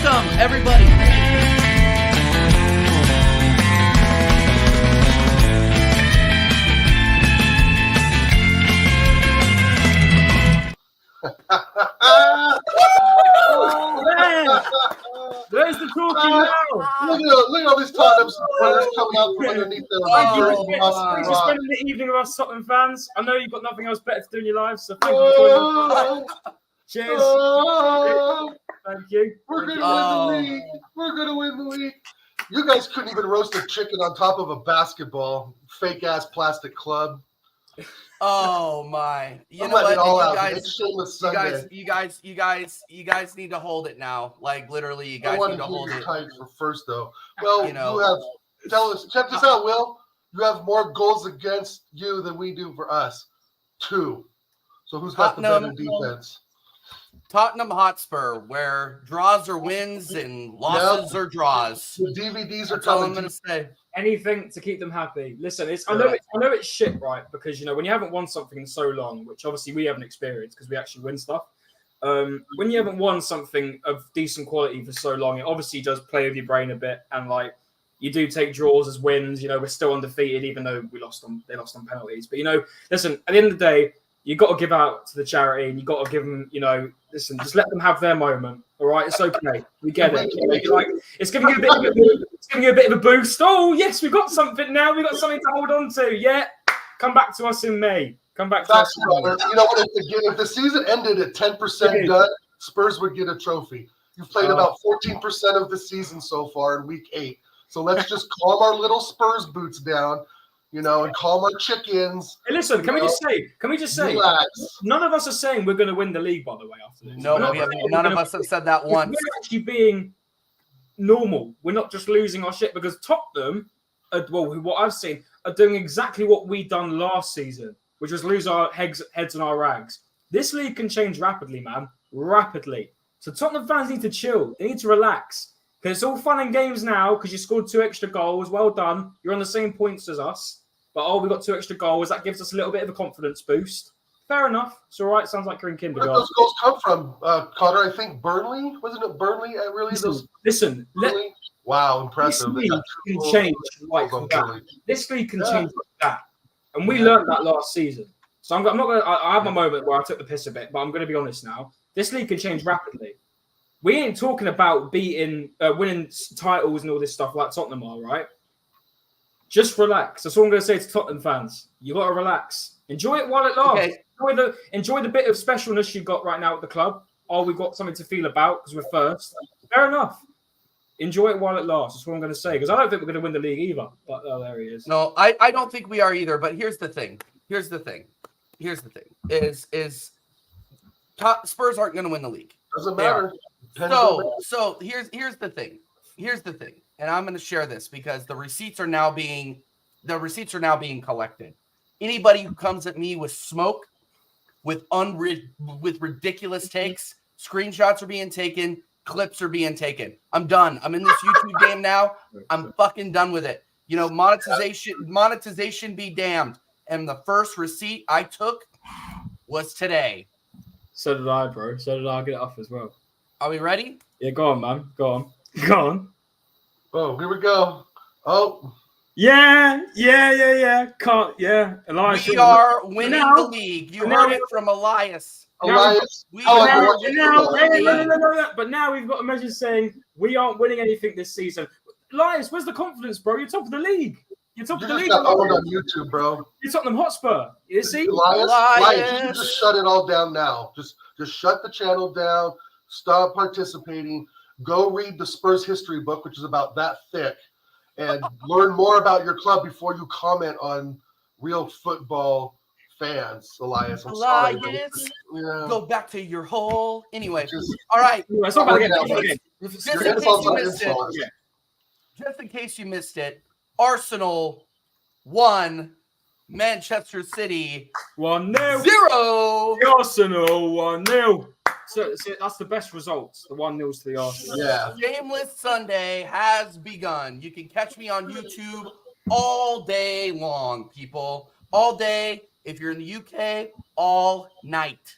Welcome, everybody. Oh, man. Where's the talking now? Look at all these Tottenham supporters coming out from underneath their Thanks Ross for spending the evening with us Tottenham fans. I know you've got nothing else better to do in your lives, so thank you for joining us. Cheers. Thank you. We're gonna win the league. We're gonna win the league. You guys couldn't even roast a chicken on top of a basketball. Fake ass plastic club. Oh my! You know what? You guys need to hold it now. Like literally, you guys need to hold it. For first though. Well, you have. Check this out, Will. You have more goals against you than we do for us. 2. So who's got the better defense? Tottenham Hotspur, where draws are wins and losses are draws. The DVDs are That's all I'm coming. gonna say. Anything to keep them happy. Listen, I know it's shit, right? Because when you haven't won something in so long, which obviously we haven't experienced because we actually win stuff. When you haven't won something of decent quality for so long, it obviously does play with your brain a bit, and like you do take draws as wins. We're still undefeated, even though they lost on penalties. But listen, at the end of the day, you got to give out to the charity, and you got to give them, listen, just let them have their moment. All right, it's okay. We get it. It's giving you a bit of a boost. Oh yes, we've got something now. We've got something to hold on to. Yeah, come back to us in May. Come back to us. If the season ended at 10% done, Spurs would get a trophy. You've played about 14% of the season so far in week 8. So let's just calm our little Spurs boots down. And calm our chickens. Hey, listen, can we just say, relax. None of us are saying we're going to win the league, by the way, after this. No, none of us have said that once. We're actually being normal. We're not just losing our shit because Tottenham, what I've seen, are doing exactly what we done last season, which was lose our heads and our rags. This league can change rapidly, man. Rapidly. So Tottenham fans need to chill. They need to relax. Because it's all fun and games now because you scored 2 extra goals. Well done. You're on the same points as us. But, we got 2 extra goals. That gives us a little bit of a confidence boost. Fair enough. It's all right. Sounds like you're in kindergarten. Where did those goals come from, Connor? I think Burnley? Wasn't it Burnley? Listen. Wow, impressive. This league can change like that. This league can change like that. And we learned that last season. So I'm not going to... I have my moment where I took the piss a bit, but I'm going to be honest now. This league can change rapidly. We ain't talking about winning titles and all this stuff like Tottenham are, right? Just relax. That's all I'm going to say to Tottenham fans. You got to relax. Enjoy it while it lasts. Okay. Enjoy the bit of specialness you got right now at the club. We've got something to feel about because we're first. Fair enough. Enjoy it while it lasts. That's what I'm going to say because I don't think we're going to win the league either. But there he is. No, I don't think we are either. But here's the thing. Spurs aren't going to win the league. Doesn't matter. So here's the thing. And I'm going to share this because the receipts are now being collected. Anybody who comes at me with smoke, with ridiculous takes, screenshots are being taken, clips are being taken. I'm done. I'm in this YouTube game now. I'm fucking done with it. Monetization be damned. And the first receipt I took was today. So did I, bro. So did I. Get it off as well. Are we ready? Yeah, go on, man. Go on. Oh, here we go. Oh. Yeah. Elias. We are winning the league. You heard it from Elias. But now we've got a measure saying we aren't winning anything this season. Elias, where's the confidence, bro? You're top of the league. You're top of the league. Got on YouTube, bro. You're Tottenham Hotspur. You see? Elias, you just shut it all down now. Just shut the channel down. Stop participating. Go read the Spurs history book, which is about that thick, and learn more about your club before you comment on real football fans. Elias, I'm sorry. Go back to your hole. Anyway, all right. Just in case you missed it, Arsenal 1, Manchester City 1-0. 0. The Arsenal 1-0. So that's the best results. The 1-0 to the Arsenal. Yeah. Shameless Sunday has begun. You can catch me on YouTube all day long, people. All day. If you're in the UK, all night.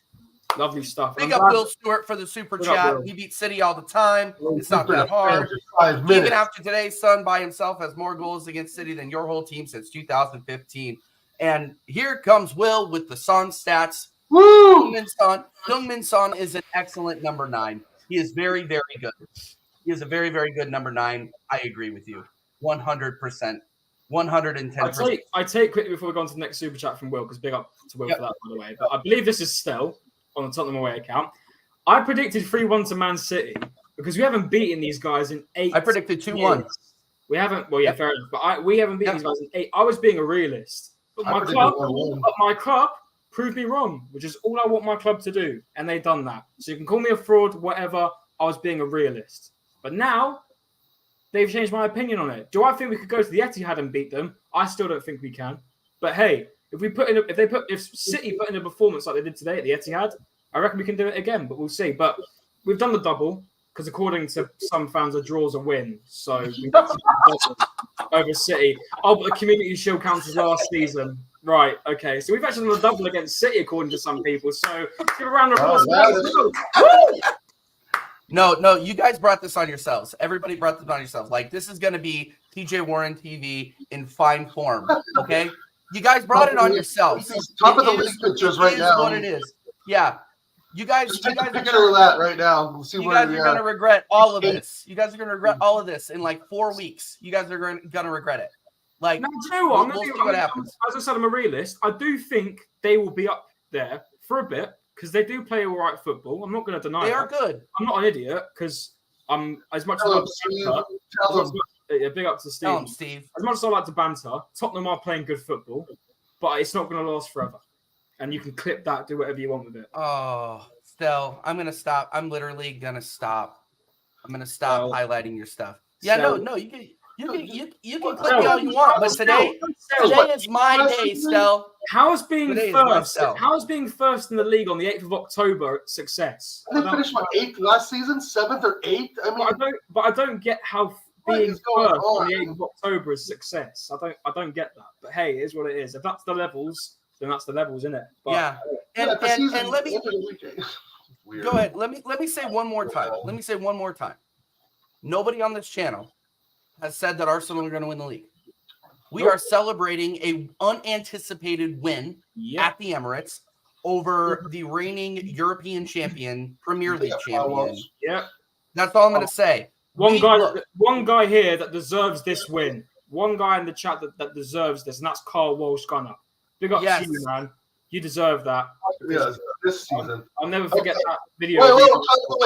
Lovely stuff. Big up Will Stewart for the super chat. We beat City all the time. It's not that hard. 5 minutes. Even after today's Sun by himself has more goals against City than your whole team since 2015. And here comes Will with the Sun stats. Woo! Heung-min Son is an excellent number 9. He is very, very good. He is a very, very good number 9. I agree with you. 100%. 110%. I take quickly before we go on to the next super chat from Will, because big up to Will for that, by the way. But I believe this is Stell on the Tottenham away account. I predicted 3-1 to Man City because we haven't beaten these guys in 8 I predicted 2-1. We haven't. Well, yeah, fair enough. But we haven't beaten these guys in 8. I was being a realist. But my club proved me wrong, which is all I want my club to do. And they've done that. So you can call me a fraud, whatever. I was being a realist. But now they've changed my opinion on it. Do I think we could go to the Etihad and beat them? I still don't think we can. But hey, if City put in a performance like they did today at the Etihad, I reckon we can do it again. But we'll see. But we've done the double because according to some fans, a draw's a win. So we over City. Oh, but the Community Shield counts as last season. Right. Okay. So we've actually done a double against City according to some people. So give a round of applause. No, you guys brought this on yourselves. Everybody brought this on yourselves. Like, this is going to be TJ Warren TV in fine form, okay? You guys brought it on yourselves. Top of the league pictures right now. What it is. Yeah. You guys are going to that right now. We'll see you guys are going to regret all of this. You guys are going to regret all of this in like 4 weeks. You guys are going to regret it. Like, no, do you know what? We'll see what happens. As I said, I'm a realist. I do think they will be up there for a bit. Because they do play all right football. I'm not going to deny they are good. I'm not an idiot because I'm as much as I like to banter. Big up to Steve. Tell him, Steve. As much as I like to banter, Tottenham are playing good football, but it's not going to last forever. And you can clip that, do whatever you want with it. Oh, Stel, I'm going to stop. I'm literally going to stop. I'm going to stop highlighting your stuff. Yeah, no, you can. You can click me all you want, but today is my day, Stel. How is being first in the league on the 8th of October success? They finished 8th last season, 7th or 8th. I mean, I don't get how being first on the 8th of October is success. I don't get that. But hey, it is what it is. If that's the levels, then that's the levels, isn't it? But, yeah. And let me go ahead. Let me say one more time. Nobody on this channel has said that Arsenal are going to win the league. We are celebrating a unanticipated win at the Emirates over the reigning European champion, Premier League champion. Yeah, that's all I'm going to say. One guy here that deserves this win. One guy in the chat that deserves this, and that's Carl Walsh-Gunner. Big up to you, man. You deserve that. Yeah, this season. I'll never forget that video. Wait,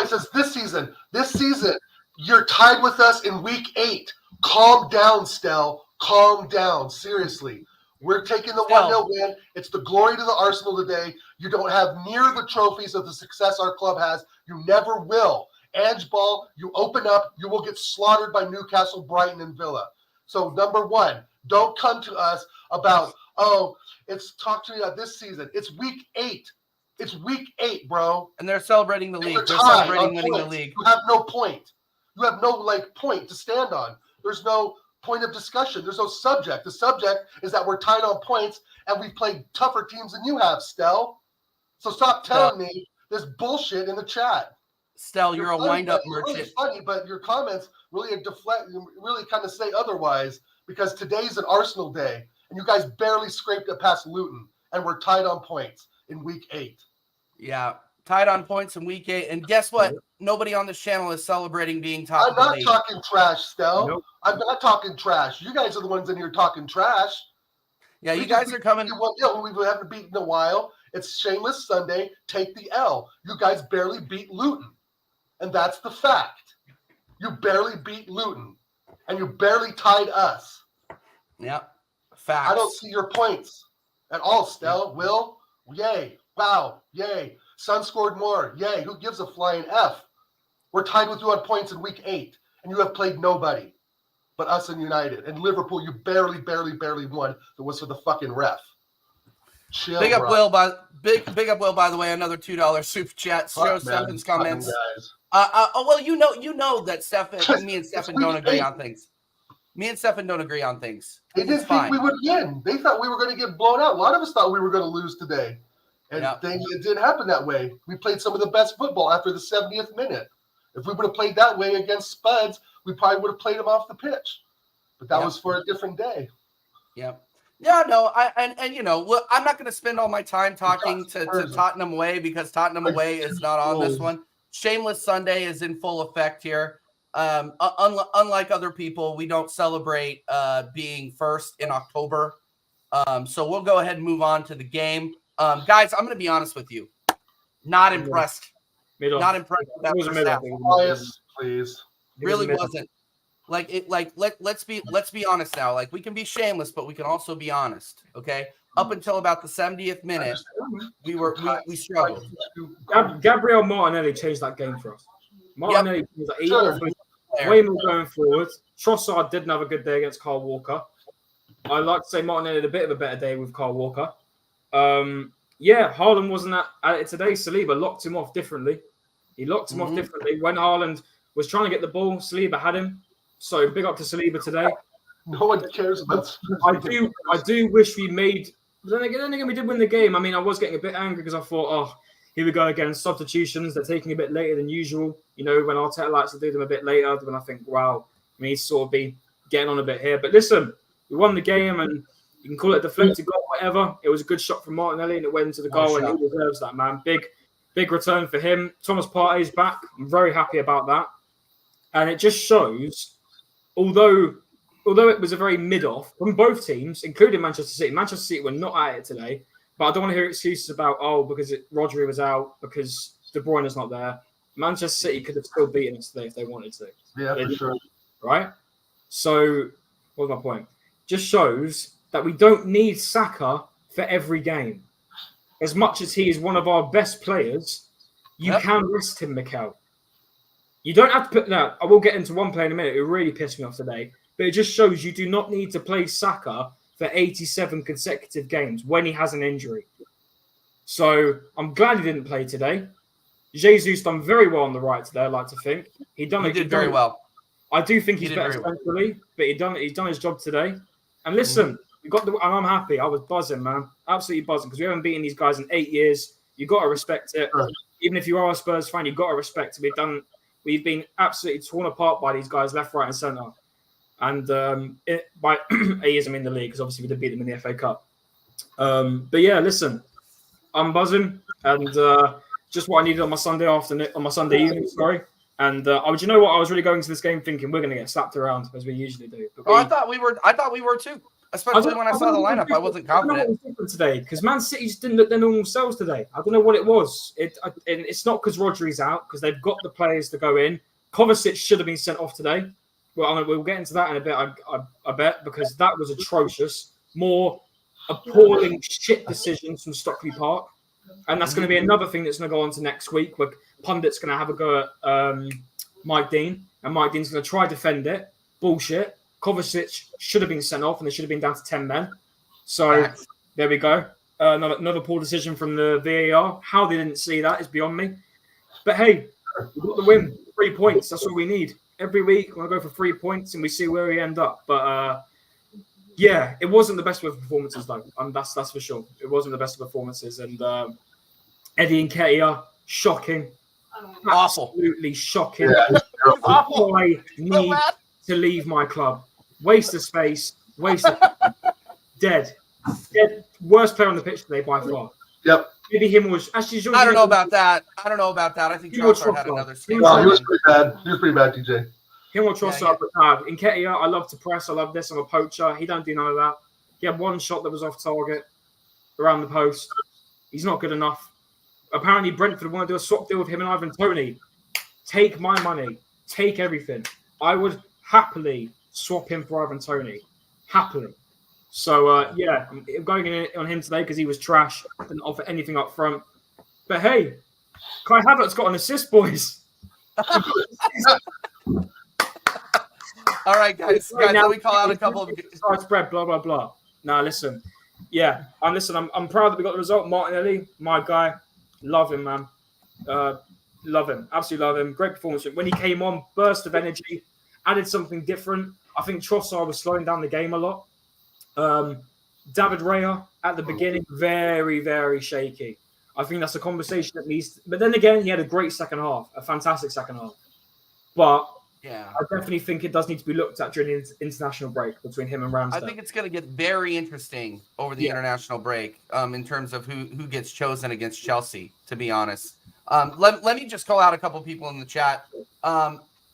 it says this season. This season, you're tied with us in week 8. Calm down, Stell. Calm down. Seriously. We're taking the 1-0 win. It's the glory to the Arsenal today. You don't have near the trophies of the success our club has. You never will. Ange Ball, you open up, you will get slaughtered by Newcastle, Brighton, and Villa. So, number 1, don't come to us about, talk to me about this season. It's week 8. It's week 8, bro. And they're celebrating the league. They're celebrating winning the league. You have no point. You have no, point to stand on. There's no point of discussion. There's no subject. The subject is that we're tied on points and we've played tougher teams than you have, Stell. So stop telling me this bullshit in the chat. Stell, you're a wind-up merchant. Really funny, but your comments really really kind of say otherwise because today's an Arsenal day and you guys barely scraped it past Luton and we're tied on points in week 8. Yeah, tied on points in week 8. And guess what? Nobody on this channel is celebrating being top of the league. I'm not talking trash, Stell. Nope. I'm not talking trash. You guys are the ones in here talking trash. Yeah, you guys are coming. We haven't beaten in a while. It's Shameless Sunday. Take the L. You guys barely beat Luton. And that's the fact. You barely beat Luton. And you barely tied us. Yep. Facts. I don't see your points at all, Stell. Will? Yay. Wow. Yay. Sun scored more. Yay. Who gives a flying F? We're tied with you on points in week 8. And you have played nobody but us and United. And Liverpool, you barely won. It was for the fucking ref. Chill, big up Will, by the way, another $2 super chat. Show Stefan's comments. Well, you know that Stefan, me and Stefan don't agree on things. Me and Stefan don't agree on things. They didn't think we would win. They thought we were going to get blown out. A lot of us thought we were going to lose today. And it didn't happen that way. We played some of the best football after the 70th minute. If we would have played that way against Spuds, we probably would have played them off the pitch. But that was for a different day. Yep. Yeah, no, look, I'm not going to spend all my time talking to Tottenham away because Tottenham away is not on this one. Shameless Sunday is in full effect here. Unlike other people, we don't celebrate being first in October. So we'll go ahead and move on to the game. Guys, I'm going to be honest with you. Not impressed. Not impressed with that first half. Bias, please. Really wasn't. Let's be honest now. Like, we can be shameless, but we can also be honest. Okay. Up until about the 70th minute, we struggled. Gabriel Martinelli changed that game for us. Martinelli was way more going forward. Trossard didn't have a good day against Kyle Walker. I like to say Martinelli had a bit of a better day with Kyle Walker. Haaland wasn't at it today. Saliba locked him off differently. He locked him off differently. When Haaland was trying to get the ball, Saliba had him. So big up to Saliba today. No one cares about. I do wish we made. Then again, we did win the game. I mean, I was getting a bit angry because I thought, oh, here we go again. Substitutions. They're taking a bit later than usual. You know, when Arteta likes to do them a bit later, then I think, wow, we need to sort of be getting on a bit here. But listen, we won the game, and you can call it a deflected goal, whatever. It was a good shot from Martinelli, and it went into the goal, and he deserves that, man. Big return for him. Thomas Partey's back. I'm very happy about that. And it just shows. Although it was a very mid-off from both teams, including Manchester City. Manchester City were not at it today. But I don't want to hear excuses about, because Rodri was out, because De Bruyne's not there. Manchester City could have still beaten us today if they wanted to. Yeah, for sure. Right? So, what's my point? Just shows that we don't need Saka for every game. As much as he is one of our best players, you can rest him, Mikel. You don't have to put that. I will get into one play in a minute. It really pissed me off today. But it just shows you do not need to play Saka for 87 consecutive games when he has an injury. So I'm glad he didn't play today. Jesus done very well on the right today, I like to think. He did very well. I do think he's better centrally, but he's done his job today. And listen, and I'm happy. I was buzzing, man. Absolutely buzzing, because we haven't beaten these guys in 8 years. You got to respect it. Sure. Even if you are a Spurs fan, you've got to respect it. We've been absolutely torn apart by these guys, left, right, and centre. And by 8 years, I'm in the league, because obviously we did beat them in the FA Cup. But yeah, listen, I'm buzzing, and just what I needed on my Sunday evening. Sorry. And you know what? I was really going to this game thinking we're going to get slapped around as we usually do. I thought we were too. Especially when I saw the lineup, I wasn't confident. I don't know what was different today, because Man City just didn't look their normal selves today. I don't know what it was. It's not because Rodri's out, because they've got the players to go in. Kovacic should have been sent off today. Well, we'll get into that in a bit, I bet, because that was atrocious. More appalling shit decisions from Stockley Park. And that's going to be another thing that's going to go on to next week, where pundits going to have a go at Mike Dean, and Mike Dean's going to try to defend it. Bullshit. Kovacic should have been sent off, and they should have been down to 10 men. So there we go. Another poor decision from the VAR. How they didn't see that is beyond me. But hey, we got the win. 3 points. That's all we need. Every week, we'll go for 3 points, and we see where we end up. But yeah, it wasn't the best of performances, though. That's for sure. It wasn't the best of performances. And Eddie Nketiah, shocking. Awful. Absolutely shocking. Yeah, awful. I need to leave my club. Waste of space. Dead. Worst player on the pitch today by far. Yep. Maybe him was actually. I don't know about that. I think Trossard had another. No, he was pretty bad. TJ. Him or Trossard, but Nketiah, I love to press. I love this. I'm a poacher. He don't do none of that. He had one shot that was off target around the post. He's not good enough. Apparently, Brentford want to do a swap deal with him and Ivan Toney. Take my money. Take everything. I would happily swap him for Ivan Toney. Happily. So, yeah, I'm going in on him today because he was trash. Didn't offer anything up front. But hey, Kai Havertz got an assist, boys. All right, guys, let me call out a couple of spread, blah, blah, blah. Now, listen. Yeah, I'm proud that we got the result. Martinelli, my guy. Love him, man. Love him. Absolutely love him. Great performance. When he came on, burst of energy, added something different. I think Trossard was slowing down the game a lot. David Raya at the beginning, very, very shaky. I think that's a conversation that needs. But then again, he had a great second half, a fantastic second half. But Yeah, I definitely think it does need to be looked at during the international break between him and Ramsdale. I think it's going to get very interesting over the international break in terms of who gets chosen against Chelsea, to be honest. Let me just call out a couple people in the chat.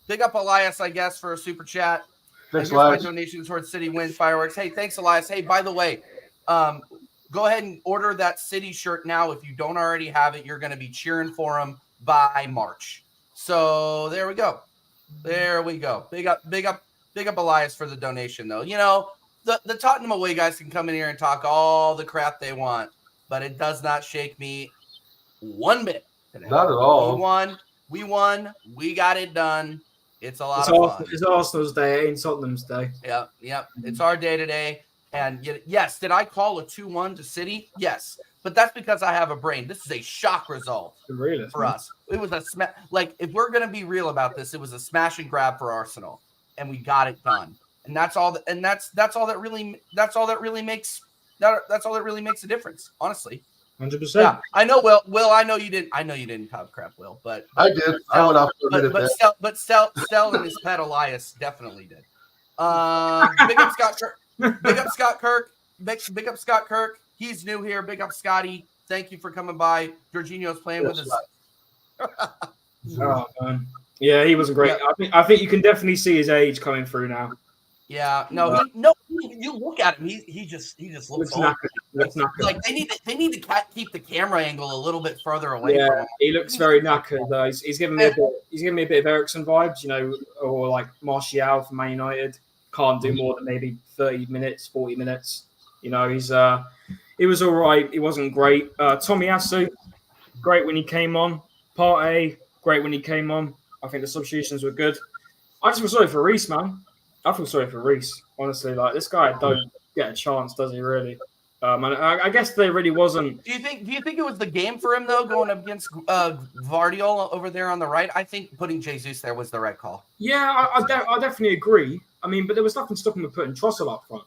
Big up Elias, I guess, for a super chat. Thanks, Here's my Elias. donation towards City Wins Fireworks. Hey, thanks, Elias. Hey, by the way, go ahead and order that City shirt now. If you don't already have it, you're going to be cheering for them by March. So there we go. There we go. Big up Elias for the donation, though. You know, the Tottenham away guys can come in here and talk all the crap they want, but it does not shake me one bit today. Not at all. We won. We got it done. It's a lot of fun. It's Arsenal's day. It ain't Tottenham's day. Yep. It's our day today. And yes, did I call a 2-1 to City? Yes. But that's because I have a brain. This is a shock result for us. It was a like, if we're gonna be real about this, it was a smash and grab for Arsenal, and we got it done. And that's all. That's all that really makes a difference. Honestly, 100%. Yeah, I know. Will, I know you didn't talk crap, Will, but I did. I went off for a minute there. But Stell and his pet Elias definitely did. Big up Scott Kirk. Big up Scott Kirk. Big up Scott Kirk. He's new here. Big up Scotty. Thank you for coming by. Jorginho's playing with us. Oh man, yeah, he wasn't great. Yeah. I think you can definitely see his age coming through now. Yeah, you look at him. He just looks old. Knackered. Like they need to keep the camera angle a little bit further away from him. He looks very knackered. He's giving me a bit of Eriksen vibes, you know, or like Martial from Man United. Can't do more than maybe 30 minutes, 40 minutes. You know, he was all right. He wasn't great. Tomiyasu, great when he came on. Partey, great when he came on. I think the substitutions were good. I just feel sorry for Reece, man. I feel sorry for Reece, honestly. Like, this guy don't get a chance, does he? Really? And I guess there really wasn't. Do you think it was the game for him though, going up against Vardiol over there on the right? I think putting Jesus there was the right call. Yeah, I definitely agree. I mean, but there was nothing stopping him putting Trossard up front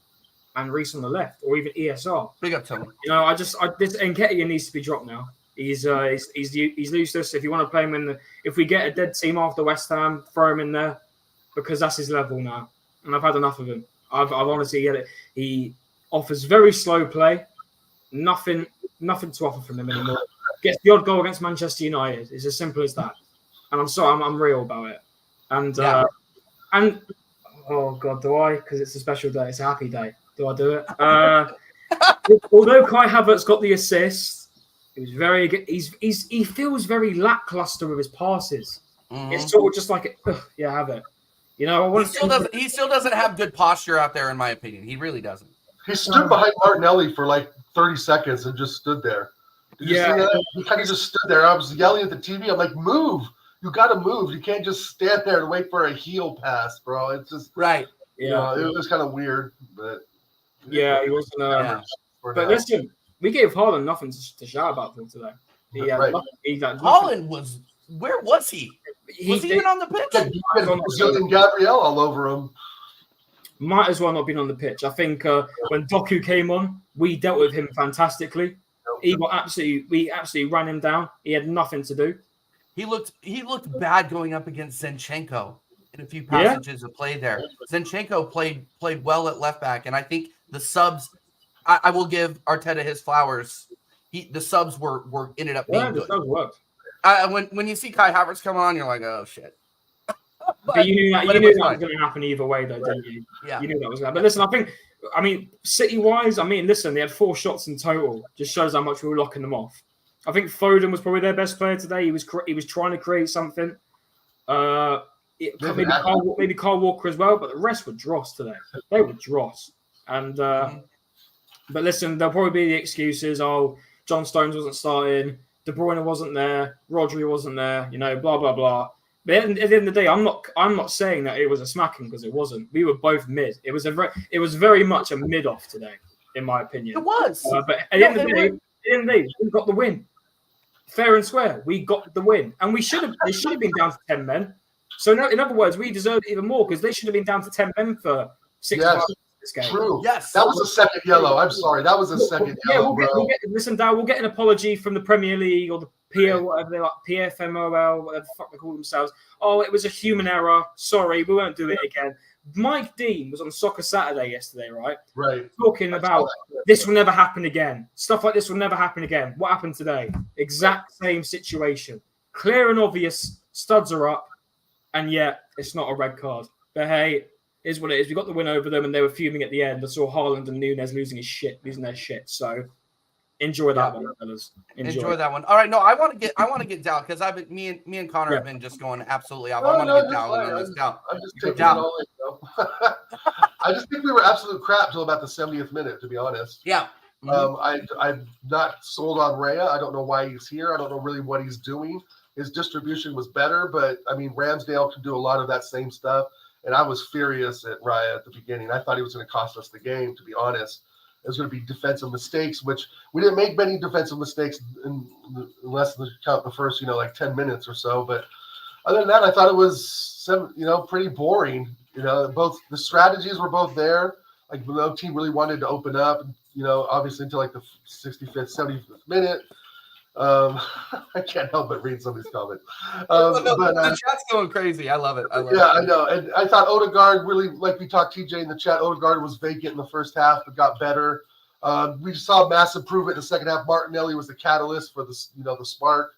and Reece on the left, or even ESR. Big up to him. You know, this Nketiah needs to be dropped now. He's useless. If you want to play him if we get a dead team after West Ham, throw him in there, because that's his level now. And I've had enough of him. I've honestly had it. He offers very slow play. Nothing to offer from him anymore. Gets the odd goal against Manchester United. It's as simple as that. And I'm sorry, I'm real about it. And oh God, do I? Because it's a special day. It's a happy day. Do I do it? Although Kai Havertz got the assist, he was very good. He feels very lackluster with his passes. Mm-hmm. It's sort of just like, have it. You know, he still doesn't have good posture out there, in my opinion. He really doesn't. He stood behind Martinelli for like 30 seconds and just stood there. Did you see that? He kind of just stood there. I was yelling at the TV. I'm like, move. You got to move. You can't just stand there and wait for a heel pass, bro. It's just right. You know, it was kind of weird, but he wasn't. But listen, we gave Haaland nothing to shout about for today. Haaland was. Where was he? Was he even on the pitch? Brazilian Gabriel all over him. Might as well not been on the pitch. I think when Doku came on, we dealt with him fantastically. We absolutely ran him down. He had nothing to do. He looked bad going up against Zinchenko in a few passages of play there. Zinchenko played well at left back, and I think the subs. I will give Arteta his flowers. The subs ended up being good. The subs worked. When you see Kai Havertz come on, you're like, oh shit. But you knew that was going to happen either way, though, didn't you? Yeah. You knew that was going to happen. But listen, City-wise, they had 4 shots in total. Just shows how much we were locking them off. I think Foden was probably their best player today. He was trying to create something. Maybe Kyle Walker as well, but the rest were dross today. They were dross. And but listen, there'll probably be the excuses. Oh, John Stones wasn't starting. De Bruyne wasn't there. Rodri wasn't there. You know, blah blah blah. But at the end of the day, I'm not saying that it was a smacking, because it wasn't. We were both mid. It was very much a mid off today, in my opinion. It was. But at the end of the day, we got the win. Fair and square, we got the win, and they should have been down to 10 men. So in other words, we deserved even more, because they should have been down to 10 men for 6 months. this game. True. Yes. That was a second yellow. I'm sorry. That was a second yellow, bro. Listen, Dad, we'll get an apology from the Premier League or the PO, whatever they're like, PFMOL, whatever the fuck they call themselves. Oh, it was a human error. Sorry, we won't do it again. Mike Dean was on Soccer Saturday yesterday, right? Right. Talking about this will never happen again. Stuff like this will never happen again. What happened today? Exact same situation. Clear and obvious. Studs are up. And yet, it's not a red card. But hey, is what it is. We got the win over them, and they were fuming at the end. I saw Haaland and Nunes losing their shit. So enjoy that one, fellas. Enjoy that one. All right, no, I want to get down because me and Connor have been just going absolutely off. I want to get down on this down. I'm just taking it all in. I just think we were absolute crap till about the 70th minute, to be honest. Yeah. I'm not sold on Rhea. I don't know why he's here. I don't know really what he's doing. His distribution was better, but I mean, Ramsdale can do a lot of that same stuff. And I was furious at Raya at the beginning. I thought he was going to cost us the game, to be honest. It was going to be defensive mistakes, which we didn't make many defensive mistakes in less than the first, 10 minutes or so. But other than that, I thought it was, pretty boring. Both the strategies were both there. Like, no team really wanted to open up, obviously until like the 65th, 75th minute. I can't help but read some of these comments. The chat's going crazy. I love it. I know. And I thought Odegaard really, like we talked TJ in the chat, Odegaard was vacant in the first half, but got better. We saw mass improvement in the second half. Martinelli was the catalyst for the spark.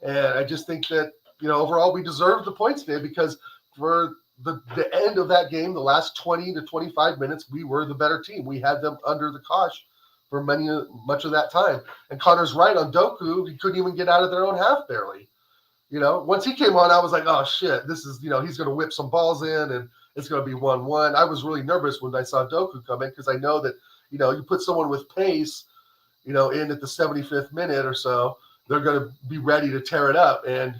And I just think that, overall we deserved the points today because for the end of that game, the last 20 to 25 minutes, we were the better team. We had them under the cosh for much of that time. And Connor's right on Doku. He couldn't even get out of their own half barely. Once he came on, I was like, oh shit, this is, he's going to whip some balls in and it's going to be 1-1. I was really nervous when I saw Doku come in because I know that, you put someone with pace, in at the 75th minute or so, they're going to be ready to tear it up. And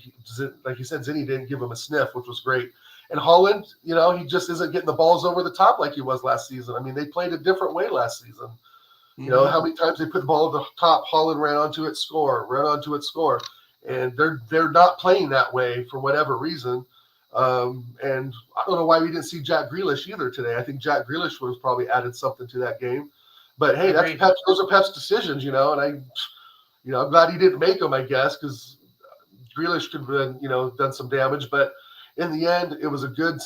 like you said, Zinni didn't give him a sniff, which was great. And Haaland, he just isn't getting the balls over the top like he was last season. I mean, they played a different way last season. How many times they put the ball at the top, Haaland ran onto it, score. And they're not playing that way for whatever reason. And I don't know why we didn't see Jack Grealish either today. I think Jack Grealish was probably added something to that game. But hey, those are Pep's decisions, and I'm glad he didn't make them, I guess, because Grealish could have been, done some damage. But in the end, it was a good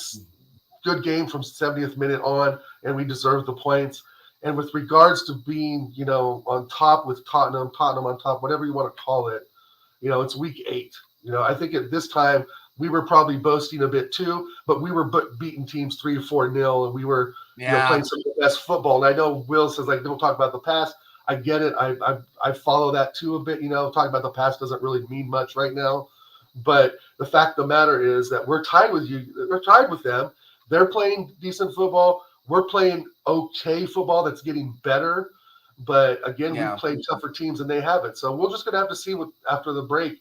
game from 70th minute on, and we deserved the points. And with regards to being, on top with Tottenham on top, whatever you want to call it, it's week 8. I think at this time we were probably boasting a bit too, but we were beating teams 3 or 4-0, and we were playing some of the best football. And I know Will says like don't talk about the past. I get it. I follow that too a bit. Talking about the past doesn't really mean much right now. But the fact of the matter is that we're tied with you. We're tied with them. They're playing decent football. We're playing okay football that's getting better. But again, we played tougher teams and they haven't. So we're just going to have to see after the break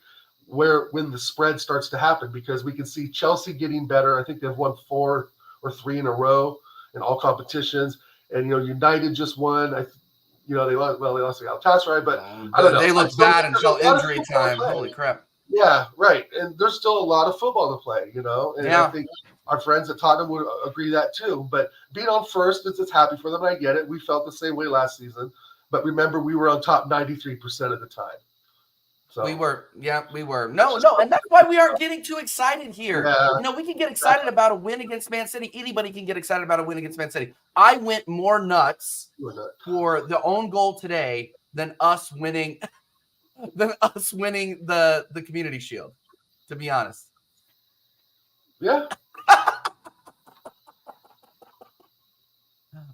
when the spread starts to happen, because we can see Chelsea getting better. I think they've won 4 or 3 in a row in all competitions. And, United just won. They lost to Galatasaray, but I don't know. They looked bad until injury time. Holy crap. Yeah, right. And there's still a lot of football to play, and I think our friends at Tottenham would agree that too. But being on first, it's happy for them. I get it. We felt the same way last season. But remember, we were on top 93% of the time. So we were. No, and that's why we aren't getting too excited here. Yeah. We can get excited about a win against Man City. Anybody can get excited about a win against Man City. I went more nuts for the own goal today than us winning the Community Shield, to be honest. Yeah.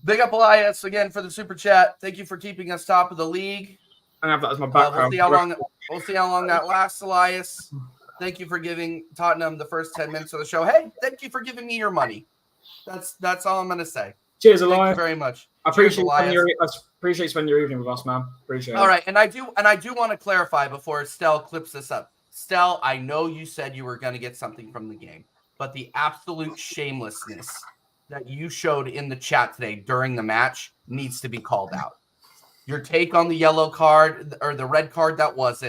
Big up Elias again for the super chat. Thank you for keeping us top of the league. I have that as my background. We'll see how long that lasts, Elias. Thank you for giving Tottenham the first 10 minutes of the show. Hey, thank you for giving me your money. That's all I'm going to say. Cheers, Elias. Thank you very much. I appreciate spending your evening with us, man. Appreciate it. All right, and I do want to clarify before Stell clips this up. Stell, I know you said you were going to get something from the game, but the absolute shamelessness that you showed in the chat today during the match needs to be called out. Your take on the yellow card or the red card that was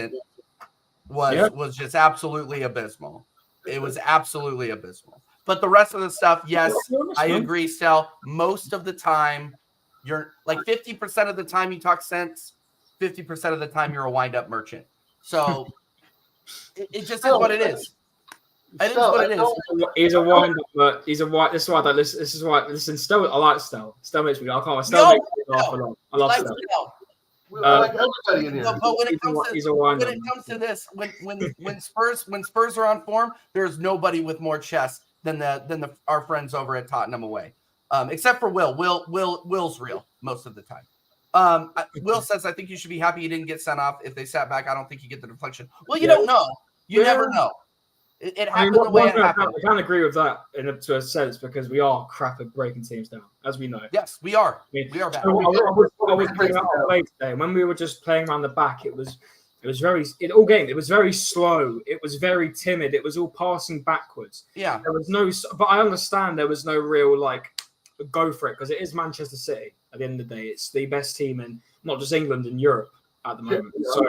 just absolutely abysmal. It was absolutely abysmal. But the rest of the stuff, yes, honest, I man. agree, Stel. Most of the time, you're like 50% of the time you talk sense, 50% of the time you're a wind-up merchant. So it just is what it is. It is what it is. He's a wind up, but he's a white. This is why I don't listen. This is why listen. Stel, I like Stel. Stel makes me. I can't. Stel makes me laugh a lot. I love Like Stel. Stel. I like everybody in here. But when He's a wind it up. comes to this, when Spurs are on form, there's nobody with more chest than our friends over at Tottenham away, except for Will. Will's real most of the time. Will says, I think you should be happy you didn't get sent off. If they sat back, I don't think you get the deflection. Well, you don't know. You never know. It happened the way it happened. I can't agree with that to a sense because we are crap at breaking teams down, as we know. Yes, we are. We are bad. I was playing out of play today. When we were just playing around the back, it was very all game. It was very slow. It was very timid. It was all passing backwards. Yeah. There was no, but I understand there was no real go for it because it is Manchester City. At the end of the day, it's the best team in not just England and Europe at the moment. Yeah. So.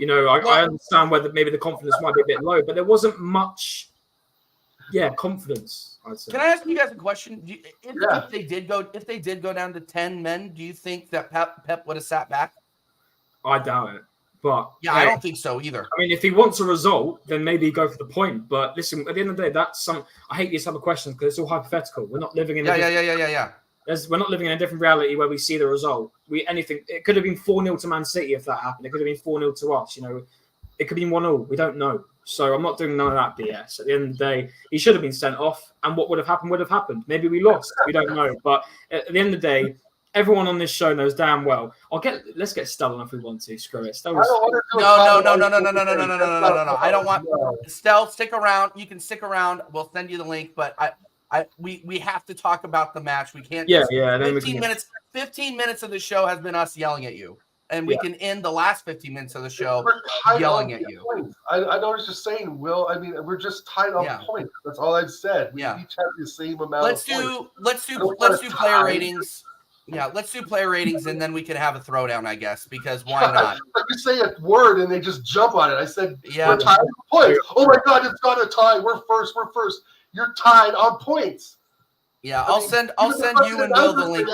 I understand whether maybe the confidence might be a bit low, but there wasn't much, confidence. I'd say. Can I ask you guys a question? If they did go down to 10 men, do you think that Pep would have sat back? I doubt it, but I don't think so either. I mean, if he wants a result, then maybe go for the point. But listen, at the end of the day, I hate these type of questions because it's all hypothetical. We're not living in we're not living in a different reality where we see the result. It could have been 4-0 to Man City if that happened. It could have been 4-0 to us. It could be 1-0. We don't know. So I'm not doing none of that BS. At the end of the day, he should have been sent off. And what would have happened. Maybe we lost. We don't know. But at the end of the day, everyone on this show knows damn well. Let's get Stel on if we want to. Screw it. Stel no. I don't want Stel. Stick around. You can stick around. We'll send you the link. But we have to talk about the match. We can't. 15 minutes of the show has been us yelling at you, and we can end the last 15 minutes of the show yelling at you. Points. I know what you're saying, Will. I mean, we're just tied on points. That's all I've said. We each have the same amount. Let's do player ratings. Yeah, let's do player ratings, and then we can have a throwdown, I guess, because why not? You say a word, and they just jump on it. I said, we're tied on points. Oh, my God, it's got a tie. We're first. You're tied on points. Yeah, I'll send you and Will the link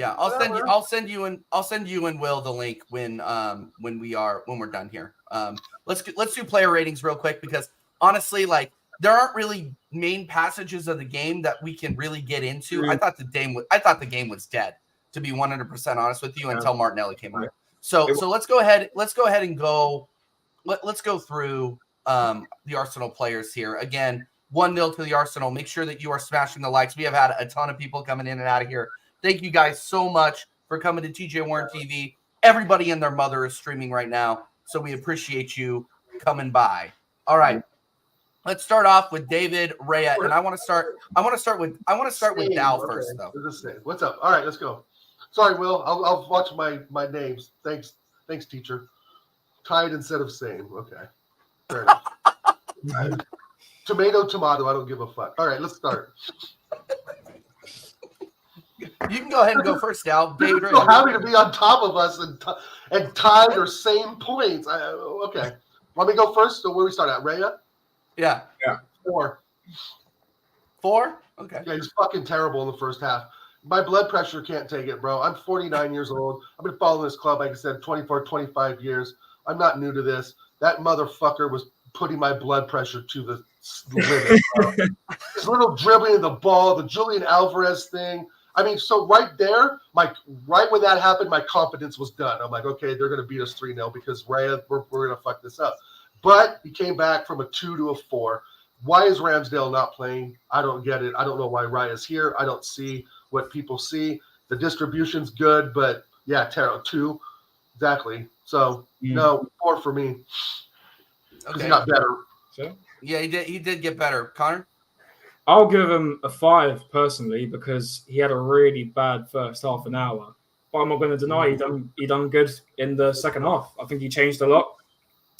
I'll send you and Will the link when we're done here. Let's do player ratings real quick because honestly, there aren't really main passages of the game that we can really get into. Mm-hmm. I thought the game was dead, to be 100% honest with you, until Martinelli came on. So let's go ahead and go. Let's go through the Arsenal players here again. 1-0 to the Arsenal. Make sure that you are smashing the likes. We have had a ton of people coming in and out of here. Thank you guys so much for coming to TJ Warren TV. Everybody and their mother is streaming right now, so we appreciate you coming by. All right, let's start off with David Rhea, and I want to start with Dal first, though. What's up? All right, let's go. Sorry, Will. I'll watch my names. Thanks, teacher. Tied instead of same. Okay. Fair enough. Tomato. I don't give a fuck. All right, let's start. You can go ahead and go first, Dal. David Rhea. So happy to be on top of us and tied or same points. Okay. Want me to go first? So where we start at? Rhea? Yeah. 4. 4? Okay. Yeah, he's fucking terrible in the first half. My blood pressure can't take it, bro. I'm 49 years old. I've been following this club, like I said, 24, 25 years. I'm not new to this. That motherfucker was putting my blood pressure to the limit. His little dribbling of the ball, the Julian Alvarez thing. I mean, so right there, right when that happened, my confidence was done. I'm like, okay, they're going to beat us 3-0 because Raya, we're going to fuck this up. But he came back from a 2 to a 4. Why is Ramsdale not playing? I don't get it. I don't know why Raya's here. I don't see what people see. The distribution's good, but yeah, Taro 2. Exactly. So, no, 4 for me. Because he got better. Sure. Yeah, he did get better. Connor? I'll give him a 5 personally because he had a really bad first half an hour. But I'm not going to deny he done good in the second half. I think he changed a lot.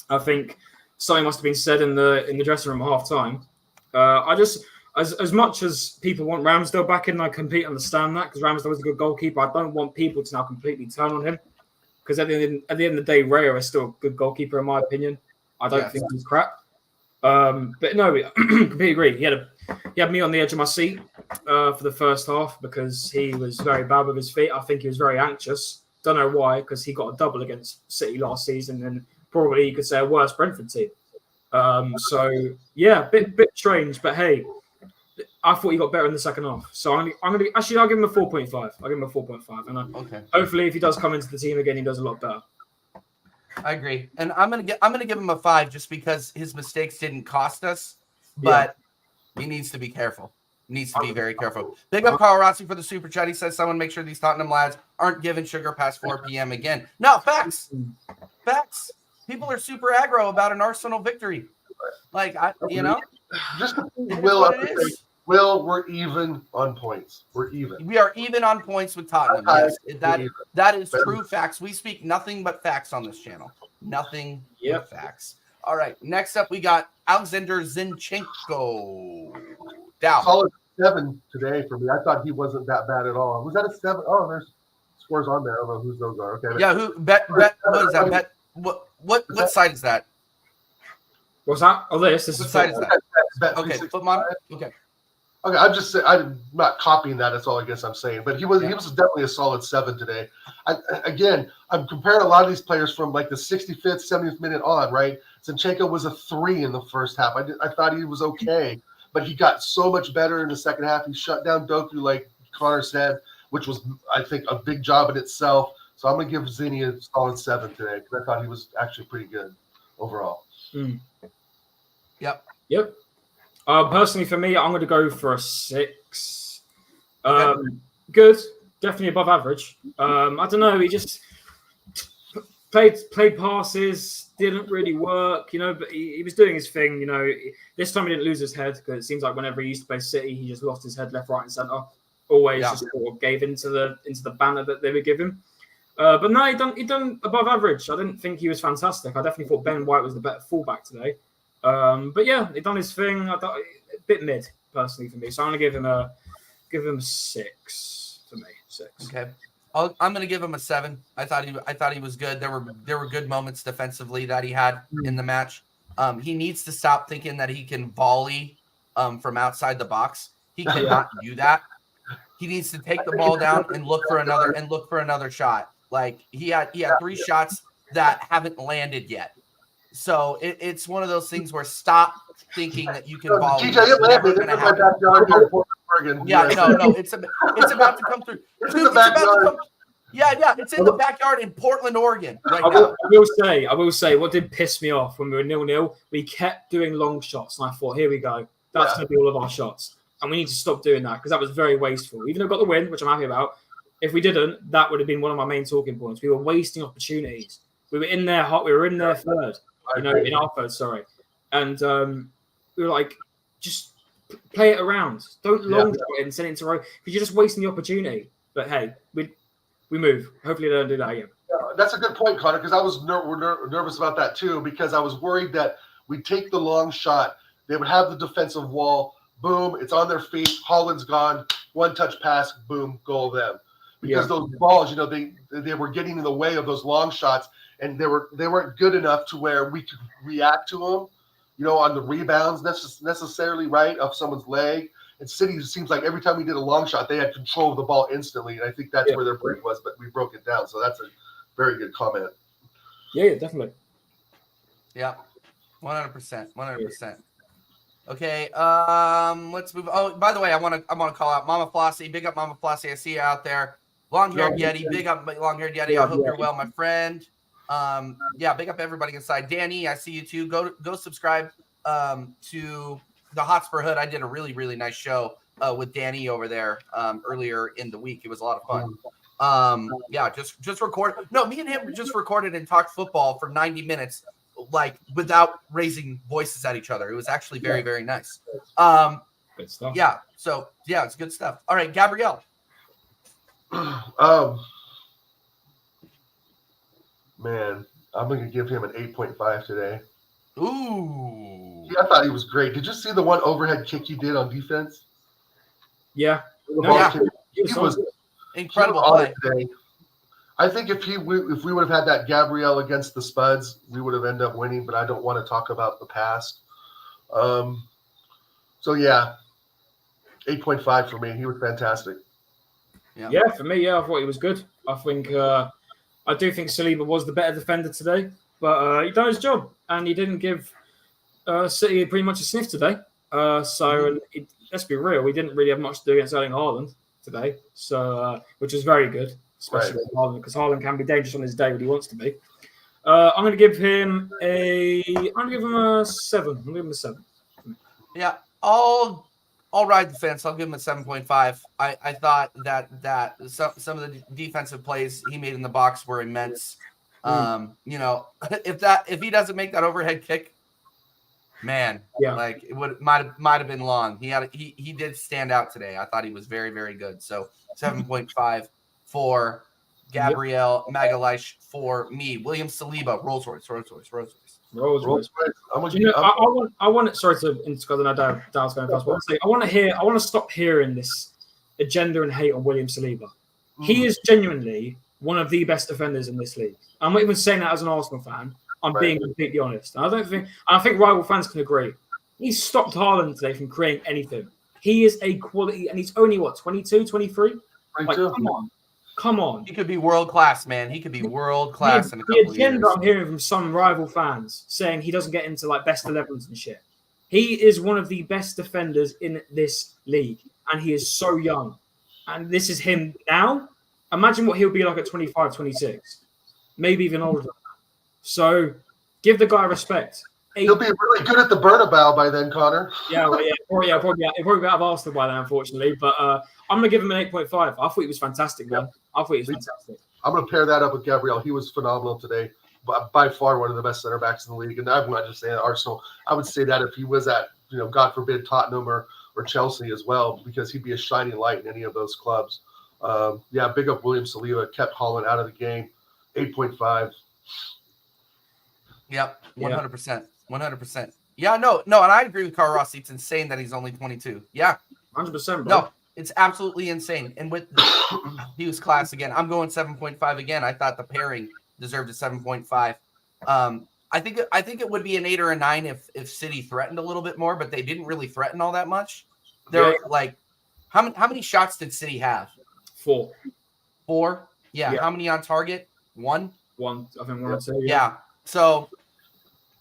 I think something must have been said in the dressing room at half time. As much as people want Ramsdale back in, I completely understand that because Ramsdale was a good goalkeeper. I don't want people to now completely turn on him because at the end of the day, Raya is still a good goalkeeper in my opinion. I don't think he's crap. But no, completely agree. He had me on the edge of my seat for the first half because he was very bad with his feet. I think he was very anxious. Don't know why, because he got a double against City last season, and probably you could say a worse Brentford team. So yeah, bit strange, but hey, I thought he got better in the second half. So I'm gonna actually I'll give him a 4.5. I'll give him a 4.5, and Okay. hopefully if he does come into the team again, he does a lot better. I agree, and I'm gonna give him a 5 just because his mistakes didn't cost us, but he needs to be careful. Needs to be very careful. Big up Carl Rossi for the super chat. He says someone make sure these Tottenham lads aren't giving sugar past 4 p.m. again. No, facts. People are super aggro about an Arsenal victory. Like Just it Will, we're even on points. We're even. We are even on points with Tottenham. Yes, that is true facts. We speak nothing but facts on this channel. Nothing but facts. All right. Next up, we got Alexander Zinchenko. Down. Solid 7 today for me. I thought he wasn't that bad at all. Was that a 7? Oh, there's scores on there. I don't know whose those are. Okay. Yeah. Who bet? What is that? Bet. What site is that? What's that? Oh, this is what site is that? Bet Okay. Footmon. Okay. Okay, I'm just saying. I'm not copying that. That's all I guess I'm saying. But he was definitely a solid 7 today. I'm comparing a lot of these players from like the 65th, 70th minute on. Right, Zinchenko was a 3 in the first half. I thought he was okay, but he got so much better in the second half. He shut down Doku, like Connor said, which was I think a big job in itself. So I'm gonna give Zinni a solid 7 today because I thought he was actually pretty good overall. Yep. Personally, for me, I'm going to go for a 6. Good, definitely above average. I don't know. He just played passes, didn't really work, but he was doing his thing. This time he didn't lose his head because it seems like whenever he used to play City, he just lost his head left, right, and centre. Always just sort of gave into the banner that they would give him. But no, he done above average. I didn't think he was fantastic. I definitely thought Ben White was the better fullback today. But yeah, he done his thing. I thought a bit mid personally for me, so I'm gonna give him a 6 for me. 6. Okay, I'm gonna give him a 7. I thought he was good. There were good moments defensively that he had in the match. He needs to stop thinking that he can volley from outside the box. He cannot do that. He needs to take the ball down and look for another shot. Like he had 3 shots that haven't landed yet. So it's one of those things where stop thinking that you can volley. TJ, never going to happen. Yeah, no, it's about to come through. It's in the backyard. It's in the backyard in Portland, Oregon. Right now. I will say, what did piss me off when we were 0-0, we kept doing long shots, and I thought, here we go, that's going to be all of our shots, and we need to stop doing that because that was very wasteful. Even though we got the win, which I'm happy about, if we didn't, that would have been one of my main talking points. We were wasting opportunities. We were in there hot. We were in there third. In our third, sorry. And we were like, just play it around. Don't long shot it and send it into row because you're just wasting the opportunity. But hey, we move. Hopefully they don't do that again. That's a good point, Connor, because I was nervous about that too because I was worried that we'd take the long shot. They would have the defensive wall. Boom, it's on their feet. Holland's gone. One touch pass. Boom, goal them. Because those balls, they were getting in the way of those long shots. And they weren't good enough to where we could react to them, on the rebounds necessarily, right, of someone's leg. And City seems like every time we did a long shot, they had control of the ball instantly. And I think that's where their break was, but we broke it down. So that's a very good comment. Yeah, definitely. Yeah, 100%. Okay, let's move. Oh, by the way, I want to call out Mama Flossie. Big up Mama Flossie. I see you out there. Long-haired Yeti. Big up Long-haired Yeti. I hope you're well, my friend. Big up everybody inside. Danny, I see you too. Go subscribe to the Hotspur Hood. I did a really, really nice show with Danny over there earlier in the week. It was a lot of fun. Just record. No, me and him just recorded and talked football for 90 minutes, like without raising voices at each other. It was actually very, very nice. Good stuff. Yeah. So it's good stuff. All right, Gabrielle. Man, I'm going to give him an 8.5 today. Ooh. Yeah, I thought he was great. Did you see the one overhead kick he did on defense? Yeah. He was incredible play today. I think if we would have had that Gabrielle against the Spuds, we would have ended up winning, but I don't want to talk about the past. So yeah, 8.5 for me. He was fantastic. Yeah, for me, I thought he was good. I think I do think Saliba was the better defender today, but he done his job and he didn't give City pretty much a sniff today. Let's be real, we didn't really have much to do against Erling Haaland today, so which was very good, especially with Haaland, because Haaland can be dangerous on his day when he wants to be. I'm going to give him a 7. I'm going to give him a 7. Yeah, I'll ride the fence. I'll give him a 7.5. I thought that some of the defensive plays he made in the box were immense. You know, if he doesn't make that overhead kick, man, like it might have been long. He did stand out today. I thought he was very, very good. So 7.5 for Gabriel Magalhaes for me. William Saliba, Rolls Royce. I want. Sorry to interrupt. I know Dan's going fast. But I want to stop hearing this agenda and hate on William Saliba. He is genuinely one of the best defenders in this league. I'm not even saying that as an Arsenal fan. I'm being completely honest. And I think rival fans can agree. He stopped Haaland today from creating anything. He is a quality, and he's only 22, 23? Like, come on. He could be world class, man. He could be world class in a couple of years. The agenda I'm hearing from some rival fans saying he doesn't get into like best 11s and shit. He is one of the best defenders in this league, and he is so young. And this is him now. Imagine what he'll be like at 25, 26, maybe even older than that. So give the guy respect. He'll be really good at the Bernabeu by then, Connor. Probably be out of Arsenal by then, unfortunately. But I'm going to give him an 8.5. I thought he was fantastic, man. I thought he was fantastic. I'm going to pair that up with Gabriel. He was phenomenal today. By far one of the best center backs in the league. And I'm not just saying Arsenal. I would say that if he was at, God forbid, Tottenham or Chelsea as well, because he'd be a shining light in any of those clubs. Big up William Saliba. Kept Haaland out of the game. 8.5. Yep, 100%. 100%. Yeah, no, and I agree with Carl Rossi. It's insane that he's only 22. Yeah. 100%, bro. No, it's absolutely insane. And with he was class again. I'm going 7.5 again. I thought the pairing deserved a 7.5. I think it would be an 8 or a 9 if City threatened a little bit more, but they didn't really threaten all that much. They're like, how many shots did City have? 4. 4? Yeah. How many on target? 1? 1. I think 1 or 2. Yeah. So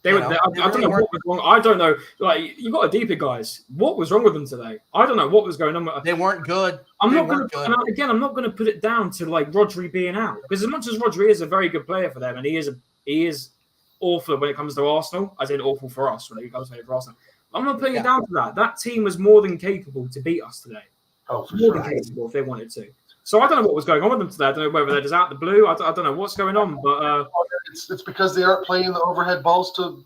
I don't know what was wrong. I don't know. Like, you got a deeper guys. What was wrong with them today? I don't know what was going on. They weren't good. I'm not going to put it down to like Rodri being out, because as much as Rodri is a very good player for them, and he is awful when it comes to Arsenal, as in awful for us when it comes to Arsenal. I'm not putting it down to that. That team was more than capable to beat us today. Oh, for more than capable if they wanted to. So I don't know what was going on with them today. I don't know whether they're just out the blue. I don't know what's going on, but it's because they aren't playing the overhead balls to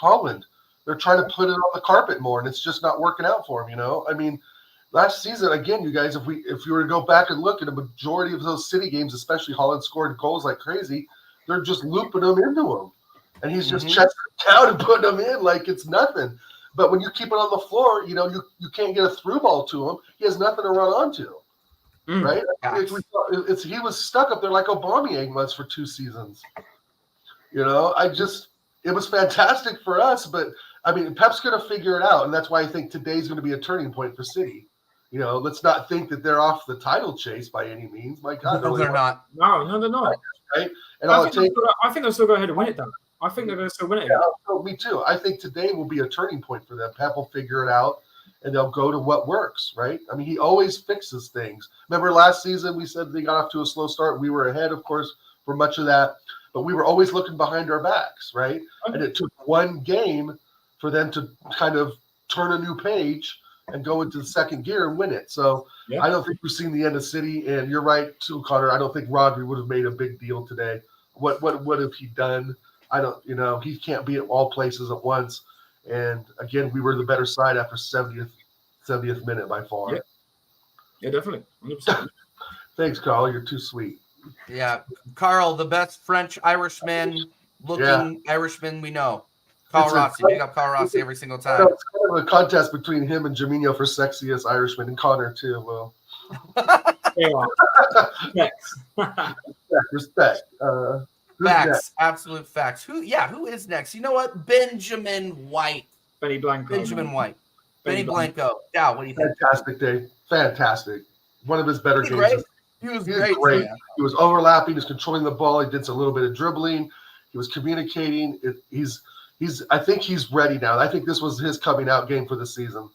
Haaland. They're trying to put it on the carpet more, and it's just not working out for him. I mean, last season again, you guys, if you were to go back and look at a majority of those City games, especially Haaland scored goals like crazy, they're just looping them into him, and he's just chesting down and putting them in like it's nothing. But when you keep it on the floor, you can't get a through ball to him. He has nothing to run onto. Right? He was stuck up there like Aubameyang was for 2 seasons. It was fantastic for us, but I mean, Pep's going to figure it out, and that's why I think today's going to be a turning point for City. Let's not think that they're off the title chase by any means. My God, no, they're not. No, they're not. Right? And I think they'll still go ahead and win it, though. I think they're going to still win it. Yeah, me too. I think today will be a turning point for them. Pep will figure it out, and they'll go to what works, right? I mean, he always fixes things. Remember last season we said they got off to a slow start. We were ahead, of course, for much of that, but we were always looking behind our backs, right? And it took one game for them to kind of turn a new page and go into the second gear and win it. So I don't think we've seen the end of City, and you're right too, Connor. I don't think Rodri would have made a big deal today. What have he done? I don't, he can't be at all places at once. And again, we were the better side after 70th minute by far. Yeah, definitely. 100%. Thanks, Carl. You're too sweet. Yeah, Carl, the best French Irishman looking Irishman we know. Carl Rossi. Big up Carl Rossi every single time. It's kind of a contest between him and Jaminho for sexiest Irishman, and Connor too. Well, Next. respect. Facts, absolute facts. Who is next? You know what? Benjamin White. Benny Blanco. Benjamin man. White. Benny Blanco. Yeah, what do you think? Fantastic day. Fantastic. One of his better games. Great. He was great. Yeah. He was overlapping. He was controlling the ball. He did a little bit of dribbling. He was communicating. I think he's ready now. I think this was his coming out game for the season.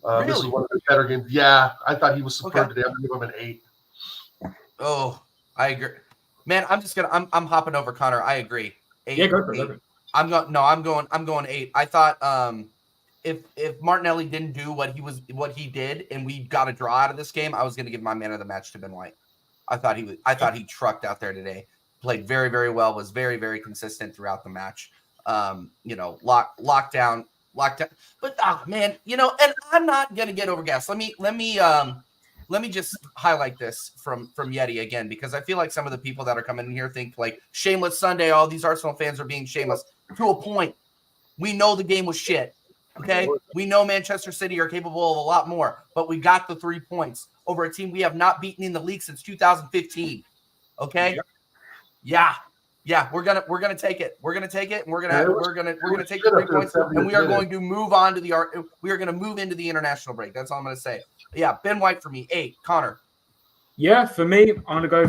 Really? This is one of the better games. Yeah, I thought he was superb today. I'm gonna give him an 8. Oh, I agree. Man, I'm hopping over Connor. I agree. 8, Yeah, go for it. I'm going 8. I thought if Martinelli didn't do what he did and we got a draw out of this game, I was gonna give my man of the match to Ben White. I thought he trucked out there today. Played very, very well, was very, very consistent throughout the match. Locked down. But man, and I'm not gonna get overgassed. Let me just highlight this from Yeti again, because I feel like some of the people that are coming in here think like Shameless Sunday, all these Arsenal fans are being shameless. To a point, we know the game was shit. Okay, we know Manchester City are capable of a lot more, but we got the 3 points over a team we have not beaten in the league since 2015. Okay, yeah, we're gonna take it. We're gonna take it, and we're gonna take the 3 points, and we are going to move on to we are going to move into the international break. That's all I'm gonna say. Yeah, Ben White for me, 8. Connor. Yeah, for me, I'm gonna go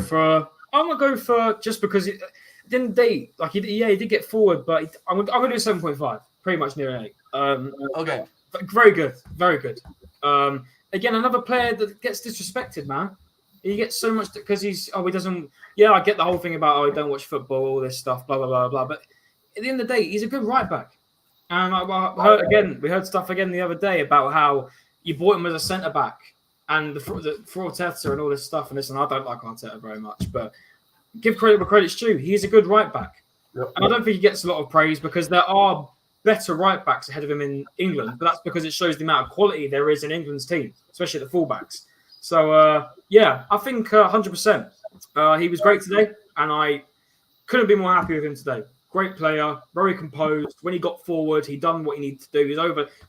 for just because it didn't date like he did get forward, but I'm gonna do 7.5, pretty much near an 8. Okay, very good, very good. Again, another player that gets disrespected, man. He gets so much because he doesn't. Yeah, I get the whole thing about he don't watch football, all this stuff, blah blah blah blah. But at the end of the day, he's a good right back. And we heard stuff again the other day about how you bought him as a centre back, and the Arteta and all this stuff. And listen, I don't like Arteta very much, but give credit where credit's due. He's a good right back, and I don't think he gets a lot of praise because there are better right backs ahead of him in England. But that's because it shows the amount of quality there is in England's team, especially the fullbacks. So, yeah, I think 100%. He was great today, and I couldn't be more happy with him today. Great player, very composed. When he got forward, he done what he needed to do. He's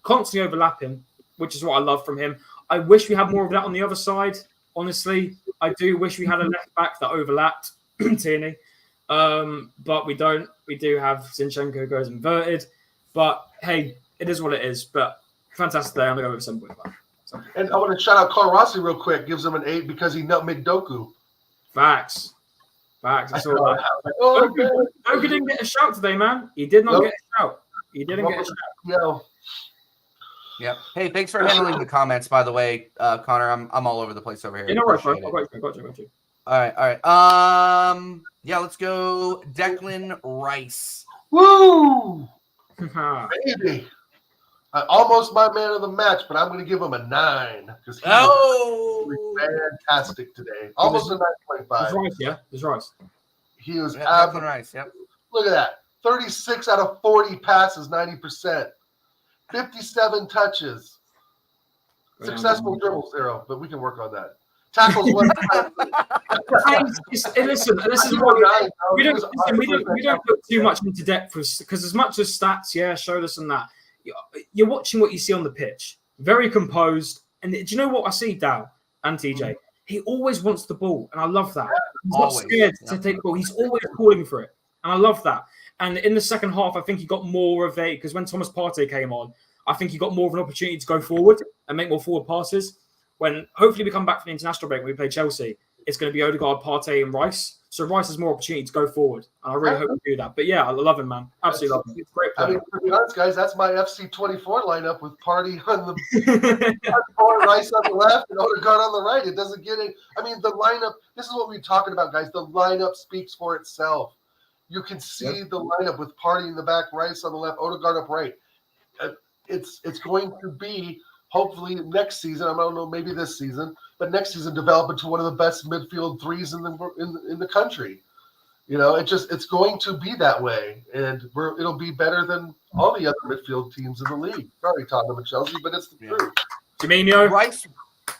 constantly overlapping, which is what I love from him. I wish we had more of that on the other side, honestly. I do wish we had a left back that overlapped Tierney, but we don't. We do have Zinchenko goes inverted. But, hey, it is what it is. But fantastic day. I'm going to go with 7.5. And I want to shout out Carl Rossi real quick. Gives him an 8 because he nutmegged Doku. Facts. I saw that. Doku didn't get a shout today, man. He did not get a shout. He didn't get a shout. Yeah. Hey, thanks for handling the comments, by the way, Connor. I'm all over the place over here. You know what, bro? I got you. All right. Yeah, let's go Declan Rice. Woo! Baby. Almost my man of the match, but I'm going to give him a 9 because he was fantastic today. Almost a 9.5. There's Rice. He was Declan Rice. Yep. Look at that. 36 out of 40 passes, 90%. 57 touches. Successful dribble, 0, but we can work on that. Tackles 1 Listen, this is what we don't put too much into depth because as much as stats, show this and that. You're watching what you see on the pitch. Very composed. And do you know what I see, Dow and TJ? He always wants the ball, and I love that. He's not scared to take the ball. He's always calling for it, and I love that. And in the second half, I think he got more of because when Thomas Partey came on, I think he got more of an opportunity to go forward and make more forward passes. When hopefully we come back from the international break when we play Chelsea, it's going to be Odegaard, Partey, and Rice. So Rice has more opportunity to go forward. And I really hope we do that. But yeah, I love him, man. Absolutely love him. He's a great player. I mean, to be honest, guys, that's my FC24 lineup with Partey on the Rice on the left and Odegaard on the right. It doesn't get it. I mean, the lineup, this is what we're talking about, guys. The lineup speaks for itself. You can see the lineup with Partey in the back, Rice on the left, Odegaard up right. It's going to be, hopefully next season, I don't know, maybe this season, but next season develop into one of the best midfield threes in the country. You know, it's going to be that way, and it'll be better than all the other midfield teams in the league. Sorry, Tottenham and Chelsea, but it's the truth. Firmino, Rice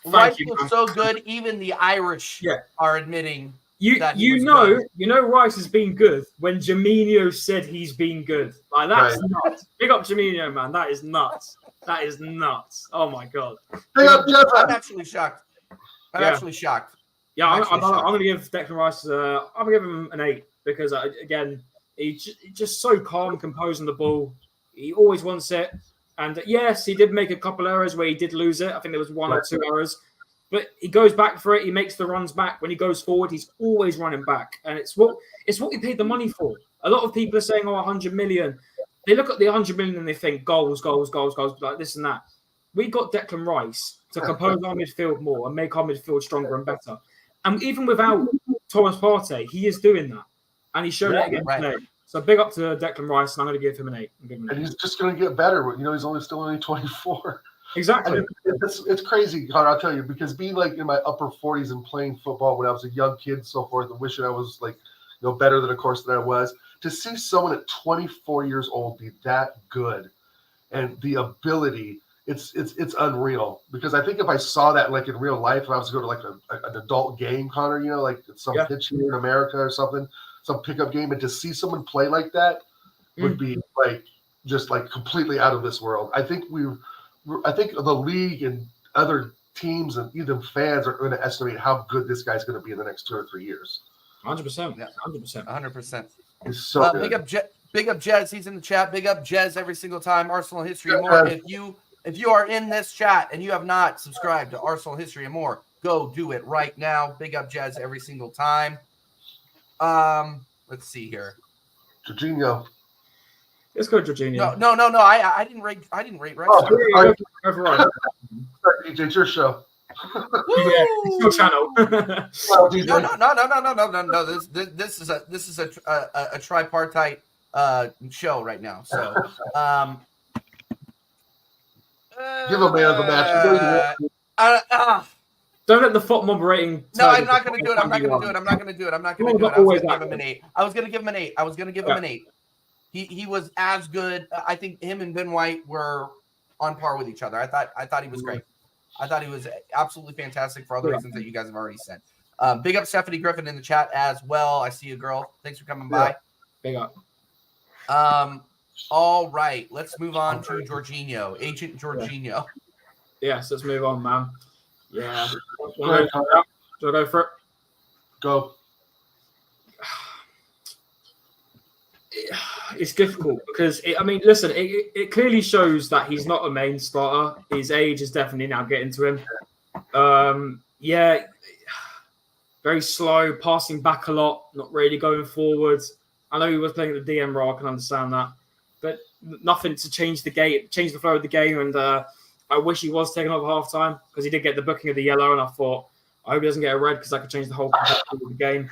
was so good. Even the Irish are admitting. You know Rice has been good when Firmino said he's been good. Like that's nuts. Big up Firmino, man. That is nuts. That is nuts. Oh my god. I'm actually shocked. I'm actually shocked. Yeah, I'm going to give Declan Rice. I'm going to give him an 8. because again, he's just so calm, composed on the ball. He always wants it. And yes, he did make a couple errors where he did lose it. I think there was 1 or 2 errors. But he goes back for it. He makes the runs back. When he goes forward, he's always running back. And it's what we paid the money for. A lot of people are saying, 100 million. They look at the 100 million and they think goals, like this and that. We got Declan Rice to compose our midfield more and make our midfield stronger and better. And even without Thomas Partey, he is doing that. And he showed it again today. So big up to Declan Rice, and I'm going to give him an 8. And he's just going to get better. He's still only 24. Exactly. It's crazy, Connor, I'll tell you, because being like in my upper 40s and playing football when I was a young kid and so forth, and wishing I was like, better than, of course, than I was, to see someone at 24 years old be that good and the ability, it's unreal. Because I think if I saw that like in real life, if I was to go to like an adult game, Connor, like some pitch here in America or something, some pickup game, and to see someone play like that would be like just like completely out of this world. I think the league and other teams and even fans are going to estimate how good this guy's going to be in the next 2 or 3 years. 100%. Yeah, 100%. 100%. He's so good. Big up Jez. He's in the chat. Big up Jez every single time. Arsenal History and More. If you are in this chat and you have not subscribed to Arsenal History and More, go do it right now. Big up Jez every single time. Let's see here. Jorginho. Let's go, Jorginho. No. I didn't rate right. Sorry, DJ, it's your show. It's your channel. No. This is a tripartite show right now. So give a man of the match. Don't let the FOT mob rating. No, I'm not going to do it. I'm not going to do it. I was going to give him an 8. I was going to give him an 8. He was as good. I think him and Ben White were on par with each other. I thought he was great. I thought he was absolutely fantastic for all the reasons that you guys have already said. Big up Stephanie Griffin in the chat as well. I see you, girl. Thanks for coming by. Big up. All right, let's move on to Jorginho, Agent Jorginho. Yes, let's move on, man. Yeah. Do I go for it? Go. It's difficult because, it clearly shows that he's not a main starter. His age is definitely now getting to him. Very slow, passing back a lot, not really going forwards. I know he was playing at the DM role, I can understand that. But nothing to change the flow of the game. And I wish he was taken off half time because he did get the booking of the yellow. And I thought, I hope he doesn't get a red because that could change the whole of the game.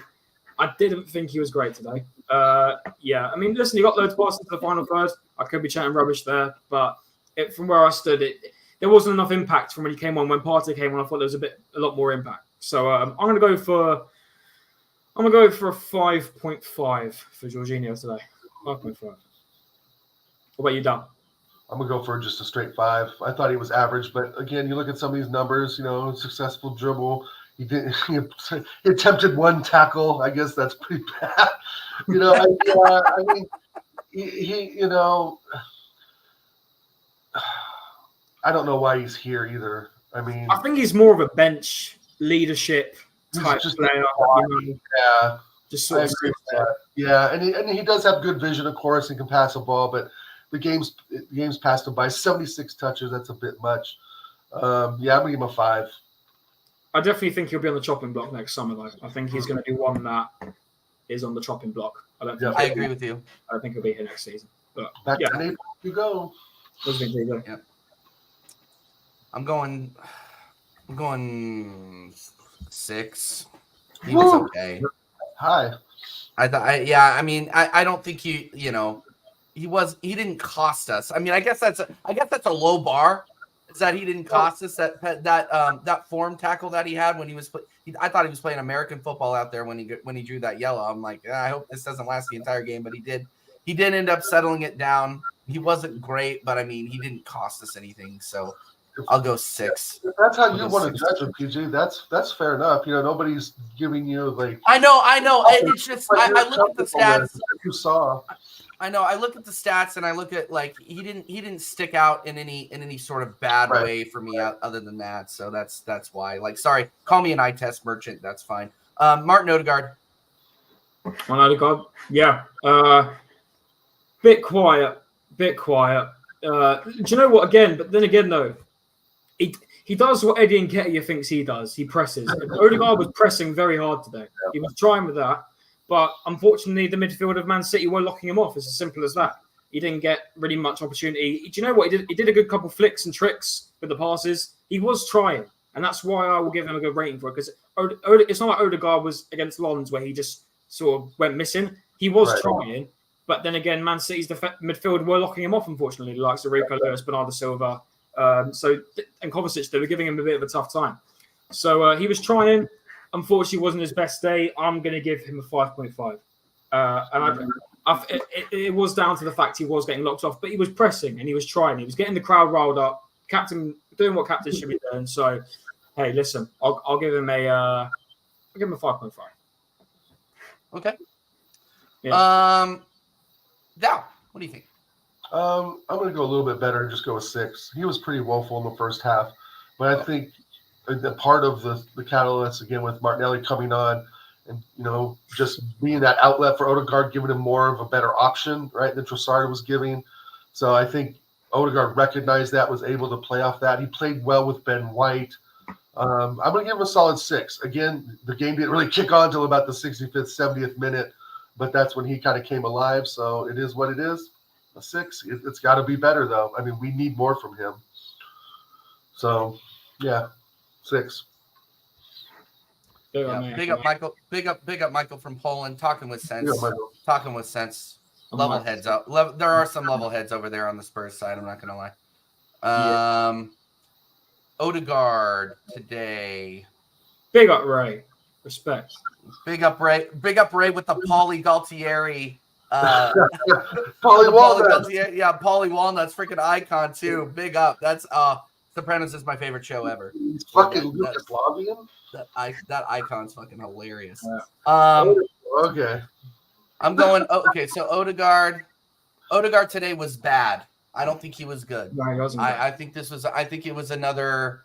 I didn't think he was great today. Listen, he got loads of passes to the final third. I could be chatting rubbish there, but from where I stood, there wasn't enough impact from when he came on. When Partey came on, I thought there was a lot more impact. So I'm going to go for a 5.5 for Jorginho today. 5.5. What about you, Dan? I'm going to go for just a straight 5. I thought he was average, but again, you look at some of these numbers, successful dribble. He attempted 1 tackle. I guess that's pretty bad. I don't know why he's here either. I think he's more of a bench leadership type player. Yeah. Just sort of agree with that. Yeah, and he does have good vision, of course, and can pass a ball, but the game's passed him by. 76 touches, that's a bit much. I'm going to give him a 5. I definitely think he'll be on the chopping block next summer, though. I think he's going to be one that is on the chopping block. I agree with you. I don't think he'll be here next season. But back to Naples you go. Yeah. I'm going 6. He was okay. Hi. I don't think he didn't cost us. I guess that's a low bar. Is that he didn't cost us that form tackle that he had when he was. I thought he was playing American football out there when he drew that yellow. I'm like, I hope this doesn't last the entire game, but he did. He did end up settling it down. He wasn't great, but he didn't cost us anything. So I'll go 6. If that's how you want to judge him, PG. That's fair enough. Nobody's giving you like. I know. It's just I look at the stats. You saw. I know. I look at the stats and I look at he didn't stick out in any sort of bad way for me other than that. So that's why. Sorry, call me an eye test merchant. That's fine. Martin Odegaard. On Odegaard, yeah. Bit quiet. Do you know what? Again, but then again, though, he does what Eddie Nketiah thinks he does. He presses. Odegaard was pressing very hard today. He was trying with that, but unfortunately, the midfield of Man City were locking him off. It's as simple as that. He didn't get really much opportunity. Do you know what? He did a good couple flicks and tricks with the passes. He was trying, and that's why I will give him a good rating for it, because it's not like Odegaard was against Lons where he just sort of went missing. He was trying, but then again, Man City's midfield were locking him off, unfortunately, the likes of Rico Lewis, Bernardo Silva. And Kovacic, they were giving him a bit of a tough time. So he was trying. Unfortunately, it wasn't his best day. I'm going to give him a 5.5. It was down to the fact he was getting locked off, but he was pressing and he was trying. He was getting the crowd riled up. Captain doing what captain should be doing. So, hey, listen, I'll give him a 5.5. Okay. Yeah. Now, what do you think? I'm going to go a little bit better and just go with 6. He was pretty woeful in the first half, but I think the part of the catalyst, again, with Martinelli coming on and, just being that outlet for Odegaard, giving him more of a better option, right, than Trossard was giving. So I think Odegaard recognized that, was able to play off that. He played well with Ben White. I'm going to give him a solid 6. Again, the game didn't really kick on until about the 65th, 70th minute, but that's when he kind of came alive. So it is what it is. A 6. It's got to be better, though. I mean, we need more from him. So, yeah, 6. Big up Michael. Big up Michael from Poland. Talking with sense. Level heads up. There are some level heads over there on the Spurs side. I'm not gonna lie. Odegaard today. Big up Ray. Respect. Big up Ray with the Pauly Galtieri. Pauly Walnuts. Yeah, Pauly Walnuts, freaking icon too. Big up. That's Sopranos is my favorite show ever. He's fucking Yugoslavian. That icon's fucking hilarious. Yeah. Okay. I'm going. Okay, so Odegaard today was bad. I don't think he was good. No, he wasn't. I think it was another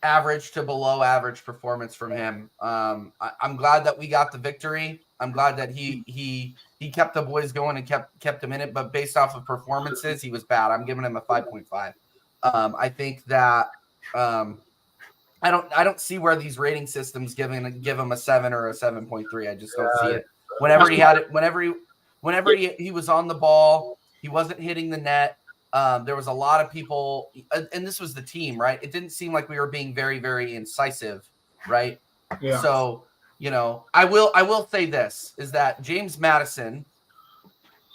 average to below average performance from him. I'm glad that we got the victory. I'm glad that he kept the boys going and kept them in it. But based off of performances, he was bad. I'm giving him a 5.5. I think that I don't see where these rating systems give him a 7 or a 7.3. I just don't see it. Whenever he was on the ball, he wasn't hitting the net. There was a lot of people, and this was the team, right? It didn't seem like we were being very, very incisive, right? Yeah. So, I will say this is that James Madison,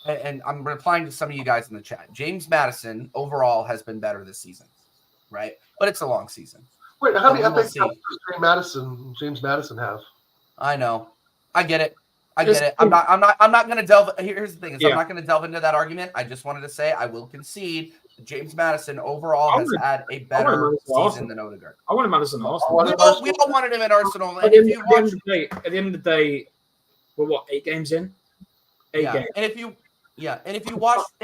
and I'm replying to some of you guys in the chat. James Madison overall has been better this season, right? But it's a long season. Wait, how many does James Madison have? I know. I get it. I'm not going to delve. Here's the thing: I'm not going to delve into that argument. I just wanted to say I will concede James Madison overall has had a better season than Odegaard. I wanted Madison at Arsenal. We all wanted him at Arsenal. At the end of the day, we're what, 8 games in? 8 games. And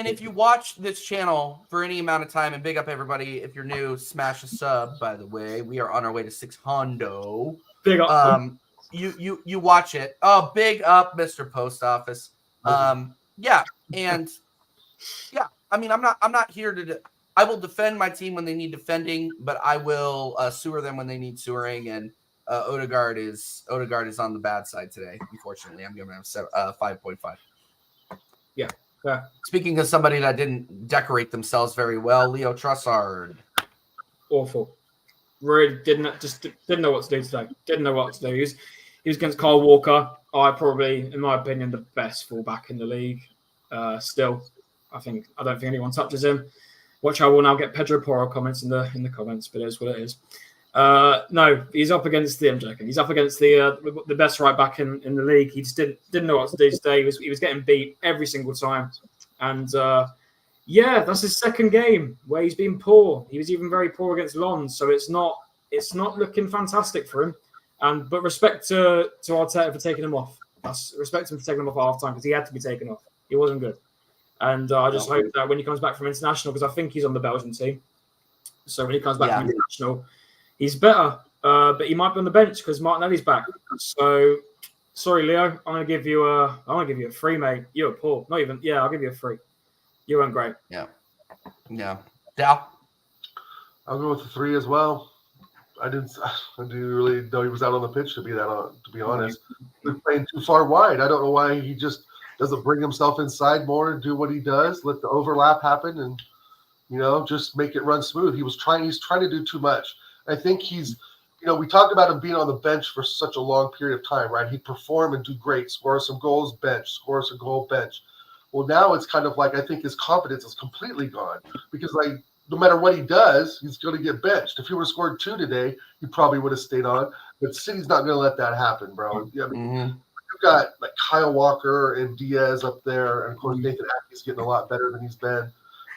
if you watch this channel for any amount of time, and big up everybody if you're new, smash a sub. By the way, we are on our way to 600. Big up. You watch it. Oh, big up, Mr. Post Office. I mean, I'm not here to. I will defend my team when they need defending, but I will sewer them when they need sewering. And Odegaard is on the bad side today. Unfortunately, I'm giving him 5.5. Yeah. Speaking of somebody that didn't decorate themselves very well, Leo Trossard. Awful. Really didn't know what to do today. Didn't know what to do. He was against Kyle Walker. Probably, in my opinion, the best fullback in the league. Still, I don't think anyone touches him. Watch how we'll now get Pedro Porro comments in the comments, but it is what it is. No, he's up against he's up against the best right back in the league. He just didn't know what to do today. He was getting beat every single time, and that's his second game where he's been poor. He was even very poor against Lons, so it's not looking fantastic for him. But respect to Arteta for taking him off. Respect him for taking him off at half time because he had to be taken off. He wasn't good, and I just hope that when he comes back from international, because I think he's on the Belgian team, so when he comes back from international, he's better. But he might be on the bench because Martinelli's back. So Sorry, Leo. I'm gonna give you a free, mate. You were poor. Not even. Yeah, I'll give you a free. You weren't great. Yeah. Dal? I'll go with the 3 as well. I didn't really know he was out on the pitch to be honest. He was playing too far wide. I don't know why he just doesn't bring himself inside more and do what he does. Let the overlap happen and just make it run smooth. He's trying to do too much. I think we talked about him being on the bench for such a long period of time, right? He'd perform and do great, score some goals, bench, score some goal, bench. Well, now it's kind of like I think his confidence is completely gone because no matter what he does, he's going to get benched. If he would have scored 2 today, he probably would have stayed on. But City's not going to let that happen, bro. Yeah, you've got like Kyle Walker and Diaz up there, and of course Nathan Ackey's getting a lot better than he's been.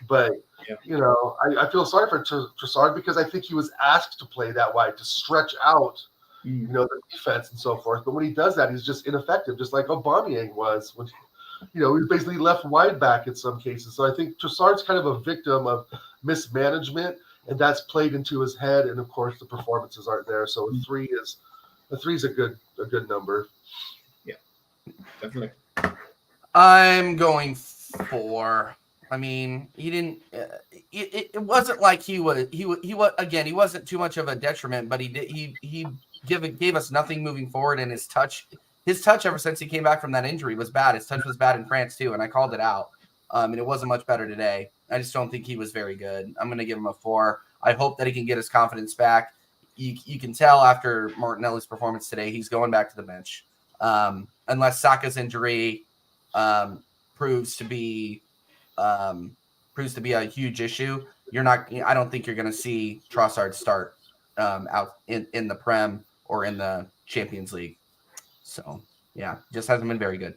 But I feel sorry for Trossard because I think he was asked to play that wide to stretch out, the defense and so forth. But when he does that, he's just ineffective, just like Aubameyang was when. He was basically left wide back in some cases. So I think Trossard's kind of a victim of mismanagement, and that's played into his head. And of course, the performances aren't there. So a 3 is a good number. Yeah, definitely. I'm going 4. I mean, he didn't. It wasn't like he was. Again, he wasn't too much of a detriment, but he gave us nothing moving forward, and his touch ever since he came back from that injury was bad. His touch was bad in France too, and I called it out. And it wasn't much better today. I just don't think he was very good. I'm going to give him a 4. I hope that he can get his confidence back. You can tell after Martinelli's performance today, he's going back to the bench. Unless Saka's injury proves to be a huge issue, I don't think you're going to see Trossard start out in the Prem or in the Champions League. So, yeah, just hasn't been very good.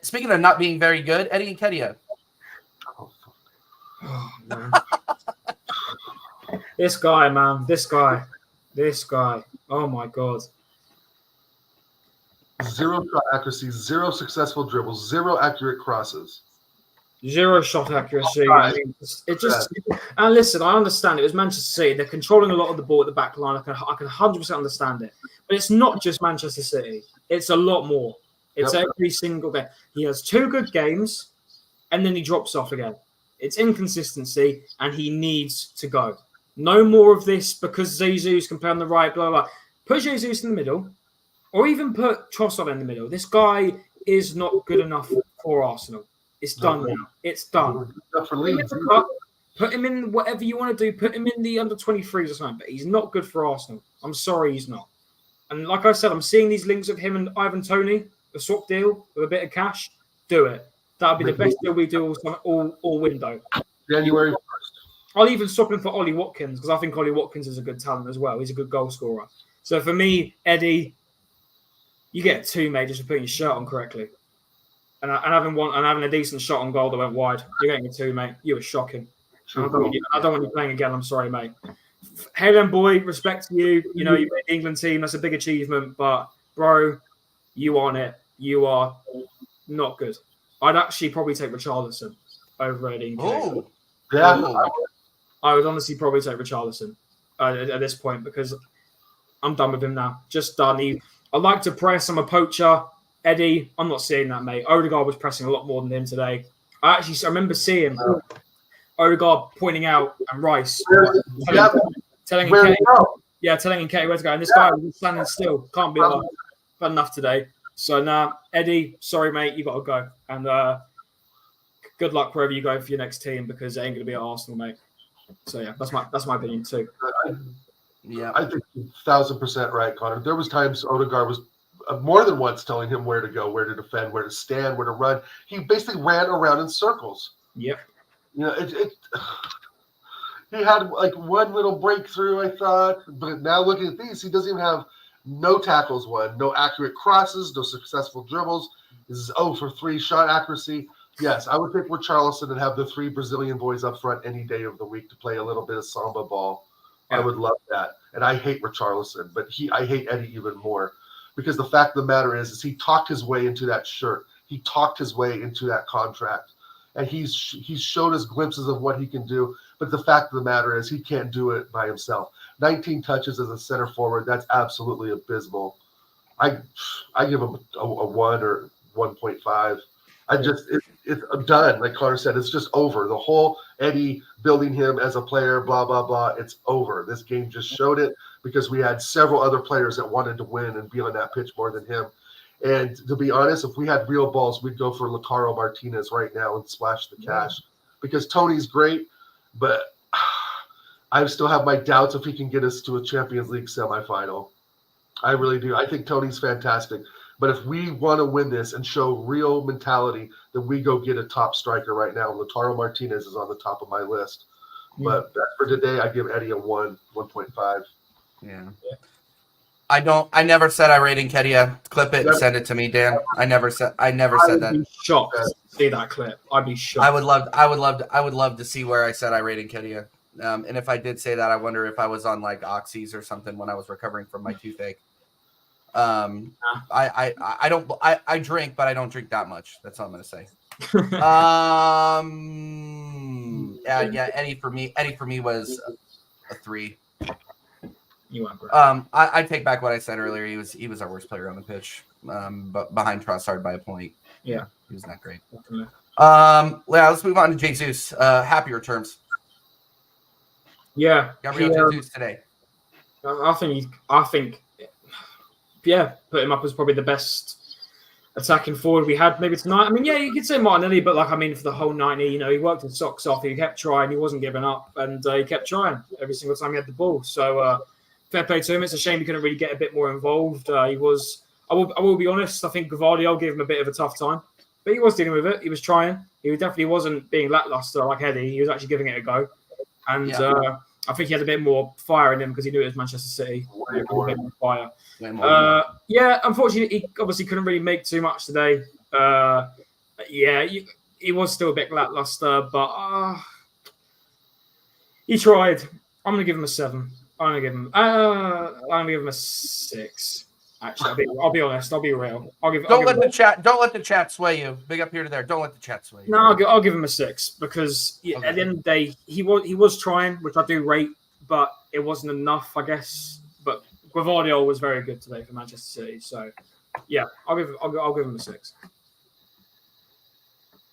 Speaking of not being very good, Eddie and Kedia. Oh, man. This guy, man. This guy. Oh, my God. 0 shot accuracy, 0 successful dribbles, 0 accurate crosses. 0 shot accuracy. I mean, and listen, I understand it was Manchester City. They're controlling a lot of the ball at the back line. I can 100% understand it. But it's not just Manchester City. It's a lot more. It's every single game. He has 2 good games, and then he drops off again. It's inconsistency, and he needs to go. No more of this because Jesus can play on the right, blah, blah, blah. Put Jesus in the middle, or even put Trossard in the middle. This guy is not good enough for Arsenal. It's done now. It's done. Put him in whatever you want to do. Put him in the under-23s or something. But he's not good for Arsenal. I'm sorry he's not. And like I said, I'm seeing these links of him and Ivan Toney, a swap deal with a bit of cash. Do it. That would be the best deal we do all window. January 1st. I'll even swap him for Ollie Watkins because I think Ollie Watkins is a good talent as well. He's a good goal scorer. So for me, Eddie, you get 2, mate, just for putting your shirt on correctly. And having a decent shot on goal that went wide. You're getting a 2, mate. You were shocking. I don't want you playing again. I'm sorry, mate. Hey then, boy. Respect to you. You made the England team. That's a big achievement. But, bro, you on it. You are not good. I'd actually probably take Richarlison over Eddie. Oh, yeah. I would honestly probably take Richarlison at this point because I'm done with him now. Just done. I like to press. I'm a poacher. Eddie, I'm not seeing that, mate. Odegaard was pressing a lot more than him today. I remember seeing Odegaard pointing out and Rice telling Nketiah where to go. And this guy was standing still. Can't be enough today. So now, Eddie, sorry, mate, you got to go. And good luck wherever you go for your next team because it ain't going to be at Arsenal, mate. So yeah, that's my opinion too. Yeah, I think 1,000% right, Connor. There was times Odegaard was more than once telling him where to go, where to defend, where to stand, where to run. He basically ran around in circles. Yep. He had like one little breakthrough, I thought, but now looking at these, he doesn't even have no tackles won, no accurate crosses, no successful dribbles. This is 0 for 3 shot accuracy. Yes, I would pick Richarlison and have the 3 Brazilian boys up front any day of the week to play a little bit of samba ball. Yeah. I would love that. And I hate Richarlison, but I hate Eddie even more because the fact of the matter is he talked his way into that shirt. He talked his way into that contract. And he's showed us glimpses of what he can do. But the fact of the matter is he can't do it by himself. 19 touches as a center forward, that's absolutely abysmal. I give him a 1 or 1.5. It's done. Like Connor said, it's just over. The whole Eddie building him as a player, blah blah blah. It's over. This game just showed it because we had several other players that wanted to win and be on that pitch more than him. And to be honest, if we had real balls, we'd go for Lautaro Martinez right now and splash the cash because Tony's great, but I still have my doubts if he can get us to a Champions League semifinal. I really do. I think Tony's fantastic. But if we want to win this and show real mentality, then we go get a top striker right now. Lautaro Martinez is on the top of my list. But for today, I give Eddie a 1.5. Yeah. I never said I rated Nketiah. Clip it and send it to me, Dan. I never said that. I'd be shocked to see that clip. I'd be shocked. I would love to see where I said I rated Nketiah. And if I did say that, I wonder if I was on like oxys or something when I was recovering from my toothache. I drink, but I don't drink that much. That's all I'm gonna say. Eddie for me was a 3. You went great. I take back what I said earlier. He was our worst player on the pitch. But behind Trossard by a point. Yeah, he was not great. Definitely. Let's move on to Jesus. Happy returns. Yeah, Gabriel Jesus today. I think. Yeah, put him up as probably the best attacking forward we had maybe tonight. I mean, yeah, you could say Martinelli, but for the whole 90, he worked his socks off. He kept trying. He wasn't giving up, and he kept trying every single time he had the ball. So fair play to him. It's a shame he couldn't really get a bit more involved. I will be honest. I think Gavardiol gave him a bit of a tough time, but he was dealing with it. He was trying. He definitely wasn't being lackluster like Eddie. He was actually giving it a go, and I think he had a bit more fire in him because he knew it was Manchester City. A bit more fire. Unfortunately, he obviously couldn't really make too much today. He was still a bit lackluster, but he tried. I'm gonna give him a 7. I'm gonna give him a 6. Actually, I'll be honest. I'll be real. Don't let the chat sway you. Big up here to there. Don't let the chat sway you. No, I'll give him a 6 because at the end of the day, he was trying, which I do rate, but it wasn't enough, I guess. But Gavardiol was very good today for Manchester City, so yeah, I'll give him a 6.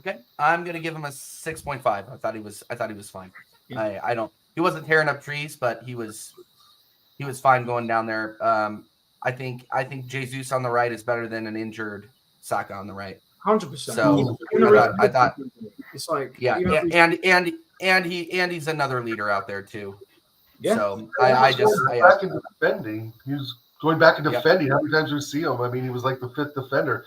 Okay, I'm gonna give him a 6.5. I thought he was fine. Yeah. He wasn't tearing up trees, but he was fine going down there. I think Jesus on the right is better than an injured Saka on the right. 100%. So I thought it's like and he's another leader out there too. Yeah. So back into defending. He was going back and defending. How many times do we see him? I mean, he was like the 5th defender.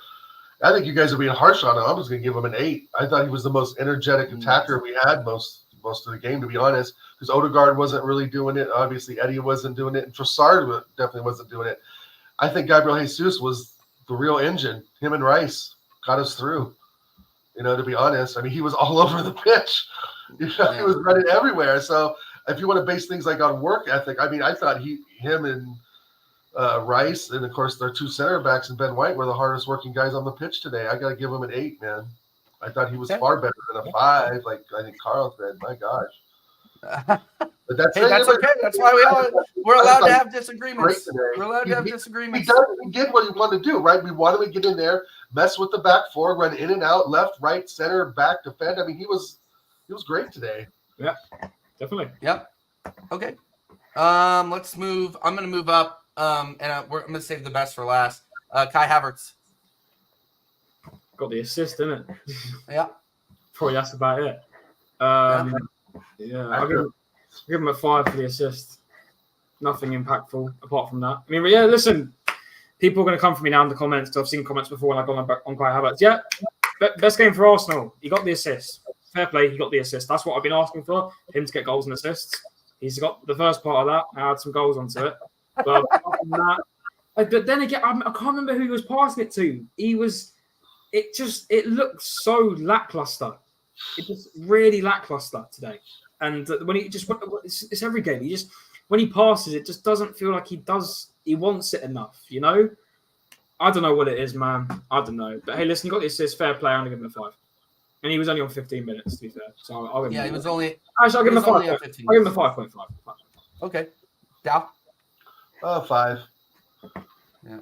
I think you guys are being harsh on him. I'm just going to give him an 8. I thought he was the most energetic attacker we had most of the game, to be honest, because Odegaard wasn't really doing it. Obviously, Eddie wasn't doing it, and Trossard definitely wasn't doing it. I think Gabriel Jesus was the real engine. Him and Rice got us through. To be honest, I mean, he was all over the pitch. He was running everywhere. So if you want to base things like on work ethic, I mean, I thought him and Rice, and of course their 2 center backs and Ben White were the hardest working guys on the pitch today. I got to give him an 8, man. I thought he was far better than a 5, like I think Carl said. My gosh. But that's okay. That's why we're allowed to have disagreements. We're allowed to have disagreements. He did what he wanted to do, right? We wanted to get in there, mess with the back four, run in and out, left, right, center, back, defend. I mean, he was great today. Yeah, definitely. Yep. Okay. Let's move. I'm going to move up. I'm going to save the best for last. Kai Havertz. Got the assist, didn't it? Yeah. Probably that's about it. I'll give him a 5 for the assist. Nothing impactful apart from that. I mean, yeah, listen, people are going to come for me now in the comments. I've seen comments before when I've gone on Kai Havertz. Yeah, best game for Arsenal. He got the assist. Fair play, he got the assist. That's what I've been asking for, him to get goals and assists. He's got the first part of that. I had some goals onto it. But apart from that, but then again, I can't remember who he was passing it to. It looked so lackluster. It was really lackluster today. And when it's every game. When he passes, it just doesn't feel like he wants it enough, I don't know what it is, man. I don't know. But hey, listen, you got the assist, fair play. I'm going to give him a 5. And he was only on 15 minutes, to be fair. So I'll give him he was only... Actually, I'll give him a 5. I'll give him a 5.5. Okay. Dow? 5. Yeah.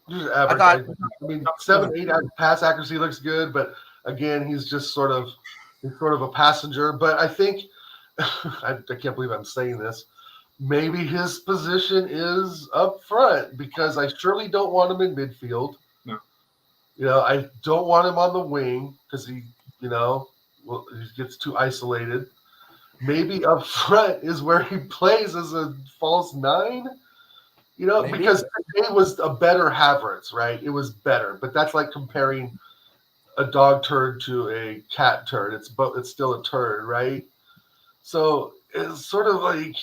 Just average. thought- I mean, 7-8 pass accuracy looks good, but again, he's just sort of a passenger. But I think I can't believe I'm saying this. Maybe his position is up front because I surely don't want him in midfield. No. I don't want him on the wing because he gets too isolated. Maybe up front is where he plays as a false 9. Maybe. Because it was a better Havertz, right? It was better, but that's like comparing a dog turd to a cat turd. It's still a turd, right? So it's sort of like,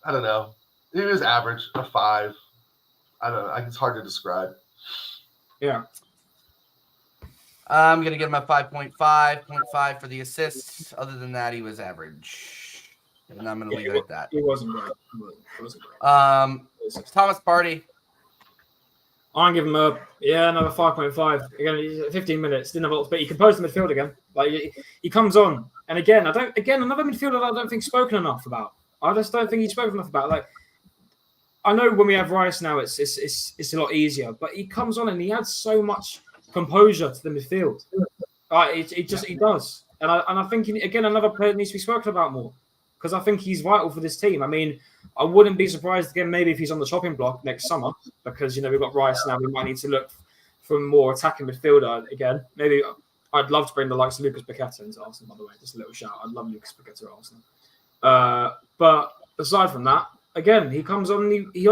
I don't know. It was average, a 5. I don't know. It's hard to describe. Yeah. I'm going to give him a 5.5, 0.5 for the assists. Other than that, he was average. And I'm going to leave it at that. He wasn't great. Thomas Partey. I'm giving him another 5.5. Again, he's 15 minutes, didn't have a lot, but he composed the midfield again. Like he comes on, and again, another midfielder I don't think spoken enough about. I just don't think he's spoken enough about. Like, I know when we have Rice now, it's a lot easier, but he comes on and he adds so much composure to the midfield. He does, and I think again another player needs to be spoken about more because I think he's vital for this team. I mean, I wouldn't be surprised again maybe if he's on the chopping block next summer because we've got Rice now. We might need to look for more attacking midfielder again. Maybe I'd love to bring the likes of Lucas Paqueta into Arsenal. By the way, just a little shout. I'd love Lucas Paqueta at Arsenal. But aside from that, again he comes on. He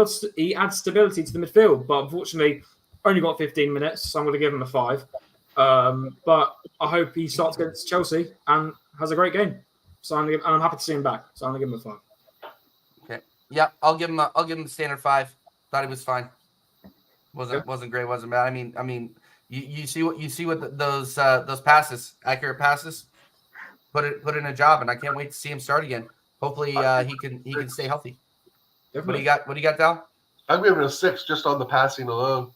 adds stability to the midfield, but unfortunately only got 15 minutes, so I'm going to give him a 5. But I hope he starts against Chelsea and has a great game. So I'm happy to see him back. So I'm going to give him a 5. Okay. Yeah, I'll give him the standard 5. Thought he was fine. Wasn't great. Wasn't bad. I mean, you see what those passes, accurate passes, put in a job, and I can't wait to see him start again. Hopefully, he can stay healthy. Definitely. What do you got, Dal? I'm giving it a 6 just on the passing alone.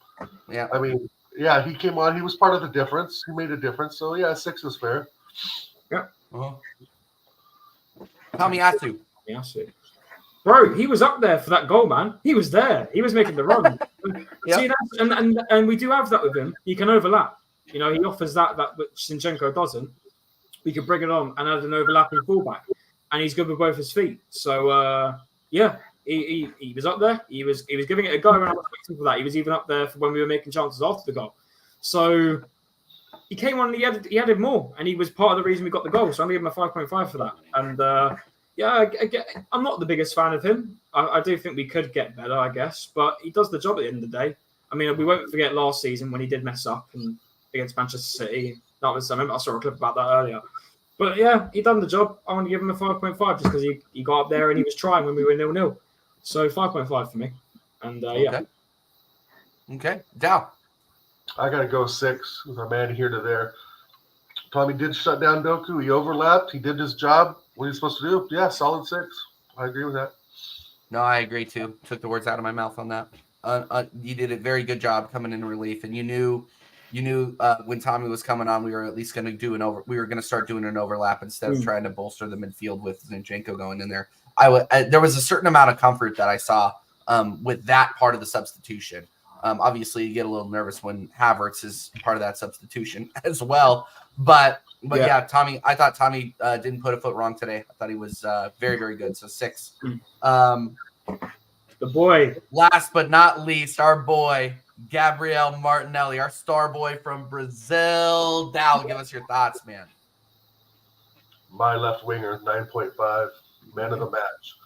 Yeah. I mean, yeah, he came on. He was part of the difference. He made a difference. So yeah, 6 is fair. Yeah. Uh-huh. Tommy Asu. Bro, he was up there for that goal, man. He was there. He was making the run. Yep. See, and we do have that with him. He can overlap. He offers that which Zinchenko doesn't. We could bring it on and add an overlapping fullback, and he's good with both his feet. So he was up there. He was giving it a go, and I was waiting for that. He was even up there for when we were making chances after the goal. So he came on and he added more, and he was part of the reason we got the goal. So I'm going to give him a 5.5 for that. And I'm not the biggest fan of him. I do think we could get better, I guess, but he does the job at the end of the day. I mean, we won't forget last season when he did mess up against Manchester City. I remember I saw a clip about that earlier. But yeah, he done the job. I want to give him a 5.5 just because he got up there and he was trying when we were 0-0. So 5.5 for me. And yeah. Okay. Dow. I got to go 6 with our man here to there. Tommy did shut down Doku. He overlapped. He did his job. What are you supposed to do? Yeah, solid 6. I agree with that. No, I agree too. Took the words out of my mouth on that. You did a very good job coming in relief, and you knew when Tommy was coming on, we were at least going to we were going to start doing an overlap instead of trying to bolster the midfield with Zinchenko going in there. There was a certain amount of comfort that I saw with that part of the substitution. Obviously, you get a little nervous when Havertz is part of that substitution as well. But yeah, Tommy, I thought Tommy didn't put a foot wrong today. I thought he was very, very good. So 6. The boy. Last but not least, our boy, Gabriel Martinelli, our star boy from Brazil. Dal, give us your thoughts, man. My left winger, 9.5, man of the match.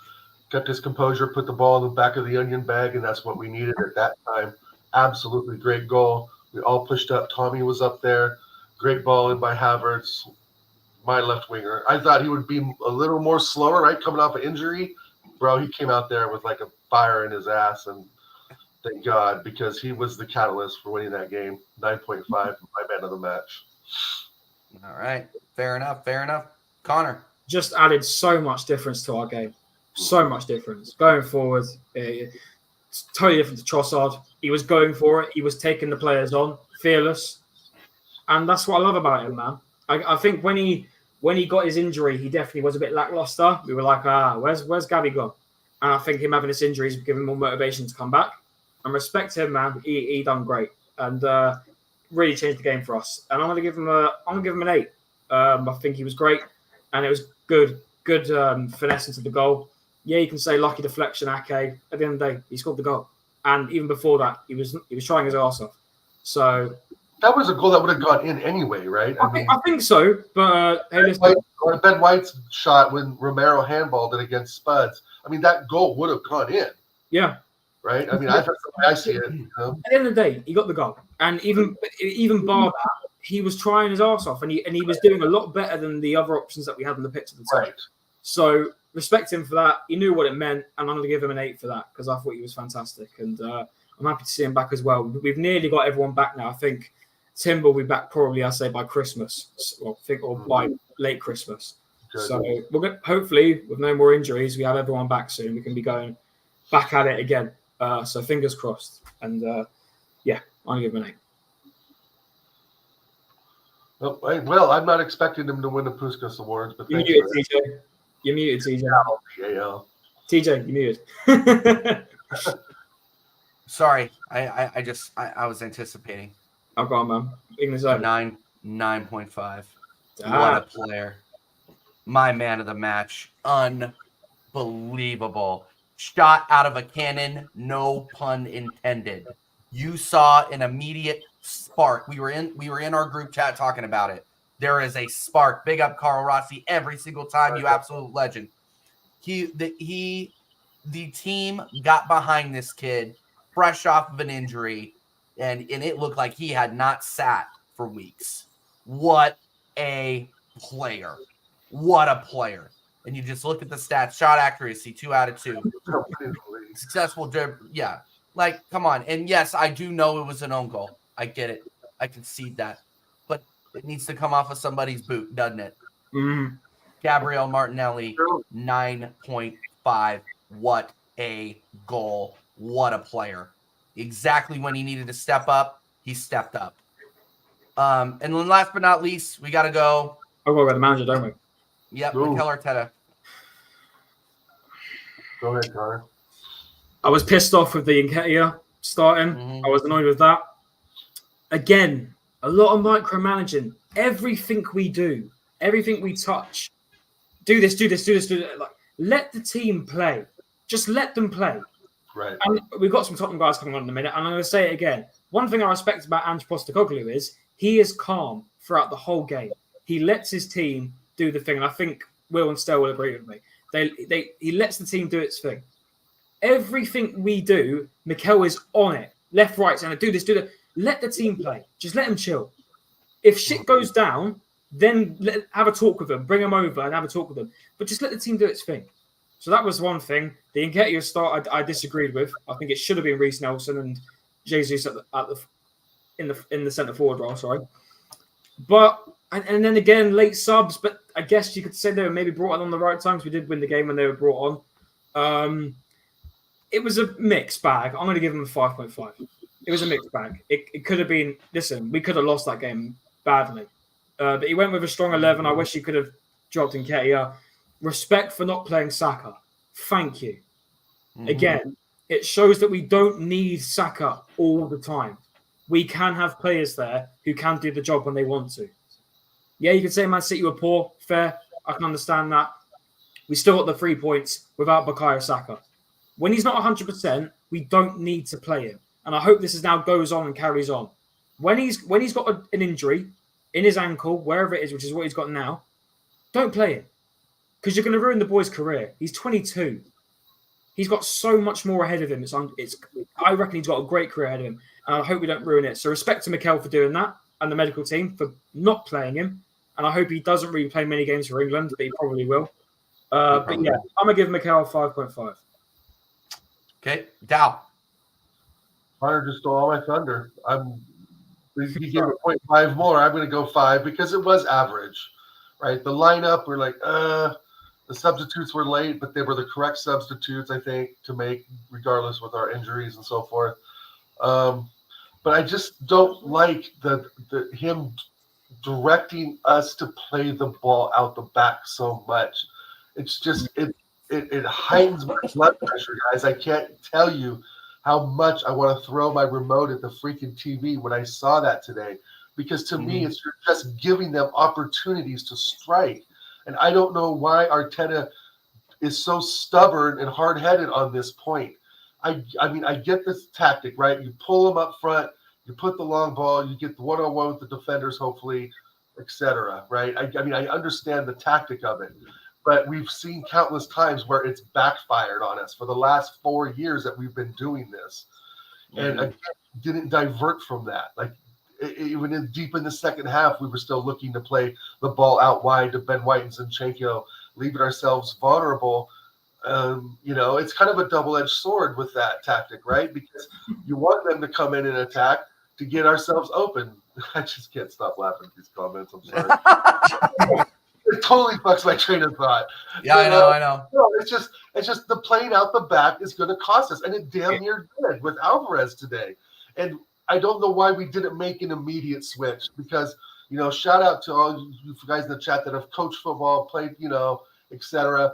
Kept his composure, put the ball in the back of the onion bag, and that's what we needed at that time. Absolutely great goal. We all pushed up. Tommy was up there. Great ball in by Havertz. My left winger. I thought he would be a little more slower, right, coming off an injury. Bro, he came out there with like a fire in his ass, and thank God, because he was the catalyst for winning that game. 9.5, my man of the match. All right. Fair enough. Connor. Just added so much difference to our game. So much difference. Going forward, it's totally different to Trossard. He was going for it. He was taking the players on, fearless. And that's what I love about him, man. I think when he got his injury, he definitely was a bit lackluster. We were like, where's Gabby gone? And I think him having this injury has given him more motivation to come back. And respect him, man. He done great and really changed the game for us. And I'm gonna give him an 8. I think he was great, and it was good finesse into the goal. Yeah, you can say lucky deflection, Ake. At the end of the day, he scored the goal, and even before that, he was trying his arse off. So that was a goal that would have gone in anyway, right? I think so. But hey, listen. Ben White's shot when Romero handballed it against Spuds. I mean, that goal would have gone in. Yeah. Right. I mean, I see it. You know? At the end of the day, he got the goal, and even bar that, he was trying his arse off, and he was doing a lot better than the other options that we had on the pitch at the time. Right. So respect him for that. He knew what it meant, and I'm going to give him an 8 for that because I thought he was fantastic, and I'm happy to see him back as well. We've nearly got everyone back now. I think Timber will be back probably, I say, by Christmas, or by late Christmas. Good. So we'll get, hopefully, with no more injuries, we have everyone back soon. We can be going back at it again. So fingers crossed. And yeah, I'm going to give him an 8. Well, I'm not expecting him to win the Puskas Awards, but you're muted, TJ. You're muted, TJ. Yeah. TJ, you're muted. Sorry, I was anticipating. I've got him, man. 9.5. What a player. My man of the match. Unbelievable. Shot out of a cannon, no pun intended. You saw an immediate spark. We were in our group chat talking about it. There is a spark. Big up Carl Rossi every single time. You absolute legend. The team got behind this kid fresh off of an injury, and it looked like he had not sat for weeks. What a player. What a player. And you just look at the stats. Shot accuracy, 2 out of 2. Successful dribble. Yeah. Like, come on. And yes, I do know it was an own goal. I get it. I concede that. But it needs to come off of somebody's boot, doesn't it? Mm-hmm. Gabriel Martinelli, 9.5. What a goal. What a player. Exactly when he needed to step up, he stepped up. And then last but not least, we got to go. Oh, we've got the manager, don't we? Yep, Mikel Arteta. Go ahead, Connor. I was pissed off with the Nketiah starting. Mm-hmm. I was annoyed with that. Again, a lot of micromanaging. Everything we do, everything we touch. Do this. Like, let the team play. Just let them play. Right. And we've got some Tottenham guys coming on in a minute, and I'm going to say it again. One thing I respect about Ange Postecoglou is he is calm throughout the whole game. He lets his team do the thing, and I think Will and Stell will agree with me. He lets the team do its thing. Everything we do, Mikel is on it. Left, right, center, do this, do that. Let the team play. Just let them chill. If shit goes down, then have a talk with them. Bring them over and have a talk with them. But just let the team do its thing. So that was one thing. The Nketiah start I disagreed with. I think it should have been Reece Nelson and Jesus in the centre forward role. Sorry, but and then again late subs. But I guess you could say they were maybe brought on the right times. We did win the game when they were brought on. It was a mixed bag. I'm going to give them a 5.5. It was a mixed bag. It could have been. Listen, we could have lost that game badly, but he went with a strong 11. I wish he could have dropped Nketiah. Respect for not playing Saka. Thank you. Mm-hmm. Again, it shows that we don't need Saka all the time. We can have players there who can do the job when they want to. Yeah, you could say Man City were poor. Fair. I can understand that. We still got the 3 points without Bukayo Saka. When he's not 100%, we don't need to play him. And I hope this is now goes on and carries on. When he's got an injury in his ankle, wherever it is, which is what he's got now, don't play him. Because you're going to ruin the boy's career. He's 22. He's got so much more ahead of him. I reckon he's got a great career ahead of him. And I hope we don't ruin it. So respect to Mikel for doing that and the medical team for not playing him. And I hope he doesn't really play many games for England, but he probably will. But yeah, I'm going to give Mikel 5.5. Okay. Dow. Hunter just stole all my thunder. He gave it 0.5 more. I'm going to go 5 because it was average. Right, the lineup, we're like, the substitutes were late, but they were the correct substitutes, I think, to make, regardless with our injuries and so forth. But I just don't like him directing us to play the ball out the back so much. It's just it heightens my blood pressure, guys. I can't tell you how much I want to throw my remote at the freaking TV when I saw that today. Because to me, it's you're just giving them opportunities to strike. And I don't know why Arteta is so stubborn and hard-headed on this point. I mean, I get this tactic, right? You pull them up front, you put the long ball, you get the one-on-one with the defenders, hopefully, etc. Right? I mean, I understand the tactic of it, but we've seen countless times where it's backfired on us for the last 4 years that we've been doing this, and again, didn't divert from that. Like even deep in the second half, we were still looking to play the ball out wide to Ben White and Zinchenko, leaving ourselves vulnerable. It's kind of a double-edged sword with that tactic, right? Because you want them to come in and attack to get ourselves open. I just can't stop laughing at these comments. I'm sorry. It totally fucks my train of thought. Yeah, I know. No, it's just the playing out the back is going to cost us, and it damn near did with Alvarez today. And I don't know why we didn't make an immediate switch because, shout out to all you guys in the chat that have coached football, played, etc.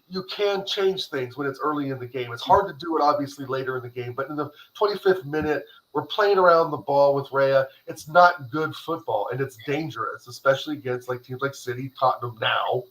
You can change things when it's early in the game. It's hard to do it, obviously, later in the game. But in the 25th minute, we're playing around the ball with Raya. It's not good football, and it's dangerous, especially against teams like City, Tottenham now,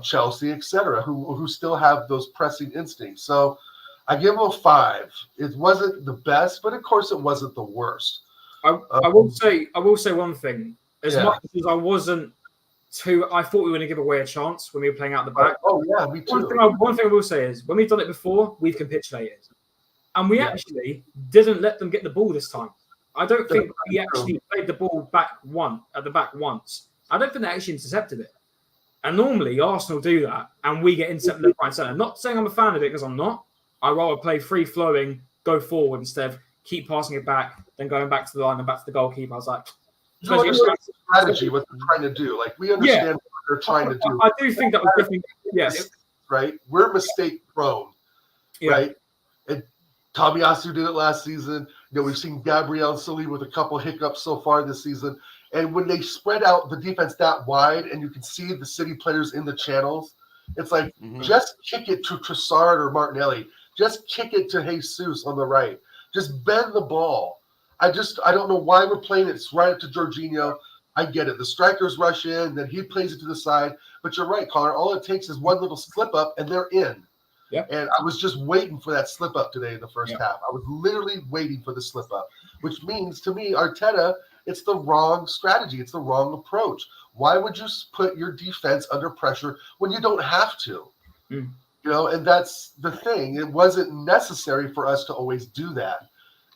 Chelsea, etc., who still have those pressing instincts. So I give them a 5. It wasn't the best, but of course it wasn't the worst. I will say one thing. As much as I thought we were going to give away a chance when we were playing out the back. Oh yeah, me too. One thing I will say is when we've done it before, we've capitulated, and we actually didn't let them get the ball this time. I don't think we actually played the ball at the back once. I don't think they actually intercepted it. And normally Arsenal do that, and we get intercepted left, right, centre. Not saying I'm a fan of it because I'm not. I rather play free flowing, go forward instead of keep passing it back, then going back to the line and back to the goalkeeper. I was like, strategy, what they're trying to do. We understand what they're trying to do. I do think that was definitely right. We're mistake prone, right? And Tomiyasu did it last season. We've seen Gabriel Silly with a couple hiccups so far this season. And when they spread out the defense that wide, and you can see the City players in the channels, it's like just kick it to Trossard or Martinelli. Just kick it to Jesus on the right. Just bend the ball. I don't know why we're playing it right up to Jorginho. I get it. The strikers rush in, then he plays it to the side. But you're right, Connor. All it takes is one little slip up, and they're in. Yeah. And I was just waiting for that slip up today in the first half. I was literally waiting for the slip up, which means to me, Arteta, it's the wrong strategy. It's the wrong approach. Why would you put your defense under pressure when you don't have to? And that's the thing. It wasn't necessary for us to always do that.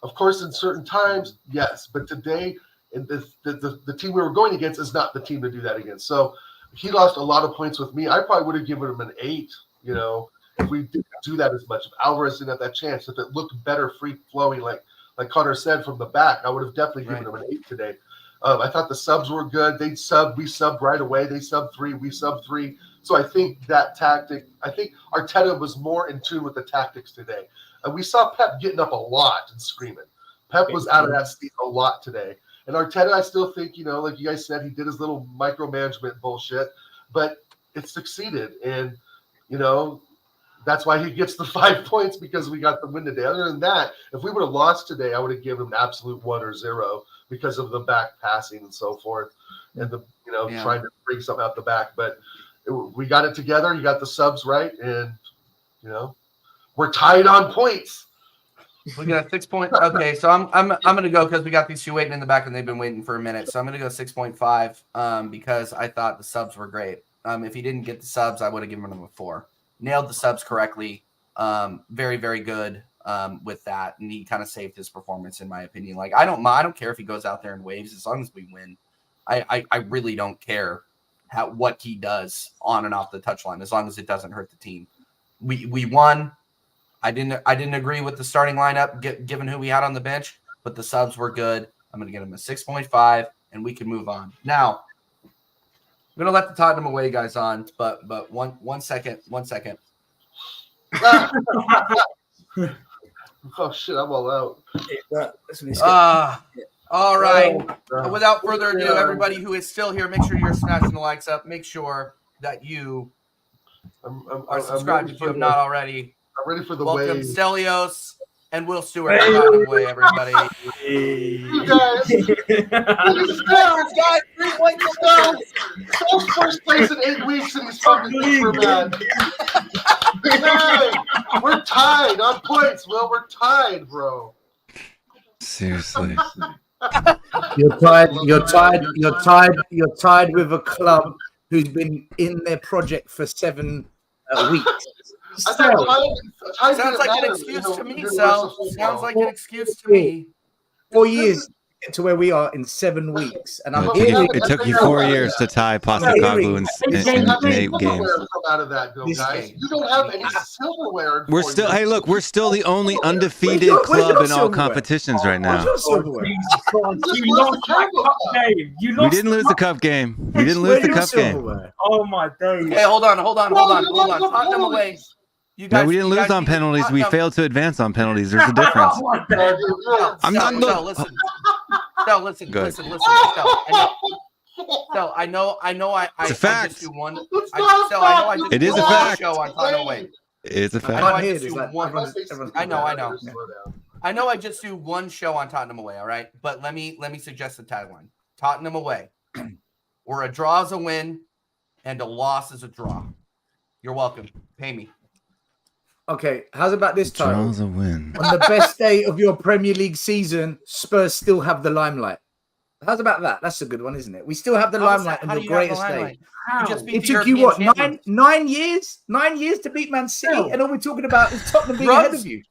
Of course, in certain times, yes. But today, the team we were going against is not the team to do that against. So he lost a lot of points with me. I probably would have given him an 8, if we didn't do that as much. If Alvarez didn't have that chance, if it looked better free-flowing, like Connor said, from the back, I would have definitely given him an 8 today. I thought the subs were good. We subbed right away. They subbed 3. We subbed 3. So I think Arteta was more in tune with the tactics today. And we saw Pep getting up a lot and screaming. Pep was out of that seat a lot today. And Arteta, I still think, like you guys said, he did his little micromanagement bullshit, but it succeeded. And, that's why he gets the 5 points, because we got the win today. Other than that, if we would have lost today, I would have given him an absolute 1 or 0 because of the back passing and so forth, and the trying to bring something out the back. But we got it together. You got the subs right, and we're tied on points. We got a 6 point. Okay, so I'm gonna go because we got these two waiting in the back and they've been waiting for a minute. So I'm gonna go 6.5 because I thought the subs were great. If he didn't get the subs, I would have given him a 4. Nailed the subs correctly. Very, very good with that, and he kind of saved his performance in my opinion. I don't care if he goes out there and waves as long as we win. I really don't care what he does on and off the touchline as long as it doesn't hurt the team. We won. I didn't agree with the starting lineup given who we had on the bench, but the subs were good. I'm going to get him a 6.5, and we can move on. Now, I'm going to let the Tottenham away guys on, but one second. Oh shit, I'm all out. All right. Without further ado, everybody who is still here, make sure you're smashing the likes up. Make sure that you are subscribed if you have not already. I'm ready for the Welcome, wave. Stelios. and Will Stewart for Tottenham away, everybody. You guys, these guys, 3 points to go. Still first place in 8 weeks, and he's fucking Pittsburgh, man. Hey, we're tied on points. Will, we're tied, bro. Seriously. You're tied with a club who's been in their project for 7 weeks. Sounds like an excuse to me, Sal. Sounds like an excuse to me. 4 years to get to where we are in 7 weeks, and it took you 4 years to tie Postecoglou in 8 games. Out of that, guys. You don't have any silverware. We're still. Hey, look, we're still the only undefeated club in all competitions right now. You lost that cup game. We didn't lose the cup game. We didn't lose the cup game. Oh my days. Hey, hold on. Tottenham away. You guys, no, we didn't lose on penalties. We failed to advance on penalties. There's a difference. I'm not. Listen. Stell, I know. It's a fact. I just do one. It is a fact. Show on Tottenham away. It's a fact. I know. I just do one show on Tottenham away. All right, but let me suggest the tagline: Tottenham away, where a draw is a win, and a loss is a draw. You're welcome. Pay me. Okay, how's about this title? Draws a win. On the best day of your Premier League season, Spurs still have the limelight. How's about that? That's a good one, isn't it? We still have the limelight on your greatest day. It took you what, nine years? 9 years to beat Man City, and all we're talking about is Tottenham being ahead of you.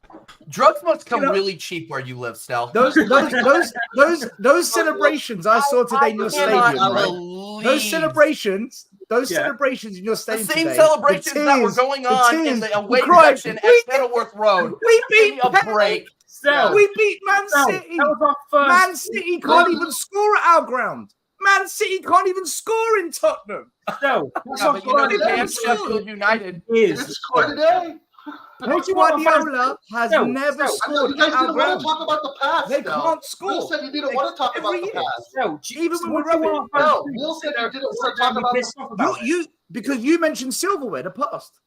Drugs must come really cheap where you live, Stel. Those celebrations I saw today in your stadium, right? Those celebrations in your stadium. The same today, celebrations that were going on in the away section at Kenilworth Road. We beat a break. We beat Man City. Man City can't even score at our ground. Man City can't even score in Tottenham. No, but you know, Sheffield United is scored today. Pep Guardiola has never scored. You guys didn't want to talk about the past. They can't score. Will said you didn't want to talk about the past. Even when we're rubbing. No, Will said you didn't want to talk about the past. You because you mentioned silverware, the past.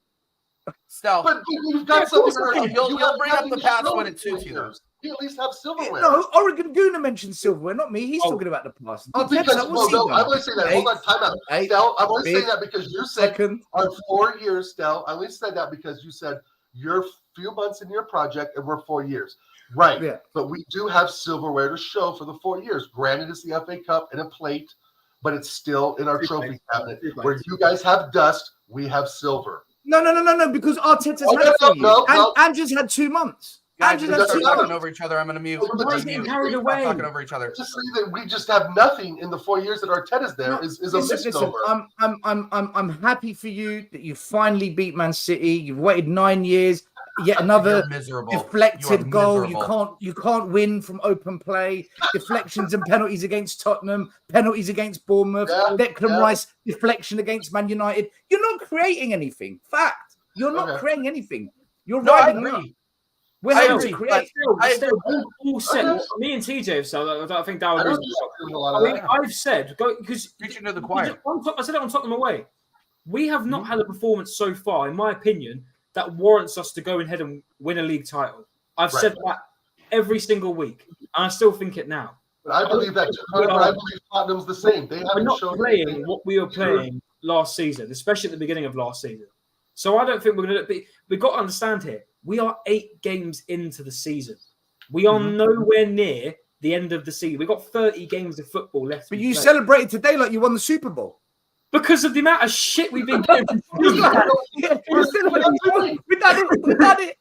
Stel, but you've got something. You'll bring up the past when it suits you. You at least have silverware. No, Oregon Guna mentioned silverware, not me. He's talking about the past. I'm only saying that. Hold on, time out. Stel, I'm only saying that because you said on 4 years, Stel. I only said that because you said you're few months in your project and we're 4 years. Right. Yeah. But we do have silverware to show for the 4 years. Granted, it's the FA Cup and a plate, but it's still in our trophy cabinet. Where you guys have dust, we have silver. No, because Arteta's had 4 years. And just had 2 months. Guys, start talking over each other. I'm going to mute. We're getting carried away. Talking over each other. Just say that we just have nothing in the 4 years that Arteta's there is a misnomer. I'm happy for you that you finally beat Man City. You've waited 9 years. Yet another deflected goal. You can't win from open play. Deflections and penalties against Tottenham. Penalties against Bournemouth. Declan Rice deflection against Man United. You're not creating anything. Fact. You're not creating anything. You're riding up. We're having to create. All said. Me and TJ have said. I think that was. I've said because preaching to the choir. I said it on Tottenham away. We have not had a performance so far, in my opinion, that warrants us to go ahead and win a league title. I've said that every single week, and I still think it now. But I believe that too. I believe Tottenham's the same. We're not playing what we were playing last season, especially at the beginning of last season. So I don't think we're going to be. We've got to understand here. We are 8 games into the season. We are nowhere near the end of the season. We've got 30 games of football left. But you celebrated today like you won the Super Bowl. Because of the amount of shit we've been doing. We done it.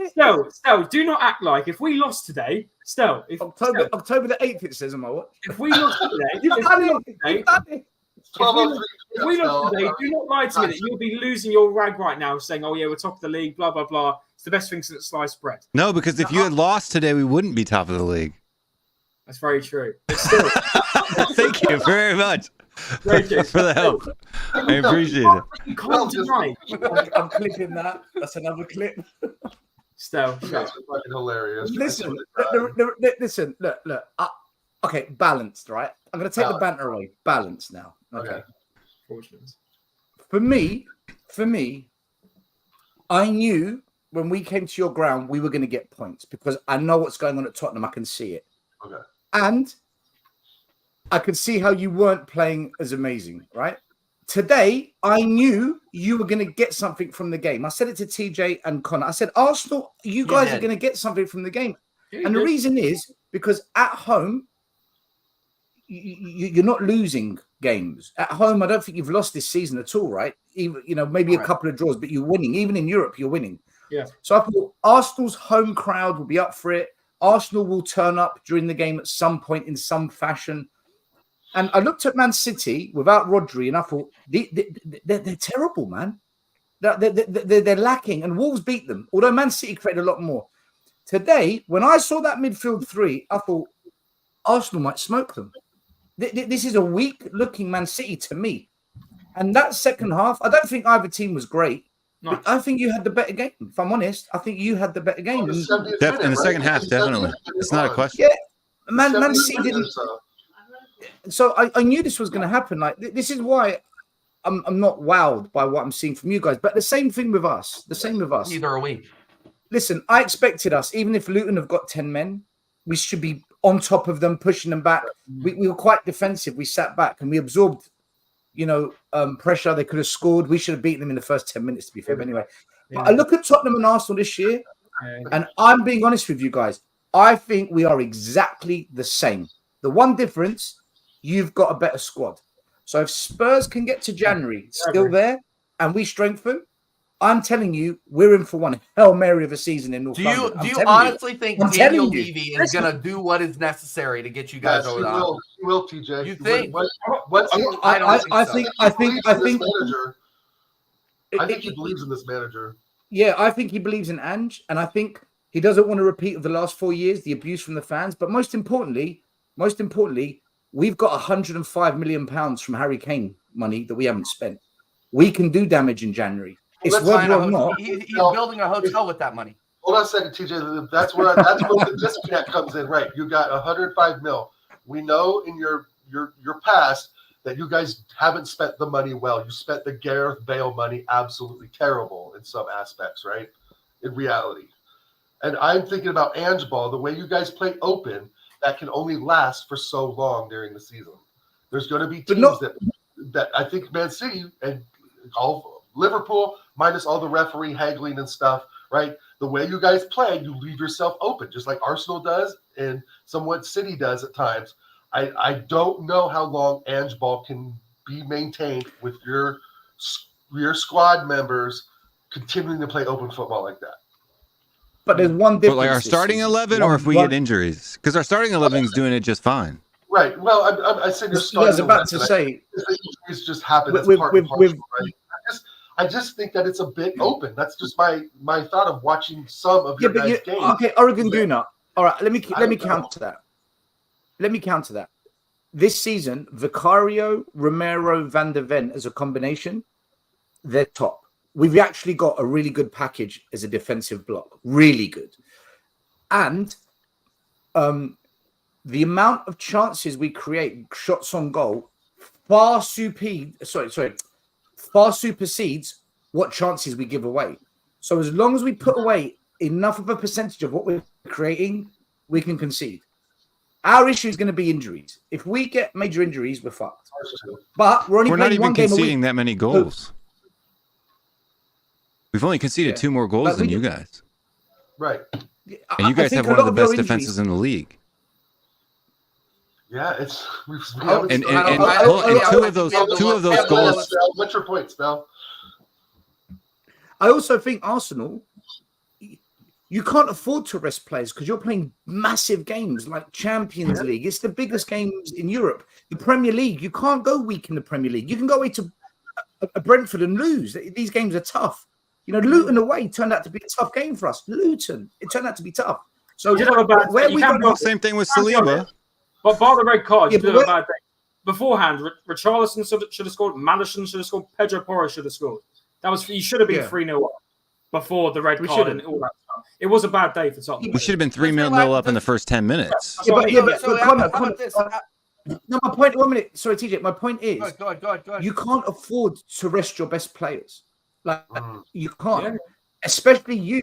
Stel, do not act like if we lost today, October the 8th, it says on my watch. If we lost today, If we lost today, do not lie to me that you'll be losing your rag right now saying, oh yeah, we're top of the league, blah, blah, blah. It's the best thing since sliced bread. No, because if you had lost today, we wouldn't be top of the league. That's very true. But still. Thank you very much. Thank you for the help. I appreciate it. You can't deny. I'm clipping that. That's another clip. Still, that's fucking hilarious. Listen, look. Okay, balanced, right? I'm going to take the banter away. Balanced now. Okay. For me, I knew when we came to your ground, we were going to get points because I know what's going on at Tottenham. I can see it. Okay. And I could see how you weren't playing as amazing, right? Today, I knew you were going to get something from the game. I said it to TJ and Connor. I said, Arsenal, you guys are going to get something from the game. And the reason is because at home, you're not losing games. At home, I don't think you've lost this season at all, right? Even, maybe a couple of draws, but you're winning. Even in Europe, you're winning. Yeah. So I thought Arsenal's home crowd will be up for it. Arsenal will turn up during the game at some point in some fashion. And I looked at Man City without Rodri, and I thought, they're terrible, man. They're lacking, and Wolves beat them, although Man City created a lot more. Today, when I saw that midfield three, I thought Arsenal might smoke them. This is a weak-looking Man City to me. And that second half, I don't think either team was great. No. But I think you had the better game. If I'm honest, I think you had the better game. In the second half, definitely. It's not a question. Yeah, Man City didn't. So I knew this was going to happen. Like this is why I'm not wowed by what I'm seeing from you guys. But the same thing with us. Neither are we. Listen, I expected us, even if Luton have got 10 men, we should be on top of them, pushing them back. We were quite defensive. We sat back and we absorbed, pressure. They could have scored. We should have beaten them in the first 10 minutes, to be fair. But anyway, but I look at Tottenham and Arsenal this year, and I'm being honest with you guys. I think we are exactly the same. The one difference, you've got a better squad. So if Spurs can get to January still there and we strengthen, I'm telling you, we're in for one Hail Mary of a season in North London. Do you honestly think Daniel Levy is going to do what is necessary to get you guys over the hump? He will, TJ. You think? I think he believes in this manager. Yeah, I think he believes in Ange, and I think he doesn't want to repeat of the last 4 years, the abuse from the fans. But most importantly, we've got 105 million pounds from Harry Kane money that we haven't spent. We can do damage in January. It's whether or not he's building a hotel with that money. Hold on a second, TJ. That's where the disconnect comes in, right? You got 105 mil. We know in your past that you guys haven't spent the money well. You spent the Gareth Bale money absolutely terrible in some aspects, right? In reality. And I'm thinking about Ange Ball, the way you guys play open, that can only last for so long during the season. There's going to be teams that I think Man City and all Liverpool, minus all the referee haggling and stuff, right? The way you guys play, you leave yourself open, just like Arsenal does and somewhat City does at times. I don't know how long Ange Ball can be maintained with your squad members continuing to play open football like that. But there's one difference. But like our starting 11, or if we get injuries, because our starting 11 is doing it just fine. Right. Well, I said your starting. I was about to say injuries just happen. I just think that it's a bit open. That's just my thought of watching some of your guys' games. Okay, Oregon Guna. All right, let me counter that. Let me counter that. This season, Vicario, Romero, Van der Ven as a combination, they're top. We've actually got a really good package as a defensive block. Really good. And the amount of chances we create, shots on goal, far supersedes what chances we give away. So as long as we put away enough of a percentage of what we're creating, we can concede. Our issue is going to be injuries. If we get major injuries, we're fucked. But we're not even conceding that many goals. We've only conceded 2 more goals than you guys. Right. And you guys have one of the best defenses in the league. Yeah, it's and two of those goals. What's your points, Mel? I also think Arsenal, you can't afford to rest players because you're playing massive games like Champions League. It's the biggest games in Europe. The Premier League, you can't go weak in the Premier League. You can go away to a Brentford and lose. These games are tough. Luton away turned out to be a tough game for us. Luton, it turned out to be tough. So same thing with Saliba. But bar the red card, you did a bad day. Beforehand, Richarlison should have scored, Maddison should have scored, Pedro Porro should have scored. You should have been 3-0 up before the red card and all that stuff. It was a bad day for Tottenham. We should have been 3-0 up in the first 10 minutes. My point. 1 minute. Sorry, TJ. My point is, go ahead. You can't afford to rest your best players. You can't. especially you.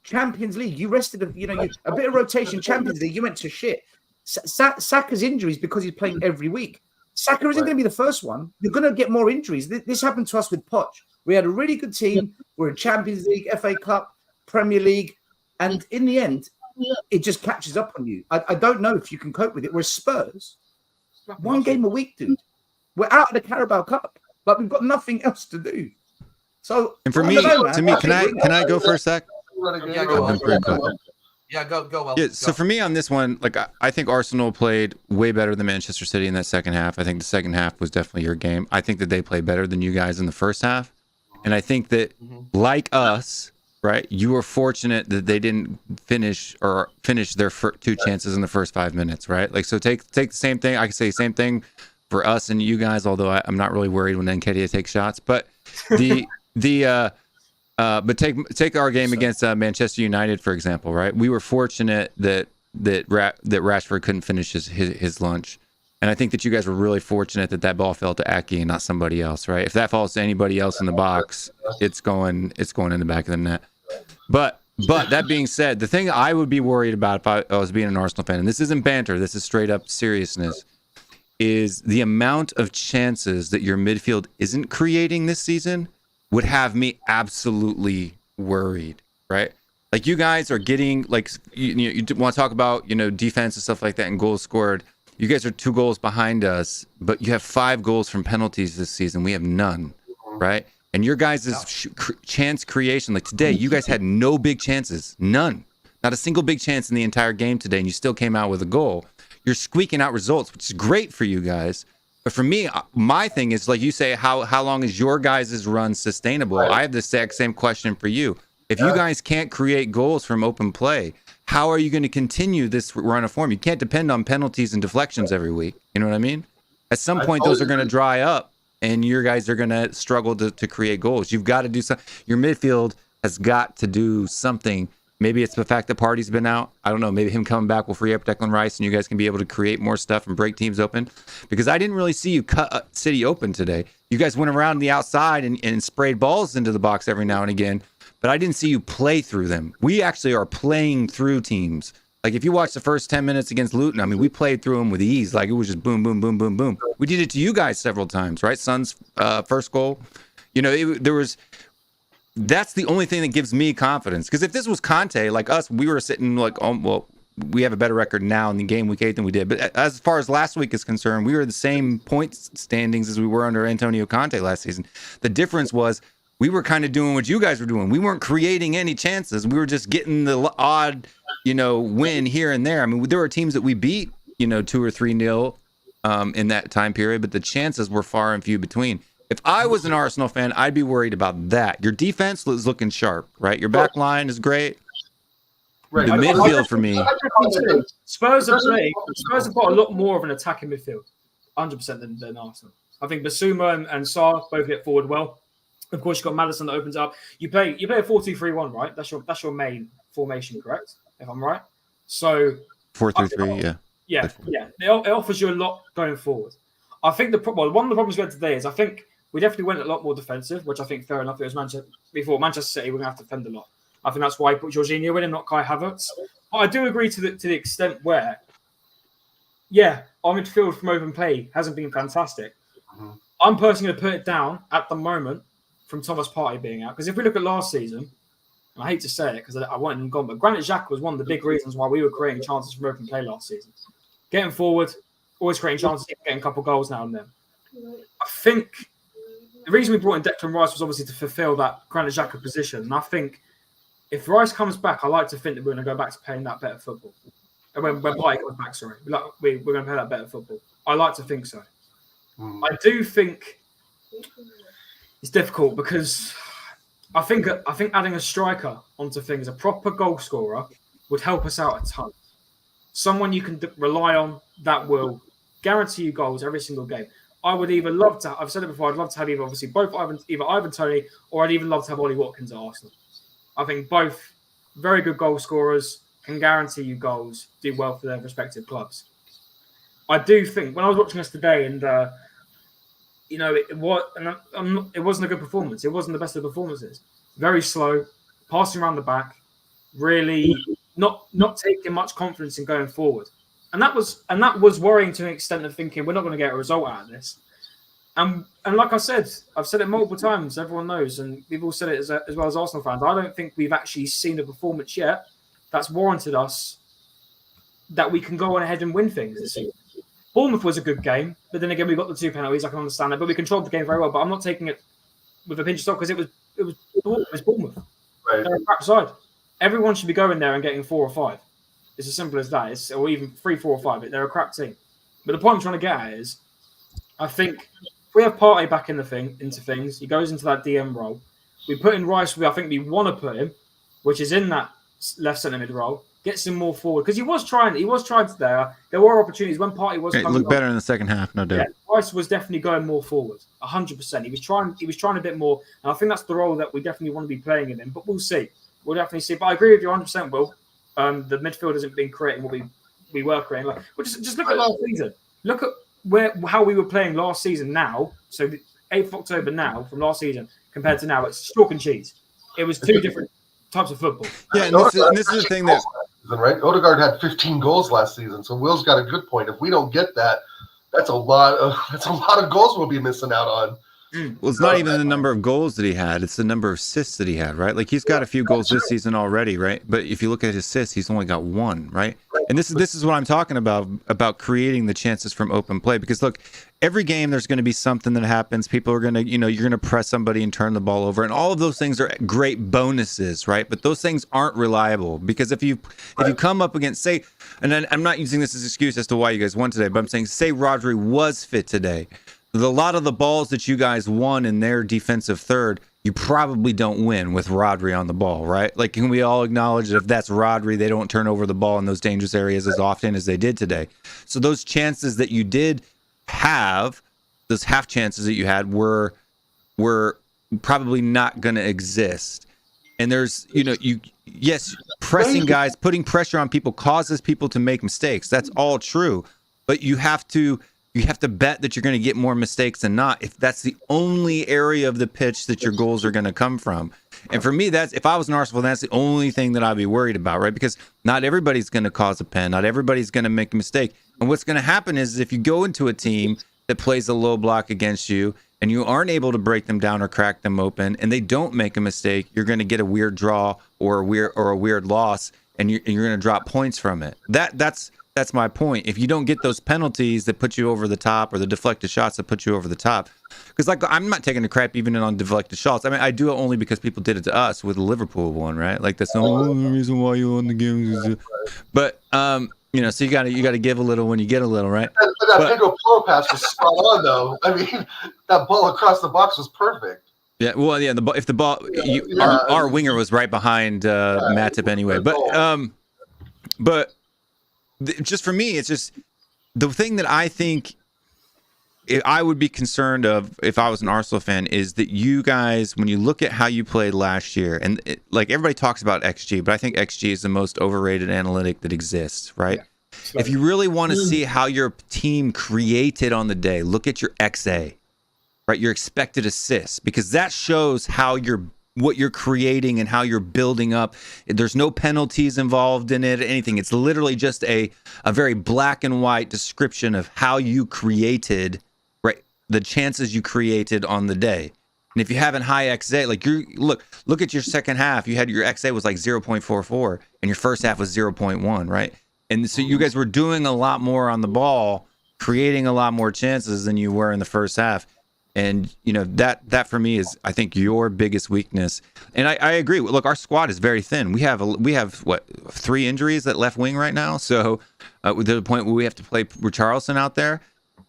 Champions League, you rested a bit of rotation. Champions League, you went to shit. Saka's injuries because he's playing every week. Saka isn't going to be the first one. You're going to get more injuries. This happened to us with Poch. We had a really good team. We're in Champions League, FA Cup, Premier League, and in the end, it just catches up on you. I don't know if you can cope with it. We're Spurs. One game a week, dude. We're out of the Carabao Cup. Like, we've got nothing else to do. So, and for me, can I go for a sec? Yeah, go. Well. Yeah. So for me on this one, like I think Arsenal played way better than Manchester City in that second half. I think the second half was definitely your game. I think that they played better than you guys in the first half, and I think that like us, right? You were fortunate that they didn't finish their two chances in the first 5 minutes, right? Like, so take the same thing. I can say same thing for us and you guys, although I'm not really worried when Nketiah takes shots, but but take our game against Manchester United, for example, right? We were fortunate that Rashford couldn't finish his lunch, and I think that you guys were really fortunate that ball fell to Aki and not somebody else, right? If that falls to anybody else in the box, it's going in the back of the net. But that being said, the thing I would be worried about if I was being an Arsenal fan, and this isn't banter, this is straight up seriousness, is the amount of chances that your midfield isn't creating this season would have me absolutely worried, right? Like, you guys are getting, like, you want to talk about, defense and stuff like that and goals scored. You guys are 2 goals behind us, but you have 5 goals from penalties this season. We have none, right? And your guys' chance creation, like today, you guys had no big chances, none. Not a single big chance in the entire game today, and you still came out with a goal. You're squeaking out results, which is great for you guys. But for me, my thing is, like you say, how long is your guys' run sustainable? Right. I have the exact same question for you. If you guys can't create goals from open play, how are you going to continue this run of form? You can't depend on penalties and deflections every week. You know what I mean? At some point, those are going to dry up, and your guys are going to struggle to create goals. You've got to do something. Your midfield has got to do something. Maybe it's the fact that Party's been out. I don't know. Maybe him coming back will free up Declan Rice, and you guys can be able to create more stuff and break teams open. Because I didn't really see you cut City open today. You guys went around the outside and sprayed balls into the box every now and again, but I didn't see you play through them. We actually are playing through teams. Like, if you watch the first 10 minutes against Luton, I mean, we played through them with ease. Like, it was just boom, boom, boom, boom, boom. We did it to you guys several times, right? Son's first goal. That's the only thing that gives me confidence. Because if this was Conte, like us, we were sitting like, we have a better record now in the game week 8 than we did. But as far as last week is concerned, we were the same point standings as we were under Antonio Conte last season. The difference was we were kind of doing what you guys were doing. We weren't creating any chances. We were just getting the odd, win here and there. I mean, there were teams that we beat, 2 or 3-0 in that time period, but the chances were far and few between. If I was an Arsenal fan, I'd be worried about that. Your defense is looking sharp, right? Your back line is great. Right. The midfield for me. Spurs have got a lot more of an attacking midfield, 100% than Arsenal. I think Basuma and Sarr both get forward well. Of course, you've got Maddison that opens up. You play a 4-2-3-1, right? That's your main formation, correct? If I'm right. So 4-3-3, yeah. Yeah. It offers you a lot going forward. I think one of the problems we had today is I think we definitely went a lot more defensive, which I think fair enough. It was Manchester City, we're going to have to defend a lot. I think that's why I put Jorginho in and not Kai Havertz. But I do agree to the extent where, our midfield from open play hasn't been fantastic. Mm-hmm. I'm personally going to put it down at the moment from Thomas Partey being out. Because if we look at last season, and I hate to say it because I wanted him gone, but Granit Xhaka was one of the big reasons why we were creating chances from open play last season. Getting forward, always creating chances, getting a couple of goals now and then. I think the reason we brought in Declan Rice was obviously to fulfill that Granit Xhaka position. And I think if Rice comes back, I like to think that we're going to go back to playing that better football. And when Partey comes back, we're going to play that better football. I like to think so. I do think it's difficult because I think adding a striker onto things, a proper goal scorer, would help us out a ton. Someone you can rely on that will guarantee you goals every single game. I would either love to, I've said it before, I'd love to have either Ivan Toney, or I'd even love to have Ollie Watkins at Arsenal. I think both very good goal scorers, can guarantee you goals, do well for their respective clubs. I do think, when I was watching this today, and it wasn't a good performance. It wasn't the best of performances. Very slow. passing around the back, really not taking much confidence in going forward. And that was worrying to an extent of thinking we're not going to get a result out of this. And like I said, I've said it multiple times, everyone knows, and we've all said it as well as Arsenal fans. I don't think we've actually seen a performance yet that's warranted us that we can go on ahead and win things this season. Bournemouth was a good game, but then again, we got the 2 penalties. I can understand that, but we controlled the game very well. But I'm not taking it with a pinch of salt because it was Bournemouth. Right. They're a crap side. Everyone should be going there and getting 4 or 5. It's as simple as that. Or even 3, 4 or 5. They're a crap team. But the point I'm trying to get at is, I think if we have Partey back into things, he goes into that DM role. We put in Rice where I think we want to put him, which is in that left centre mid role. Gets him more forward because he was trying there. There were opportunities when Partey was. It looked better in the second half, no doubt. Yeah, Rice was definitely going more forward, 100%. He was trying a bit more, and I think that's the role that we definitely want to be playing him in. But we'll see. We'll definitely see. But I agree with you 100%. Will the midfield hasn't been creating what we were creating? Well, just look at last season. Look at how we were playing last season. Now, so the 8th of October now from last season compared to now, it's chalk and cheese. It was 2 different types of football. Yeah, and this is the thing that. Right, Odegaard had 15 goals last season, so Will's got a good point. If we don't get that, that's a lot of goals we'll be missing out on. Well, it's not even the number of goals that he had; it's the number of assists that he had, right? Like he's got a few goals this season already, right? But if you look at his assists, he's only got 1, right? And this is what I'm talking about creating the chances from open play. Because look, every game there's going to be something that happens. People are going to, you're going to press somebody and turn the ball over, and all of those things are great bonuses, right? But those things aren't reliable because if you come up against, say, and I'm not using this as an excuse as to why you guys won today, but I'm saying, say Rodri was fit today. A lot of the balls that you guys won in their defensive third, you probably don't win with Rodri on the ball, right? Like, can we all acknowledge that if that's Rodri, they don't turn over the ball in those dangerous areas as often as they did today? So those chances that you did have, those half chances that you had were probably not going to exist. And there's, yes, pressing guys, putting pressure on people causes people to make mistakes. That's all true. But you have to bet that you're going to get more mistakes than not if that's the only area of the pitch that your goals are going to come from. And for me, if I was an Arsenal fan, that's the only thing that I'd be worried about, right? Because not everybody's going to cause a pen. Not everybody's going to make a mistake. And what's going to happen is if you go into a team that plays a low block against you and you aren't able to break them down or crack them open and they don't make a mistake, you're going to get a weird draw or a weird loss, and you're going to drop points from it. That's my point. If you don't get those penalties that put you over the top or the deflected shots that put you over the top, because like I'm not taking a crap even on deflected shots. I mean, I do it only because people did it to us with the Liverpool one, right? Like that's the only reason why you won the game. But so you got to give a little when you get a little, right? That Pedro Porro pass was spot on, though. I mean, that ball across the box was perfect. Yeah, well, yeah. If the ball, our winger was right behind Matip anyway. But just for me, it's just the thing that I think I would be concerned of if I was an Arsenal fan is that you guys, when you look at how you played last year, and like everybody talks about XG, but I think XG is the most overrated analytic that exists, right? Yeah. If you really want to see how your team created on the day, look at your XA, right? Your expected assists, because that shows how what you're creating and how you're building up. There's no penalties involved in it, anything. It's literally just a very black and white description of how you created, right? The chances you created on the day. And if you have a high XA, like look at your second half, you had your XA was like 0.44 and your first half was 0.1, right? And so you guys were doing a lot more on the ball, creating a lot more chances than you were in the first half. And that for me is, I think, your biggest weakness. And I agree. Look, our squad is very thin. We have what, 3 injuries at left wing right now. So to the point where we have to play Richarlison out there.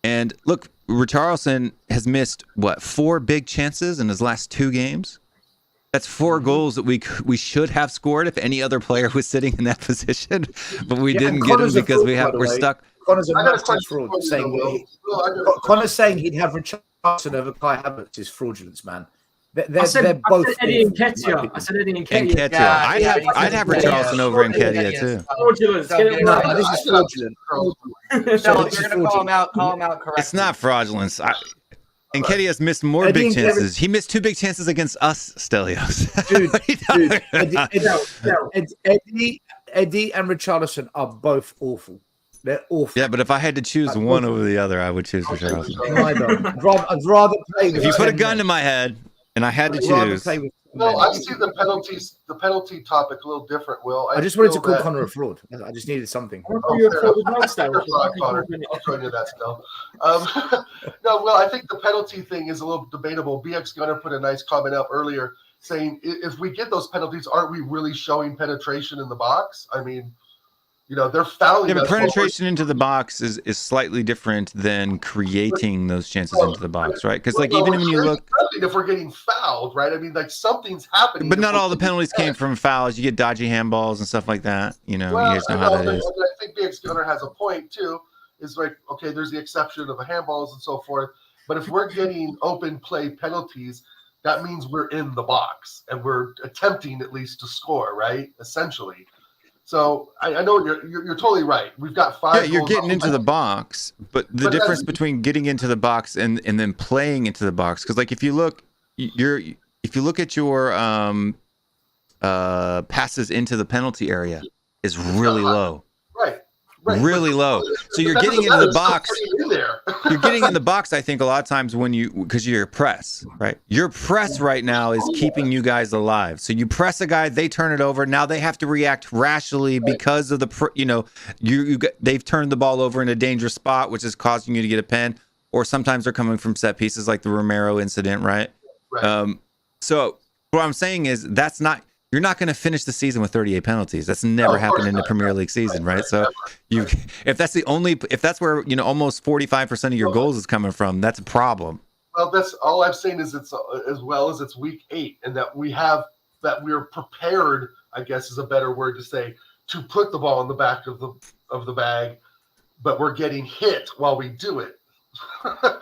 And look, Richarlison has missed 4 big chances in his last 2 games. That's 4 goals that we should have scored if any other player was sitting in that position, but we didn't get him because we're stuck. Connor's a massive fraud. Connor's saying he'd have Richarlison over Kai Havertz is fraudulence, man. I said Eddie and Ketia. I said Eddie and Ketia. Yeah, I'd have Richarlison over Nketiah too. Fraudulence. No, this is fraudulent. No, if you're gonna call him out correctly. It's not fraudulence. And Kenny has missed more big chances. He missed 2 big chances against us, Stelios. Eddie and Richarlison are both awful. They're awful. Yeah, but if I had to choose one over the other, I would choose Richarlison. I'd rather play with if you put a gun to my head and I had to choose. No, I see the penalty topic a little different, Will. I just wanted to call Connor a fraud. I just needed something. I'll join you that still. No, Will, I think the penalty thing is a little debatable. BX Gunner put a nice comment up earlier saying, if we get those penalties, aren't we really showing penetration in the box? I mean, they're fouling. Yeah, but penetration into the box is slightly different than creating those chances into the box, right? Because even when you look, if we're getting fouled, right? I mean, something's happening. But not all the penalties came from fouls. You get dodgy handballs and stuff like that. You guys know how that is. I think BX Gunner has a point too. Is like, okay, there's the exception of the handballs and so forth. But if we're getting open play penalties, that means we're in the box and we're attempting at least to score, right? Essentially. So I know you're totally right. We've got 5. Yeah, you're getting into the box, but the difference between getting into the box and then playing into the box, because if you look at your passes into the penalty area, is really low. Right. Really low. So you're getting into the box. You're getting in the box, I think, a lot of times because you're press, right? Your press right now is keeping you guys alive. So you press a guy, they turn it over. Now they have to react rationally because of they've turned the ball over in a dangerous spot, which is causing you to get a pen. Or sometimes they're coming from set pieces like the Romero incident, right? So what I'm saying is you're not going to finish the season with 38 penalties. That's never happened in the Premier League season, right? So if that's where almost 45% of your goals is coming from, that's a problem. Well, that's all I'm saying is it's week 8 and that we're prepared, I guess is a better word to say, to put the ball in the back of the bag, but we're getting hit while we do it. I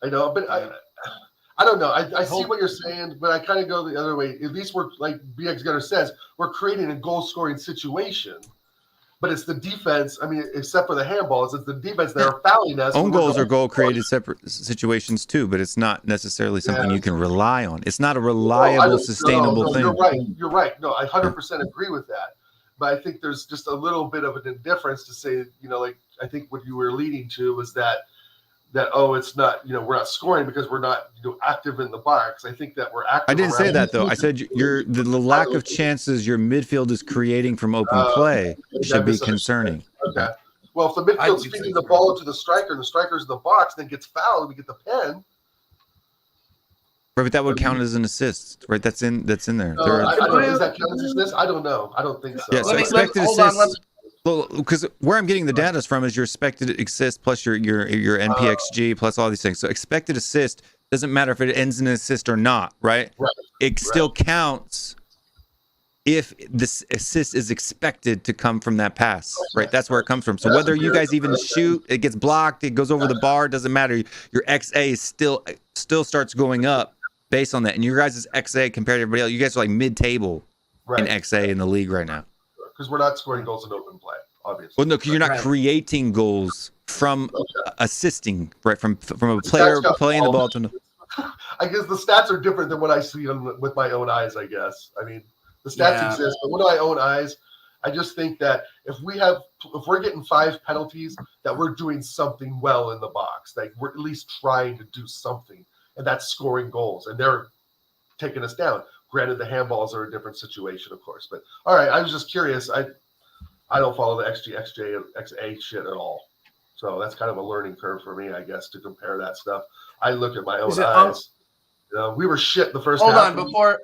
know, but I don't know. I see what you're saying, but I kind of go the other way. At least we're, like BX Gunner says, we're creating a goal-scoring situation. But it's the defense. I mean, except for the handballs, it's the defense that are fouling us. Own goals are goal-created separate situations too, but it's not necessarily something you can rely on. It's not a reliable, sustainable thing. You're right. No, I 100% agree with that. But I think there's just a little bit of an indifference to say, I think what you were leading to was that it's not, we're not scoring because we're not active in the box. I think that we're active. I didn't say that though. I said the lack of chances your midfield is creating from open play should be concerning. Okay. Well, if the midfield's feeding the ball to the striker and the striker's in the box, then gets fouled, we get the pen. Right, but that would count as an assist, right? That's in there. Does that count as an assist? I don't know. I don't think so. Yeah, so expected assists. Well, because where I'm getting the data from is your expected assist plus your NPXG plus all these things. So expected assist doesn't matter if it ends in an assist or not, right? It still counts if this assist is expected to come from that pass, right? That's where it comes from. So whether you guys even shoot, it gets blocked, it goes over the bar, doesn't matter. Your XA is still starts going up based on that. And your guys' XA compared to everybody else, you guys are like mid-table in XA in the league right now. Because we're not scoring goals in open play, obviously. Well, no, because you're not creating goals from assisting, right? From a player playing the ball to. I guess the stats are different than what I see with my own eyes. I guess. I mean, the stats exist, but with my own eyes, I just think that if we're getting 5 penalties, that we're doing something well in the box. Like we're at least trying to do something, and that's scoring goals, and they're taking us down. Granted, the handballs are a different situation, of course. But all right, I was just curious. I don't follow the XG, XJ, and XA shit at all. So that's kind of a learning curve for me, I guess, to compare that stuff. I look at my own eyes. We were shit the first half. Hold on,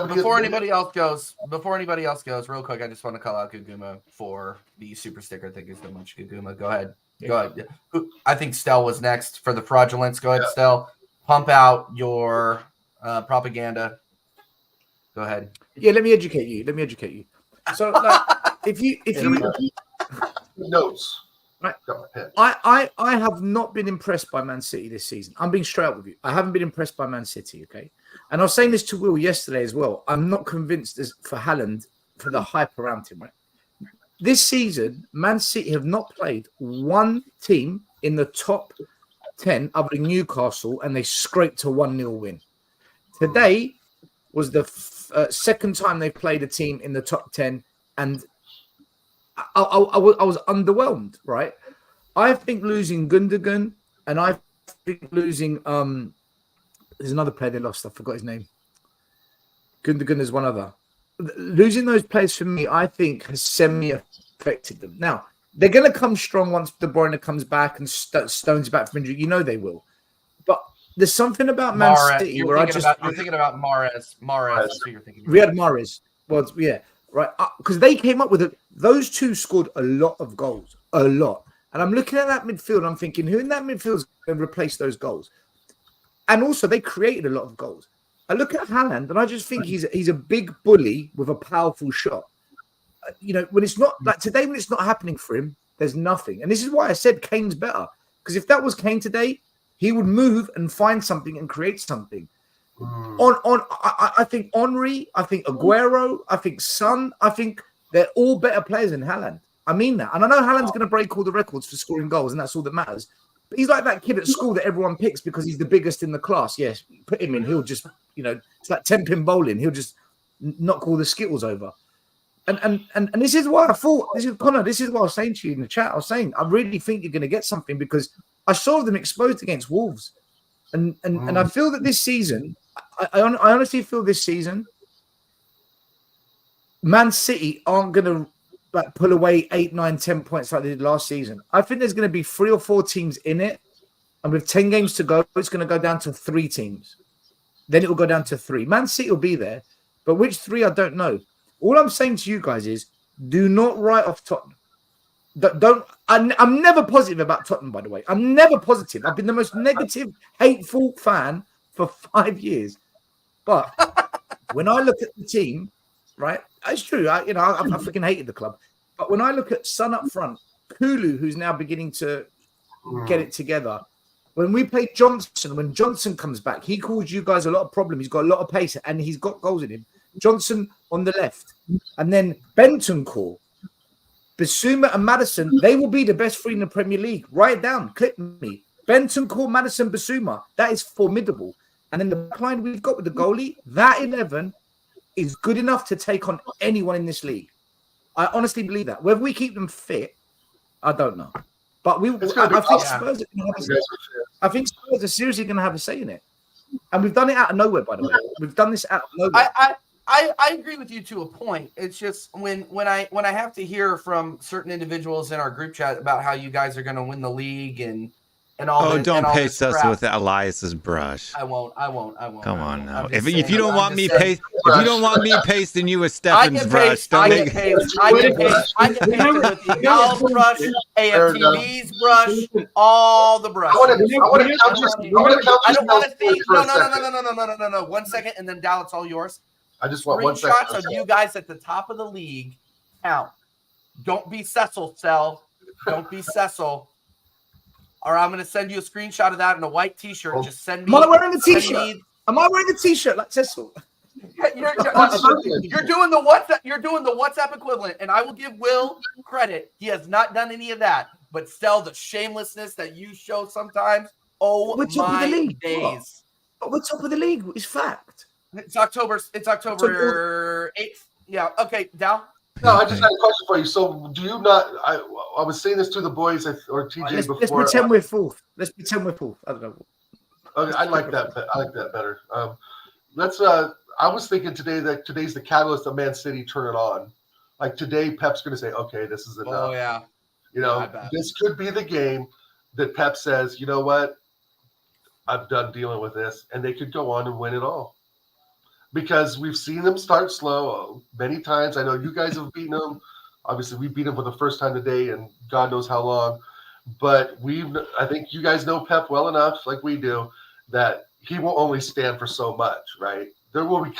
before anybody else goes, real quick, I just want to call out Guguma for the super sticker. Thank you so much, Guguma. Go ahead. I think Stel was next for the fraudulence. Go ahead, Stel. Pump out your propaganda. Go ahead. Yeah, let me educate you. So, if you notes, right, I have not been impressed by Man City this season. I'm being straight up with you. I haven't been impressed by Man City. Okay, and I was saying this to Will yesterday as well. I'm not convinced as for Haaland for the hype around him. Right, this season, Man City have not played one team in the top 10 other than Newcastle, and they scraped a 1-0 win. Today was the second time they played a team in the top 10, and I was underwhelmed, right? I think losing Gundogan, and I think losing there's another player they lost. I forgot his name. Gundogan, there's one other. Losing those players for me, I think, has semi-affected them. Now, they're going to come strong once De Bruyne comes back and Stone's back from injury. You know they will. But there's something about Man City where you're thinking about Mahrez. Mahrez. So you're thinking. Riyad Mahrez. Well, yeah, right. Because they came up with it. Those two scored a lot of goals, a lot. And I'm looking at that midfield. And I'm thinking, who in that midfield is going to replace those goals? And also, they created a lot of goals. I look at Haaland, and I just think he's a big bully with a powerful shot. You know, when it's not like today, when it's not happening for him, there's nothing. And this is why I said Kane's better. Because if that was Kane today, he would move and find something and create something. I think Henry, I think Aguero, I think Son, I think they're all better players than Haaland. I mean that. And I know Haaland's going to break all the records for scoring goals, and that's all that matters. But he's like that kid at school that everyone picks because he's the biggest in the class. Yes, put him in. He'll just, you know, it's like 10-pin bowling. He'll just knock all the Skittles over. And this is why I thought, Connor, this is what I was saying to you in the chat. I was saying, I really think you're going to get something because I saw them exposed against Wolves. And I feel that this season, I honestly feel this season, Man City aren't going to like pull away 8, 9, 10 points like they did last season. I think there's going to be 3 or 4 teams in it. And with 10 games to go, it's going to go down to 3 teams. Then it will go down to 3. Man City will be there. But which 3, I don't know. All I'm saying to you guys is do not write off Tottenham. I'm never positive about Tottenham, by the way. I'm never positive. I've been the most negative, hateful fan for 5 years. But when I look at the team, right, it's true. I freaking hated the club. But when I look at Son up front, Kulu, who's now beginning to get it together. When we play Johnson, when Johnson comes back, he caused you guys a lot of problems. He's got a lot of pace and he's got goals in him. Johnson on the left. And then Bentancur, Bissouma and Maddison, they will be the best 3 in the Premier League. Write it down. Clip me. Bentancur, Maddison, Bissouma. That is formidable. And then the line we've got with the goalie, that 11 is good enough to take on anyone in this league. I honestly believe that. Whether we keep them fit, I don't know. But I think Spurs are seriously going to have a say in it. And we've done it out of nowhere, by the way. We've done this out of nowhere. I agree with you to a point. It's just when I have to hear from certain individuals in our group chat about how you guys are going to win the league and all. Oh, don't paste us with Elias's brush. I won't. Come on now. If you don't want me pasting you with Stefan's brush, I get pasted with the Y'all's brush, AFTV's brush, all the brush. I want to count No. 1 second, and then Dal, it's all yours. I just want 1 second. Screenshots of you guys at the top of the league count. Don't be Cecil, Cell. Don't be Cecil. Or I'm going to send you a screenshot of that in a white T-shirt. Just send me. Am I wearing a T-shirt? Am I wearing a T-shirt like Cecil? You're doing the WhatsApp. You're doing the WhatsApp equivalent, and I will give Will credit. He has not done any of that, but still, the shamelessness that you show sometimes. Oh, we're top of the league. Days. But we're top of the league. It's fact. It's October 8th. Yeah. Okay, Dal. No, I just had a question for you. So, do you not? I was saying this to the boys or TJ before. Let's pretend we're fourth. I don't know. Okay, I like that. I like that better. I was thinking today that today's the catalyst of Man City turn it on. Like today, Pep's going to say, "Okay, this is enough." Oh yeah. You know, this could be the game that Pep says, "You know what? I'm done dealing with this," and they could go on and win it all. Because we've seen them start slow many times. I know you guys have beaten them. Obviously, we beat them for the first time today, and God knows how long. But I think you guys know Pep well enough, like we do, that he will only stand for so much, right?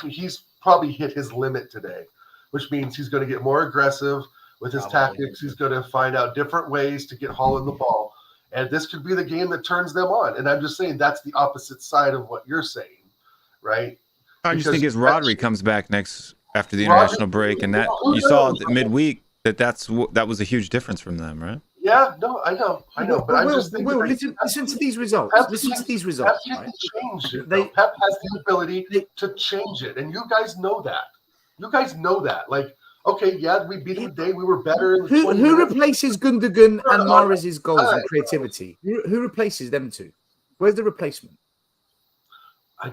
He's probably hit his limit today, which means he's going to get more aggressive with his tactics. He's going to find out different ways to get Holland the ball. And this could be the game that turns them on. And I'm just saying that's the opposite side of what you're saying, right? I just think as Rodri comes back after the international break, and that you saw midweek that was a huge difference from them, right? Yeah, no, I know, but I'm just thinking. Will, listen to these results. Listen to these results. Pep can change it. They- Pep has the ability to change it, and you guys know that. You guys know that. Like, okay, yeah, we beat them today. We were better in the 20 Who minutes. replaces Gundogan and Mahrez's goals in creativity? Who replaces them two? Where's the replacement? I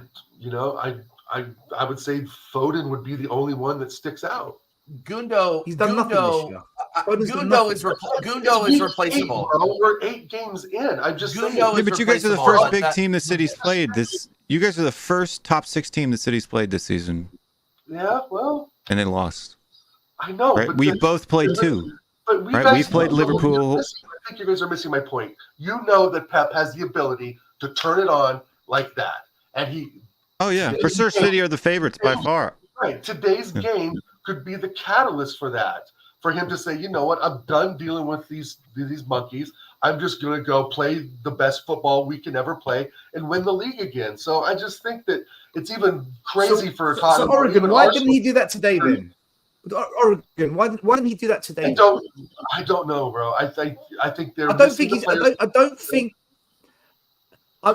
would say Foden would be the only one that sticks out. He's done nothing this year. Gundo is replaceable. We're 8 games in. I'm just saying. Yeah, but you guys are the first big team the city's played this. You guys are the first top 6 team the city's played this season. Yeah, well. And they lost. I know. Right? But we both played too. But we've played Liverpool. I think you guys are missing my point. You know that Pep has the ability to turn it on like that, and he. Oh yeah, for sure. City are the favorites by far. Right. Today's game could be the catalyst for that. For him to say, you know what, I'm done dealing with these monkeys. I'm just going to go play the best football we can ever play and win the league again. So I just think that it's even crazy for Tottenham. So Oregon, why didn't he do that today then? Oregon, why didn't he do that today? I don't know, bro. I think they're.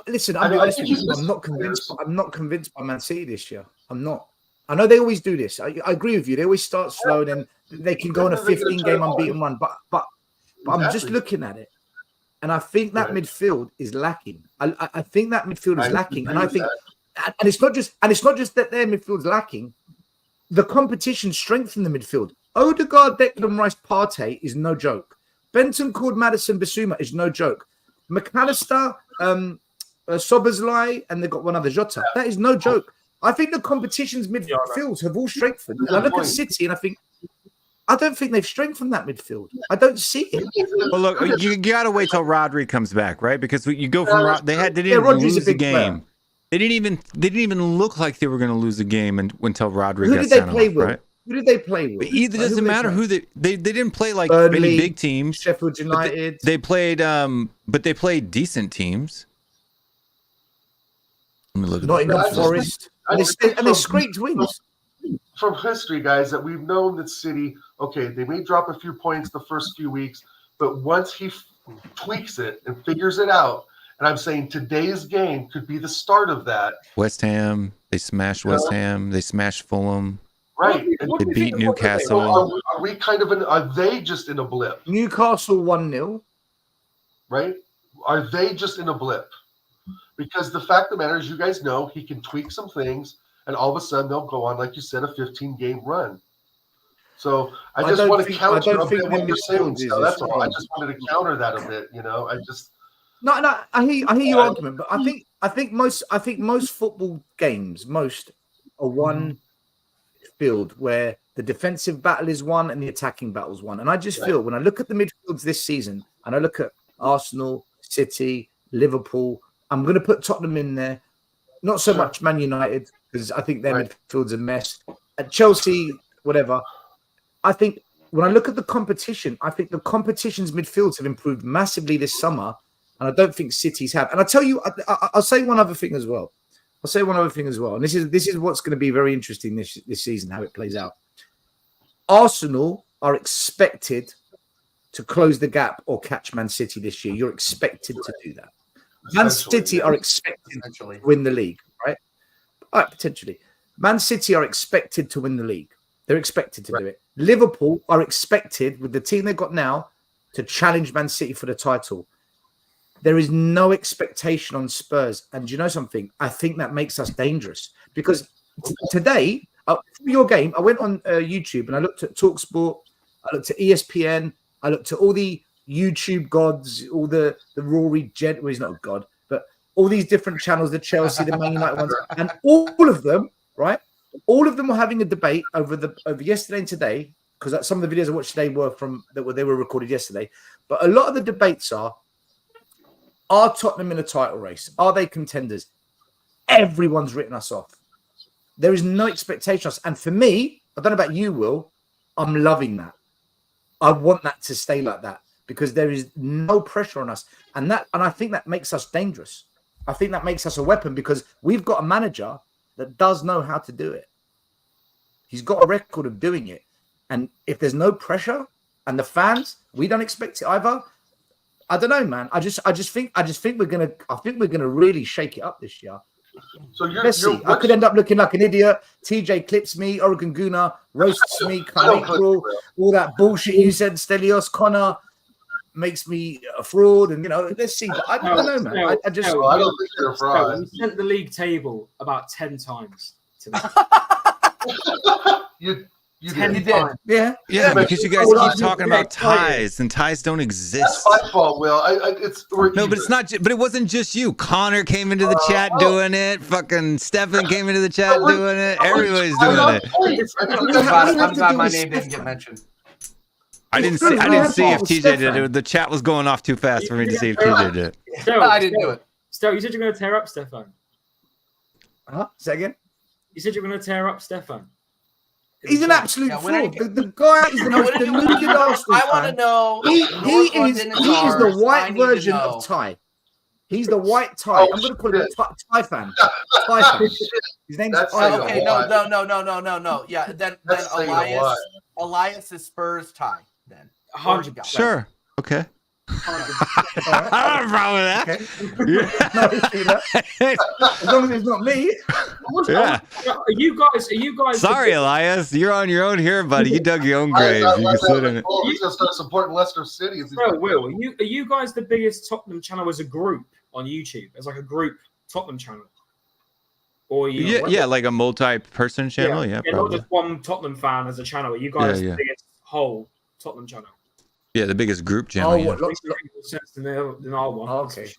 Listen, I'm not convinced. I'm not convinced by Man City this year. I'm not. I know they always do this. I agree with you. They always start slow, and then they can go on a 15-game unbeaten run. But I'm just looking at it, and I think that midfield is lacking. I think that midfield is lacking, and I think, and it's not just that their midfield's lacking. The competition strengthened the midfield. Odegaard, Declan Rice, Partey is no joke. Benton, Cord, Madison, Basuma is no joke. McAllister, Soberslai, and they've got one other, Jota. That is no joke. I think the competition's midfields have all strengthened. And I look at City and I don't think they've strengthened that midfield. I don't see it. Well, look, you got to wait till Rodri comes back, right? Because you go from they didn't even lose the game. Player. They didn't even look like they were going to lose the game until Rodri got sent off, right? Who did they play with? It doesn't matter who they didn't play like Burnley, many big teams. Sheffield United. They played but they played decent teams. Let me look at Nottingham Forest. And they scraped wins. From history, guys, that we've known that City, okay, they may drop a few points the first few weeks, but once he tweaks it and figures it out, and I'm saying today's game could be the start of that. West Ham, they smashed West Ham, they smashed Fulham. Right. They beat Newcastle. Are we kind of are they just in a blip? Newcastle 1-0. Right? Are they just in a blip? Because the fact of the matter is, you guys know he can tweak some things, and all of a sudden they'll go on, like you said, a 15-game run. So I just want to counter a bit what you're saying. So that's all. I just wanted to counter that a bit. No. I hear your argument, but I think most football games are one field where the defensive battle is won and the attacking battle is won. And I just feel when I look at the midfields this season, and I look at Arsenal, City, Liverpool. I'm going to put Tottenham in there. Not so much Man United, because I think their midfield's a mess. At Chelsea, whatever. I think when I look at the competition, I think the competition's midfields have improved massively this summer, and I don't think City's have. And I tell you, I'll say one other thing as well. And this is what's going to be very interesting this season, how it plays out. Arsenal are expected to close the gap or catch Man City this year. You're expected to do that. Man City are expected to win the league, right? All right, potentially. Man City are expected to win the league. They're expected to do it. Liverpool are expected, with the team they've got now, to challenge Man City for the title. There is no expectation on Spurs. And do you know something? I think that makes us dangerous. Because today, for your game, I went on YouTube and I looked at TalkSport, I looked at ESPN, I looked at all the YouTube gods, all the Rory Gent, well, he's not a god, but all these different channels, the Chelsea, the Man United ones, and all of them, right? All of them were having a debate over yesterday and today, because some of the videos I watched today they were recorded yesterday. But a lot of the debates are Tottenham in a title race? Are they contenders? Everyone's written us off. There is no expectation of us. And for me, I don't know about you, Will, I'm loving that. I want that to stay like that, because there is no pressure on us. And I think that makes us dangerous. I think that makes us a weapon, because we've got a manager that does know how to do it. He's got a record of doing it. And if there's no pressure and the fans, we don't expect it either, I don't know, man. I just think we're gonna really shake it up this year. So Let's see. I could end up looking like an idiot. TJ clips me, Oregon Guna roasts me, April, all that bullshit you said, Stelios, Connor makes me a fraud, and let's see. But I don't know, man. I don't think you're a fraud. You sent the league table about 10 times to me. You 10 did. times. Yeah. Because you guys keep talking about ties, and ties don't exist. That's my fault, Will. But it's not. But it wasn't just you. Connor came into the chat doing it. Fucking Stefan came into the chat doing it. Everybody's doing it. I'm glad my name didn't get mentioned. I didn't see if TJ did it. The chat was going off too fast for me to see if TJ did it. I didn't do it. Steph, you said you're going to tear up Stefan. Say again? You said you're going to tear up Stefan. He's an absolute fraud. The guy is the most deluded Arsenal fan. I want to know. He is the white version of Ty. He's the white Ty. I'm going to call him Ty fan. Ty fan. His name's Ty. Okay, no. Yeah, then Elias is Spurs Ty. Then 100%. Sure. Okay. I don't have a problem with that. As long as it's not me. Yeah. Are you guys? Sorry, Elias. You're on your own here, buddy. You dug your own grave. You can sit in it. He's gonna start supporting Leicester City. No, Will. Are you guys the biggest Tottenham channel as a group on YouTube? As like a group Tottenham channel? Or like a multi-person channel. Yeah, not just one Tottenham fan as a channel. Are you guys the biggest whole Tottenham channel? Yeah, the biggest group channel. Makes a lot more sense than our one. Oh, okay.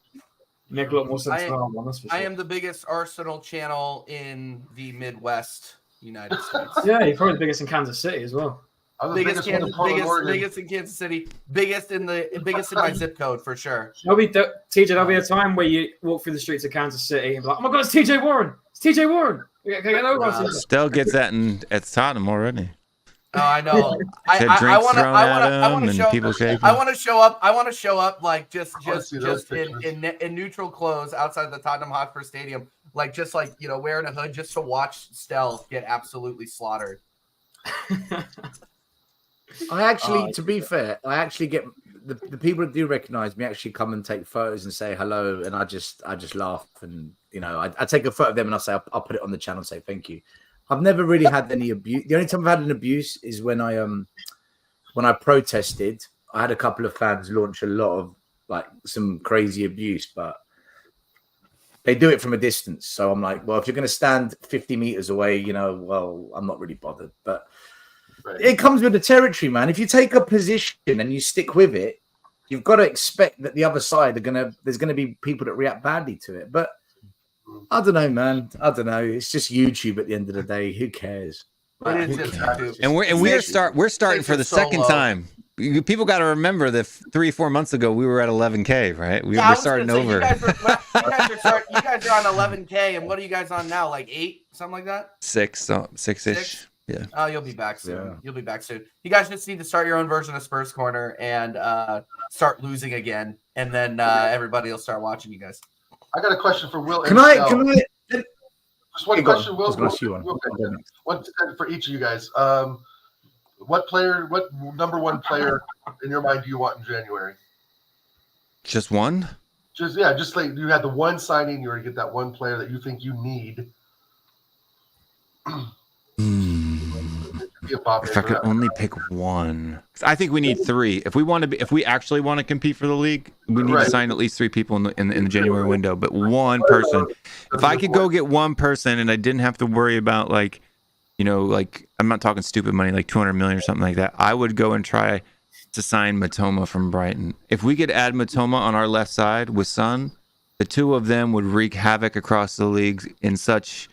Make a lot more sense than our one. That's for sure. I am the biggest Arsenal channel in the Midwest United States. Yeah, you're probably the biggest in Kansas City as well. Biggest in Kansas City. Biggest in my zip code for sure. TJ, there'll be a time where you walk through the streets of Kansas City and be like, "Oh my God, it's TJ Warren! It's TJ Warren!" Can I get over? Stell gets that at Tottenham already. Oh, I know. I want to show up like just in neutral clothes outside the Tottenham Hotspur Stadium, like wearing a hood just to watch Stell get absolutely slaughtered. I actually, to be fair, I actually get the people that do recognize me actually come and take photos and say hello, and I just laugh, and I take a photo of them and I say I'll put it on the channel and say thank you. I've never really had any abuse. The only time I've had an abuse is when I protested. I had a couple of fans launch a lot of some crazy abuse, but they do it from a distance. So I'm like, well, if you're going to stand 50 meters away, well, I'm not really bothered. But it comes with the territory, man. If you take a position and you stick with it, you've got to expect that the other side there's going to be people that react badly to it. But I don't know, man. I don't know. It's just YouTube at the end of the day. Who cares? And we're starting for the second time. People got to remember that 3-4 months ago we were at 11K, right? We were starting over. You guys are on 11K, and what are you guys on now? Like 8, something like that? 6-ish. Yeah. Oh, you'll be back soon. Yeah. You'll be back soon. You guys just need to start your own version of Spurs Corner and start losing again, and then everybody will start watching you guys. I got a question for Will. Can I? Just one question, Will. One for each of you guys. What number one player in your mind do you want in January? Just one? Just like you had the one signing, you're going to get that one player that you think you need. If I could only pick one, I think we need 3. If we actually want to compete for the league, we need to sign at least 3 people in the January window. But one person, if I could go get one person, and I didn't have to worry about I'm not talking stupid money, like 200 million or something like that. I would go and try to sign Matoma from Brighton. If we could add Matoma on our left side with Son, the two of them would wreak havoc across the leagues in such,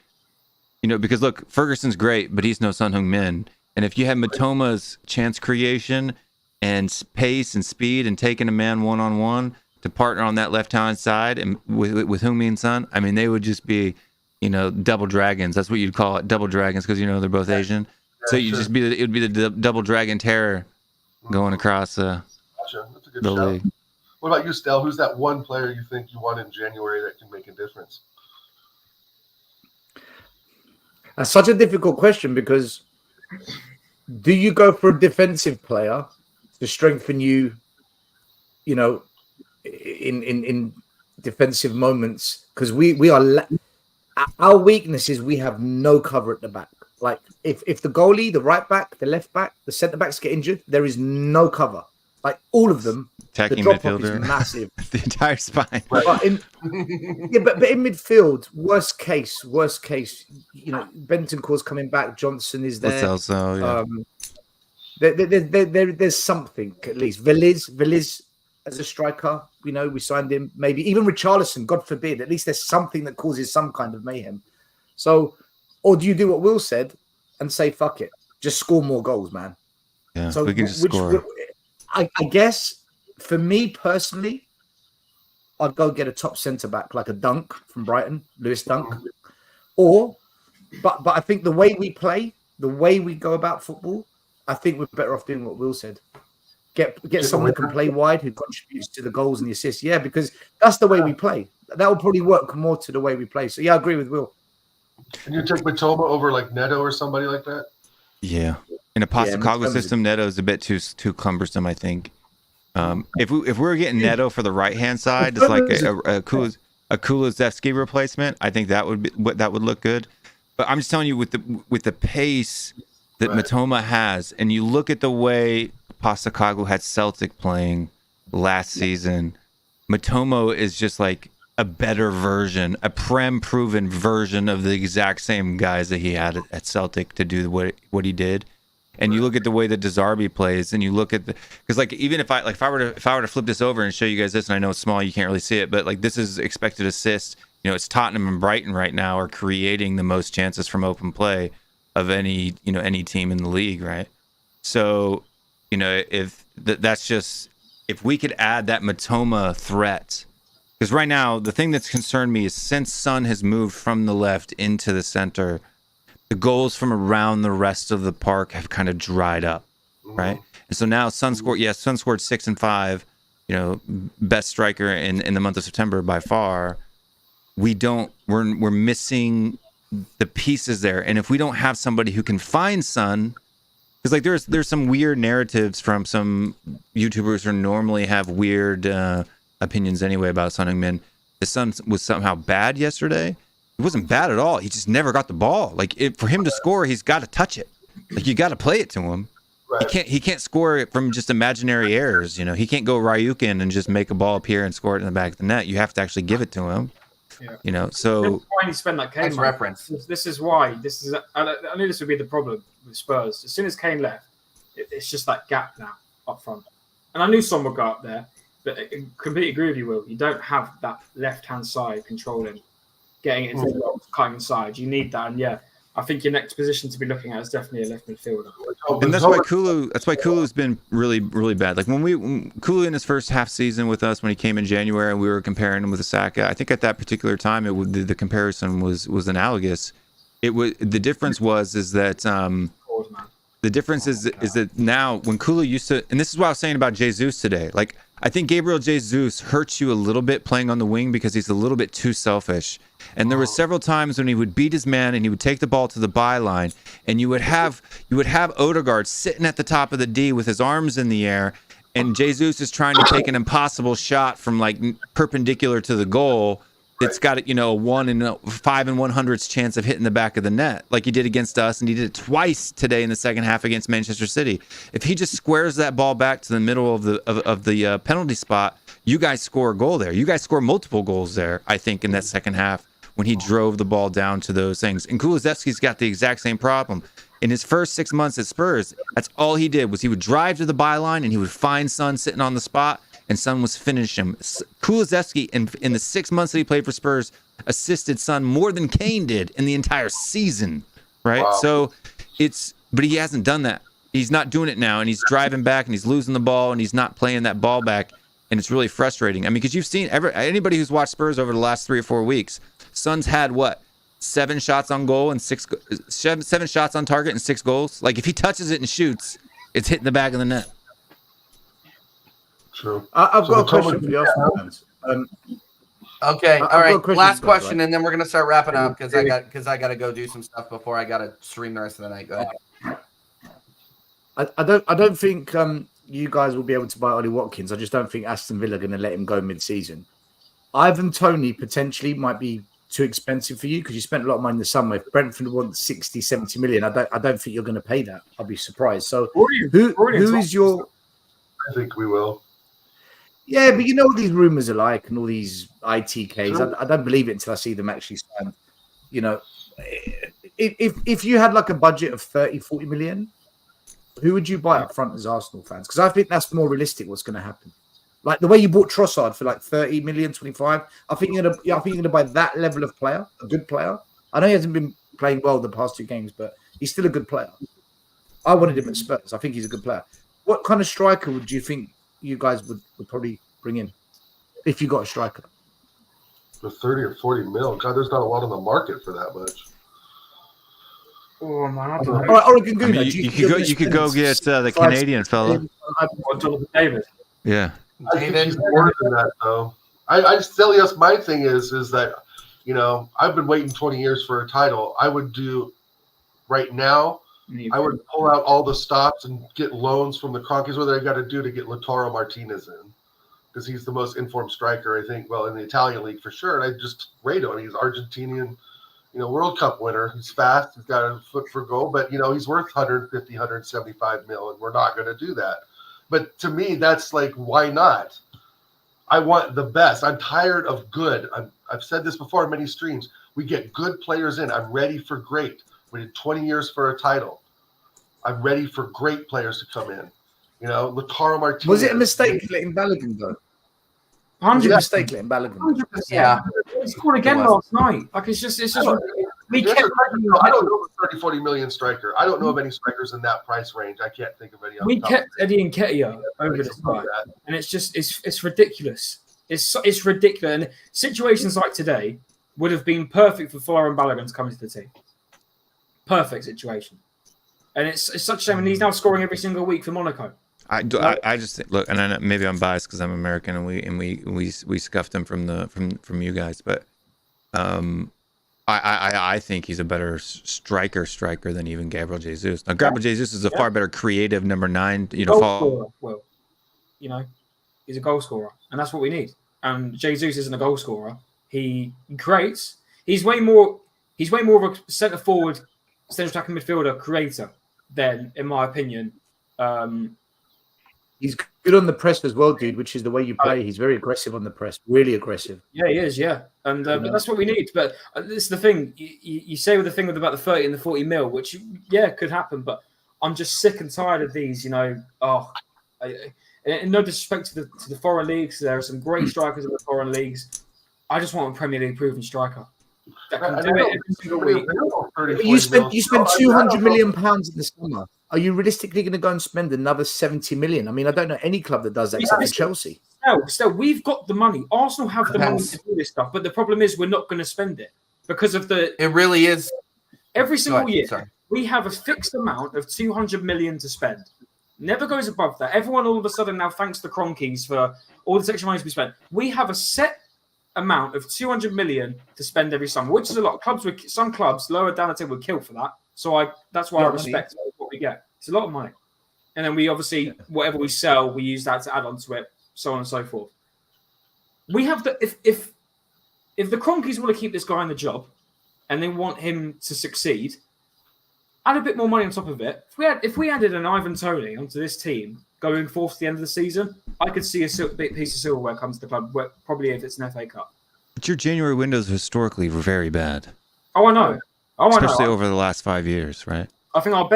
because look, Ferguson's great, but he's no Son Heung-min. And if you had Matoma's chance creation and pace and speed and taking a man one-on-one to partner on that left-hand side and with Heung-min Son, I mean, they would just be, double dragons. That's what you'd call it, double dragons, because they're both Asian. So it would be the double dragon terror going across the league. What about you, Stell? Who's that one player you think you want in January that can make a difference? That's such a difficult question, because do you go for a defensive player to strengthen you, in defensive moments because we are our weakness is we have no cover at the back. Like if the goalie, the right back, the left back, the centre backs get injured, there is no cover. Like all of them, attacking the drop off midfielder is massive. the entire spine. But in midfield, worst case, you know, Bentancur's coming back, Johnson is there. Also, yeah. There's something at least. Veliz as a striker, you know, we signed him. Maybe even Richarlison, God forbid. At least there's something that causes some kind of mayhem. So, or do you do what Will said and say fuck it, just score more goals, man? Yeah, so we can just score. I guess for me personally, I'd go get a top centre back like a Dunk from Brighton, Lewis Dunk, but I think the way we play, the way we go about football, I think we're better off doing what Will said. Get someone who can play wide, who contributes to the goals and the assists. Yeah, because that's the way we play. That will probably work more to the way we play. So yeah, I agree with Will. Can you take Matoma over like Neto or somebody like that? Yeah, in a Postecoglou system, Neto is a bit too cumbersome, I think. If we were getting Neto for the right hand side, it's like a Kulusevski replacement. I think that would look good. But I'm just telling you, with the pace that Matoma has, and you look at the way Postecoglou had Celtic playing last season, Matoma is just like a better version, a proven version of the exact same guys that he had at Celtic to do what he did. And you look at the way that De Zerbi plays, and you look at because like even if I were to flip this over and show you guys this, and I know it's small, you can't really see it, but like this is expected assist. You know, it's Tottenham and Brighton right now are creating the most chances from open play of any team in the league, right? So, you know, if that's just if we could add that Matoma threat. Because right now, the thing that's concerned me is since Son has moved from the left into the center, the goals from around the rest of the park have kind of dried up, right? And so now Son scored 6 and 5, you know, best striker in the month of September by far. We're missing the pieces there. And if we don't have somebody who can find Son, because like there's some weird narratives from some YouTubers who normally have weird opinions anyway about Son Heung-min. The Son was somehow bad yesterday. It wasn't bad at all. He just never got the ball. Like for him to score, he's got to touch it. Like you got to play it to him. Right. He can't score it from just imaginary errors. You know, he can't go Ryukin and just make a ball appear and score it in the back of the net. You have to actually give it to him. Yeah. You know, so why he spent that Kane reference. This is why. I knew this would be the problem with Spurs. As soon as Kane left, it's just that gap now up front. And I knew Son would go up there, but I completely agree with you, Will. You don't have that left-hand side controlling, getting it into the box, cutting inside. You need that, and yeah, I think your next position to be looking at is definitely a left midfielder. And that's why Kulu's been really, really bad. Like when Kulu in his first half season with us, when he came in January, and we were comparing him with Osaka, I think at that particular time the comparison was analogous. The difference is that now when Kulu used to, and this is what I was saying about Jesus today. Like I think Gabriel Jesus hurts you a little bit playing on the wing because he's a little bit too selfish. And there were several times when he would beat his man and he would take the ball to the byline, and you would have Odegaard sitting at the top of the D with his arms in the air, and Jesus is trying to take an impossible shot from like perpendicular to the goal. It's got a 1 in 5 and 100th chance of hitting the back of the net, like he did against us, and he did it twice today in the second half against Manchester City. If he just squares that ball back to the middle of the penalty spot, you guys score a goal there. You guys score multiple goals there, I think, in that second half when he drove the ball down to those things. And Kulusevski's got the exact same problem. In his first 6 months at Spurs, that's all he did was he would drive to the byline and he would find Son sitting on the spot, and Son was finishing him. Kulusevski, in the 6 months that he played for Spurs, assisted Son more than Kane did in the entire season, right? Wow. So but he hasn't done that. He's not doing it now, and he's driving back, and he's losing the ball, and he's not playing that ball back, and it's really frustrating. I mean, because you've seen anybody who's watched Spurs over the last 3 or 4 weeks, Son's had 7 shots on goal and 7 shots on target and 6 goals. Like if he touches it and shoots, it's hitting the back of the net. True. I've got a question for the Arsenal fans. Okay, all right. Last question, and then we're gonna start wrapping up because I got to go do some stuff before I got to stream the rest of the night. Go ahead. I don't think you guys will be able to buy Ollie Watkins. I just don't think Aston Villa are going to let him go mid-season. Ivan Toney potentially might be too expensive for you because you spent a lot of money in the summer. If Brentford wants 60, 70 million, I don't think you're going to pay that. I'll be surprised. So who is your... I think we will. Yeah, but you know what these rumors are like and all these ITKs. Sure. I don't believe it until I see them actually stand. You know, if you had like a budget of 30, 40 million, who would you buy up front as Arsenal fans? Because I think that's more realistic what's going to happen. Like the way you bought Trossard for like 30 million, 25. I think you're gonna buy that level of player, a good player. I know he hasn't been playing well the past 2 games, but he's still a good player. I wanted him at Spurs. I think he's a good player. What kind of striker would you think you guys would probably bring in if you got a striker? For 30 or 40 mil. God, there's not a lot on the market for that much. Oh man, I don't know. All right, Oregon Guna. I mean, you could go get the Canadian fella. David. Yeah. I think he's more than that, though. I just tell you, my thing is that, you know, I've been waiting 20 years for a title. I would do right now. I would pull out all the stops and get loans from the Cronkies. What I got to do to get Lautaro Martinez in, because he's the most informed striker, I think. Well, in the Italian league for sure. And I just rate him. He's Argentinian, you know, World Cup winner. He's fast. He's got a foot for goal, but you know he's worth 150, 175 mil, and we're not going to do that. But to me, that's like, why not? I want the best. I'm tired of good. I've said this before in many streams. We get good players in. I'm ready for great. We did 20 years for a title. I'm ready for great players to come in. You know, Lautaro Martinez. Was it a mistake letting Balogun go? 100%. Mistake letting Balogun go. Yeah. He scored again last night. Like it's just we kept. I don't know of a 30, 40 million striker. I don't know of any strikers in that price range. I can't think of any. We kept Eddie Nketiah over this guy, and it's just it's ridiculous. It's ridiculous. And situations like today would have been perfect for Florian Balogun to come into the team. Perfect situation, and it's such a shame. And he's now scoring every single week for Monaco. I just think, look, and I know, maybe I'm biased because I'm American and we scuffed him from you guys, but I think he's a better striker than even Gabriel Jesus. Now, Gabriel Jesus is a far better creative number 9. You know, well, you know, he's a goal scorer, and that's what we need. And Jesus isn't a goal scorer. He creates. He's way more of a centre forward, central attacking midfielder creator than, in my opinion. He's good on the press as well, dude, which is the way you play. He's very aggressive on the press, really aggressive. Yeah, he is, yeah. And but that's what we need. But this is the thing. You say with the thing about the 30 and the 40 mil, which, could happen. But I'm just sick and tired of these, you know. And no disrespect to the foreign leagues. There are some great strikers in the foreign leagues. I just want a Premier League proven striker that can do it every single week. You spent £200 million in the summer. Are you realistically going to go and spend another 70 million? I mean, I don't know any club that does that except for Chelsea. Still, we've got the money. Arsenal have the money to do this stuff, but the problem is we're not going to spend it because of the. It really is. Every single year, we have a fixed amount of 200 million to spend. Never goes above that. Everyone all of a sudden now thanks the Cronkies for all this extra money to be spent. We have a set amount of 200 million to spend every summer, which is a lot. Some clubs lower down the table would kill for that. So that's why I respect what we get. It's a lot of money. And then we obviously, whatever we sell, we use that to add on to it, so on and so forth. We have if the Cronkies want to keep this guy in the job and they want him to succeed, add a bit more money on top of it. If we added an Ivan Toney onto this team going forth to the end of the season, I could see a big piece of silverware come to the club, probably if it's an FA Cup. But your January windows historically were very bad. Oh, I know. Especially over the last 5 years, right? I think our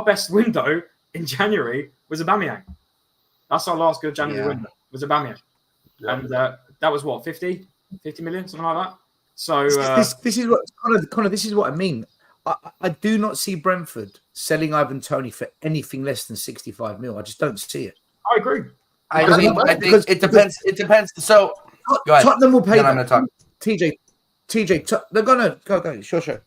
best window in January was Aubameyang. That's our last good January window, was Aubameyang. Yeah. And that was what, 50 million, something like that? So this is what Connor, this is what I mean. I do not see Brentford selling Ivan Toney for anything less than 65 mil. I just don't see it. I agree. I think it depends. It depends. So go ahead. Tottenham will pay. I'm going to talk. TJ, they're gonna go. Sure.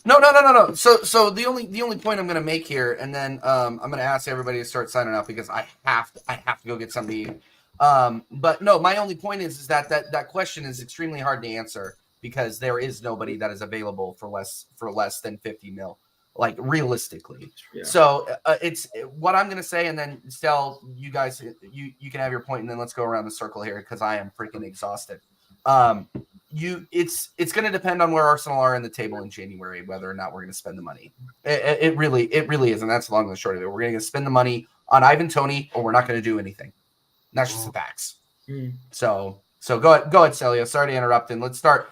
No. So the only point I'm going to make here, and then I'm going to ask everybody to start signing up because I have to go get something to eat. But no, my only point is that question is extremely hard to answer because there is nobody that is available for less than 50 mil. like realistically. Yeah. So it's what I'm gonna say, and then Stell, you guys, you can have your point, and then let's go around the circle here because I am freaking exhausted. It's gonna depend on where Arsenal are in the table in January, whether or not we're gonna spend the money. It really is, and that's long and short of it. We're gonna spend the money on Ivan Toney, or we're not gonna do anything. And that's just the facts. So go ahead, Celia. Sorry to interrupt. And let's start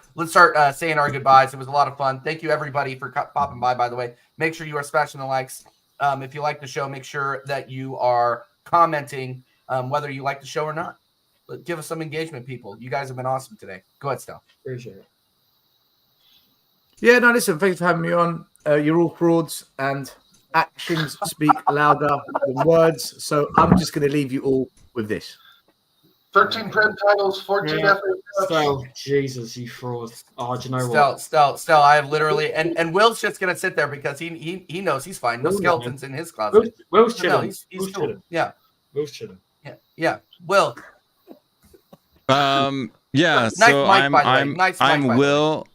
saying our goodbyes. It was a lot of fun. Thank you everybody for popping by the way. Make sure you are smashing the likes. If you like the show, make sure that you are commenting whether you like the show or not. But give us some engagement, people. You guys have been awesome today. Go ahead, Stell. Appreciate it. Yeah, no, listen, thanks for having me on. You're all frauds, and actions speak louder than words. So I'm just going to leave you all with this. 13 Prem titles, 14 FA Cups. Stell, Jesus, you fraud. Oh, do you know what? Stell, I have literally, and Will's just going to sit there because he knows he's fine. No skeletons in his closet. Will's chilling. No, he's Will's cool. chilling. Yeah. Will's chilling. Yeah. Will. Yeah, Nice so mic, by the way. Nice mic, I'm by the Will,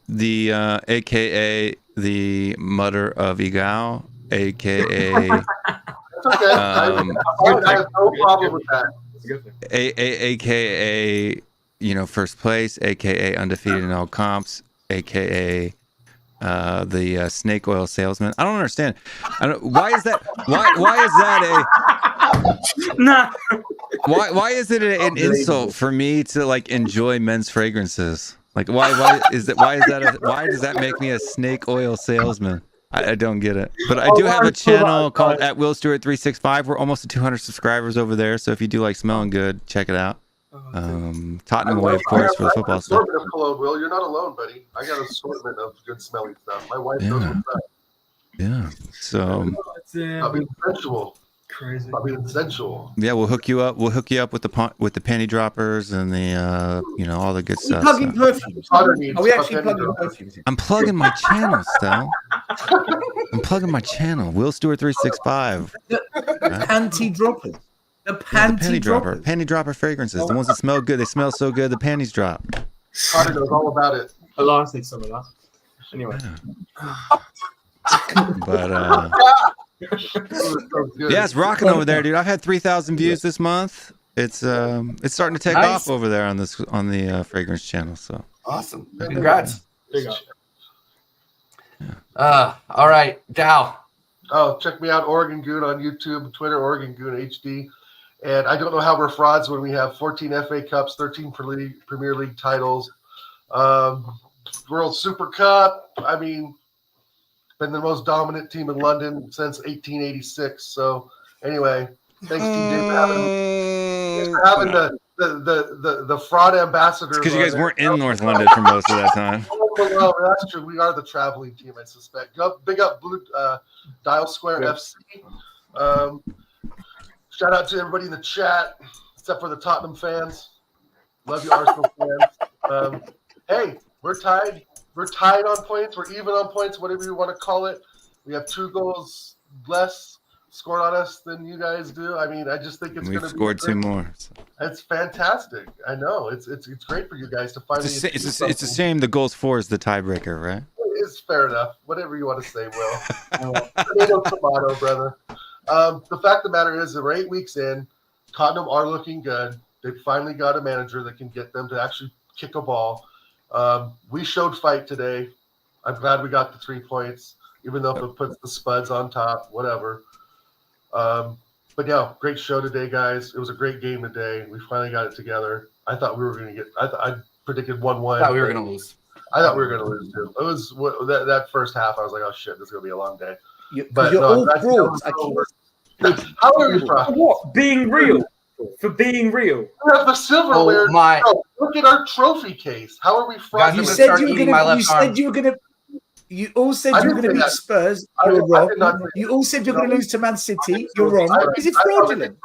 the AKA the Mutter of Igao, AKA It's okay. I have no problem with that. It's a good thing. AKA first place, AKA undefeated in all comps, AKA the snake oil salesman. I don't understand. Why is that? Why is that Nah. why is it an insult for me to like enjoy men's fragrances? Like why does that make me a snake oil salesman? I don't get it. But I do have a channel called at Will Stewart 365. We're almost at 200 subscribers over there. So if you do like smelling good, check it out. Tottenham away, of course, for the football stuff. Of cologne, Will. You're not alone, buddy. I got an assortment of good smelling stuff. My wife knows what's up. Yeah. So I'll be sensual. Crazy. I'll be sensual. yeah, we'll hook you up. We'll hook you up with the panty droppers and the all the good stuff. Plugging So. perfumes. Are we actually plugging perfumes? I'm plugging my channel, Stel. I'm plugging my channel. Will Stewart 365. Panty droppers. The panty droppers. Panty dropper fragrances. The ones that smell good. They smell so good. The panties drop. Carter knows all about it. Elias needs some of that. Anyway. But yeah, it's rocking over there, dude. I've had 3,000 views this month. It's starting to take off over there on the fragrance channel. So awesome. Congrats. Big up. All right, Dow. Oh, check me out, Oregon Goon on YouTube, Twitter, Oregon Goon HD. And I don't know how we're frauds when we have 14 FA Cups, 13 Premier League titles, World Super Cup. I mean, been the most dominant team in London since 1886. So anyway, thanks TJ for having the fraud ambassadors. Because you guys weren't in North London for most of that time. Well, that's true. We are the traveling team, I suspect. Big up Blue Dial Square FC. Shout out to everybody in the chat, except for the Tottenham fans. Love you, Arsenal fans. Hey, we're tied. We're tied on points. We're even on points, whatever you want to call it. We have 2 goals less scored on us than you guys do. I mean, I just think it's going to be. We've scored 2 more. So. It's fantastic. I know. It's great for you guys to finally. It's a shame the goals for is the tiebreaker, right? It's fair enough. Whatever you want to say, Will. Tomato, brother. The fact of the matter is that we're 8 weeks in. Tottenham are looking good. They've finally got a manager that can get them to actually kick a ball. We showed fight today. I'm glad we got the 3 points, even though it puts the Spuds on top, whatever. But yeah, great show today, guys. It was a great game today. We finally got it together. I thought we were going to get. I predicted 1-1. I thought we were going to lose. I thought we were going to lose too. It was that first half. I was like, oh shit, this is going to be a long day. But you're all frauds. How are you, bro? For what? Being real. For being real. We have the silverware. Oh, my. Oh, look at our trophy case. How are we fraud? Guys, You I'm said start you were eating going my to. left You said arm. you were going to. You all said I you were didn't going to say beat that. Spurs. I You're did wrong. not say that. You all said you're going to lose to Man City. You're wrong. Is it I fraudulent?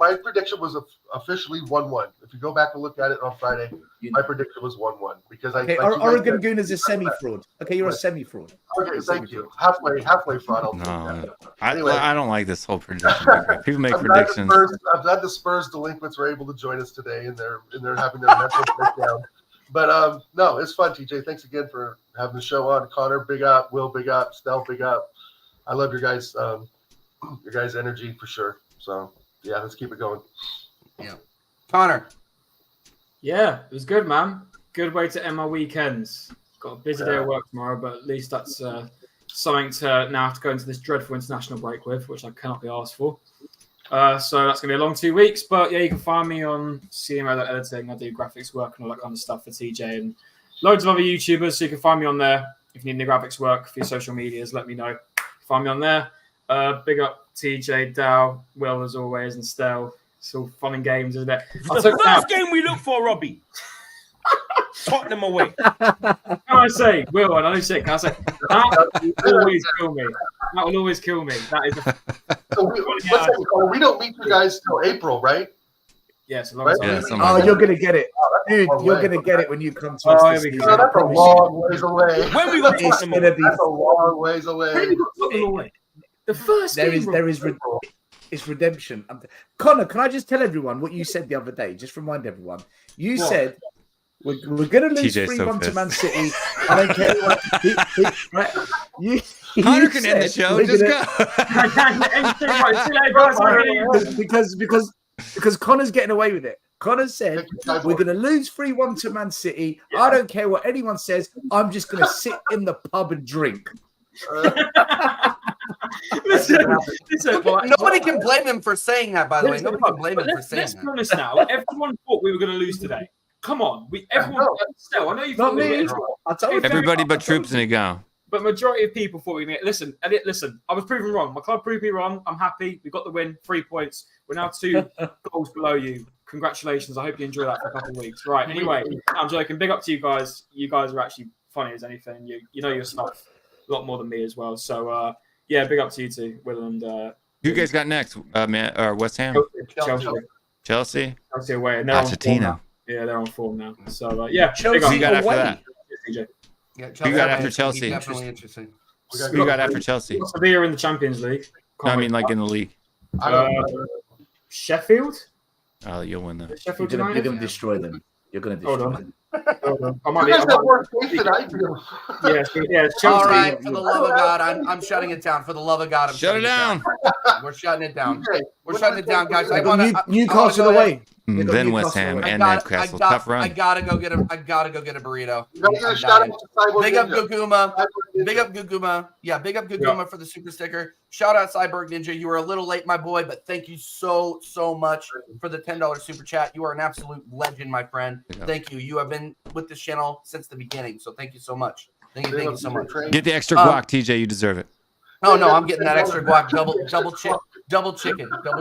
my prediction was officially 1-1. If you go back and look at it on Friday, my prediction was 1-1 because I. Okay, like you guys Oregon said- Goon is a semi-fraud. Okay, you're a semi-fraud. Okay, thank you. Halfway fraud. I'll take No, that. I don't like this whole prediction. People make I'm glad predictions. I'm glad the Spurs delinquents were able to join us today, and they're having their mental breakdown. But no, it's fun, TJ. Thanks again for having the show on. Connor, big up. Will, big up. Stell, big up. I love your guys' energy for sure. So yeah, let's keep it going. Yeah, Connor. Yeah, it was good, man. Good way to end my weekends. Got a busy day of work tomorrow, but at least that's something to now have to go into this dreadful international break with, which I cannot be asked for. So that's going to be a long 2 weeks. But yeah, you can find me on CMO Editing. I do graphics work and all that kind of stuff for TJ and loads of other YouTubers. So you can find me on there. If you need any graphics work for your social medias, let me know. Find me on there. Big up TJ, Dow, Will as always, and Stell. It's all fun and games, isn't it? The first game we look for, Robbie. Tottenham away. Can I say, Will, I know you say, can I say, that will always kill me. That will always kill me. That is we don't meet you guys till April, right? Yes. Right? Yeah, Oh, you're going to get it. Dude, you're going to get it when you come to us. Here we this go. season. That's a long ways away. When we got It's Tottenham going to away. be. That's a long ways away. The first There game. is it's redemption. Connor, can I just tell everyone what you said the other day? Just remind everyone. You said we're going to lose TJ's so 3-1 to pissed. Man City. I don't care what. Connor can end the show. Just go. Because Connor's getting away with it. Connor said we're going to lose 3-1 to Man City. I don't care what anyone says. I'm just going to sit in the pub and drink. Listen, Nobody can blame him for saying that, by the way. Nobody can blame him for saying let's be that. honest now. Everyone thought we were going to lose today. Come on. Everyone, Stell, I know you Not thought we were me. going to draw. I told you. Everybody but Troops and go. But majority of people thought we were going to listen. I was proven wrong. My club proved me wrong. I'm happy. We got the win. 3 points. We're now 2 goals below you. Congratulations. I hope you enjoy that for a couple of weeks. Right. Anyway, I'm joking. Big up to you guys. You guys are actually funny as anything. You know your stuff a lot more than me as well. So, yeah, big up to you two, Will and Who you guys got next, man? Or West Ham? Chelsea? Chelsea away. And they're on form Pochettino. now. Yeah, they're on form now. So, yeah. Chelsea Who you got after away. that? TJ. Yeah, Who you got after Chelsea, Chelsea? Definitely interesting. Who you got after Chelsea? Sevilla in the Champions League. No, I mean, like in the league. Sheffield? Oh, you'll win that. Sheffield You're United? going to destroy them. You're going to Hold destroy on. them. I might You guys be. have more faith than I do. Yeah, Chelsea. All right, for the love of God, I'm shutting it down. For the love of God, I'm Shut it shutting down. We're shutting it down. Okay. We're shutting it down, guys. I They've want got to Newcastle away. Then West Ham and Newcastle. Tough run. I gotta go get a burrito. You gotta give a I'm shout out dying. to Cyborg Big up Ninja. Guguma. Big up Guguma. Yeah, big up Guguma for the super sticker. Shout out Cyborg Ninja. You were a little late, my boy, but thank you so much for the $10 super chat. You are an absolute legend, my friend. Thank you. You have been with this channel since the beginning, so thank you so much. Thank you so much. Get the extra guac, TJ. You deserve it. Oh no, I'm getting that extra guac, double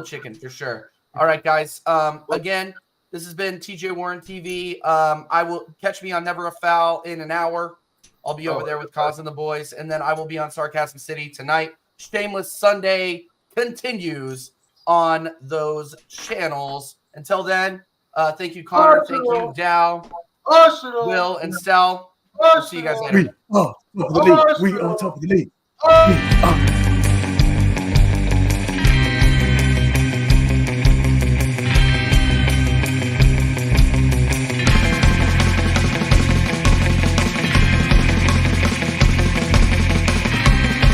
chicken for sure. All right, guys. Again, this has been TJ Warren TV. I will catch me on Never a Foul in an hour. I'll be over there with Cause and the boys, and then I will be on Sarcasm City tonight. Shameless Sunday continues on those channels. Until then, thank you, Connor. Thank you, Dow, Will, and Stell. We'll see you guys later. We are top of the league. We are top of the league.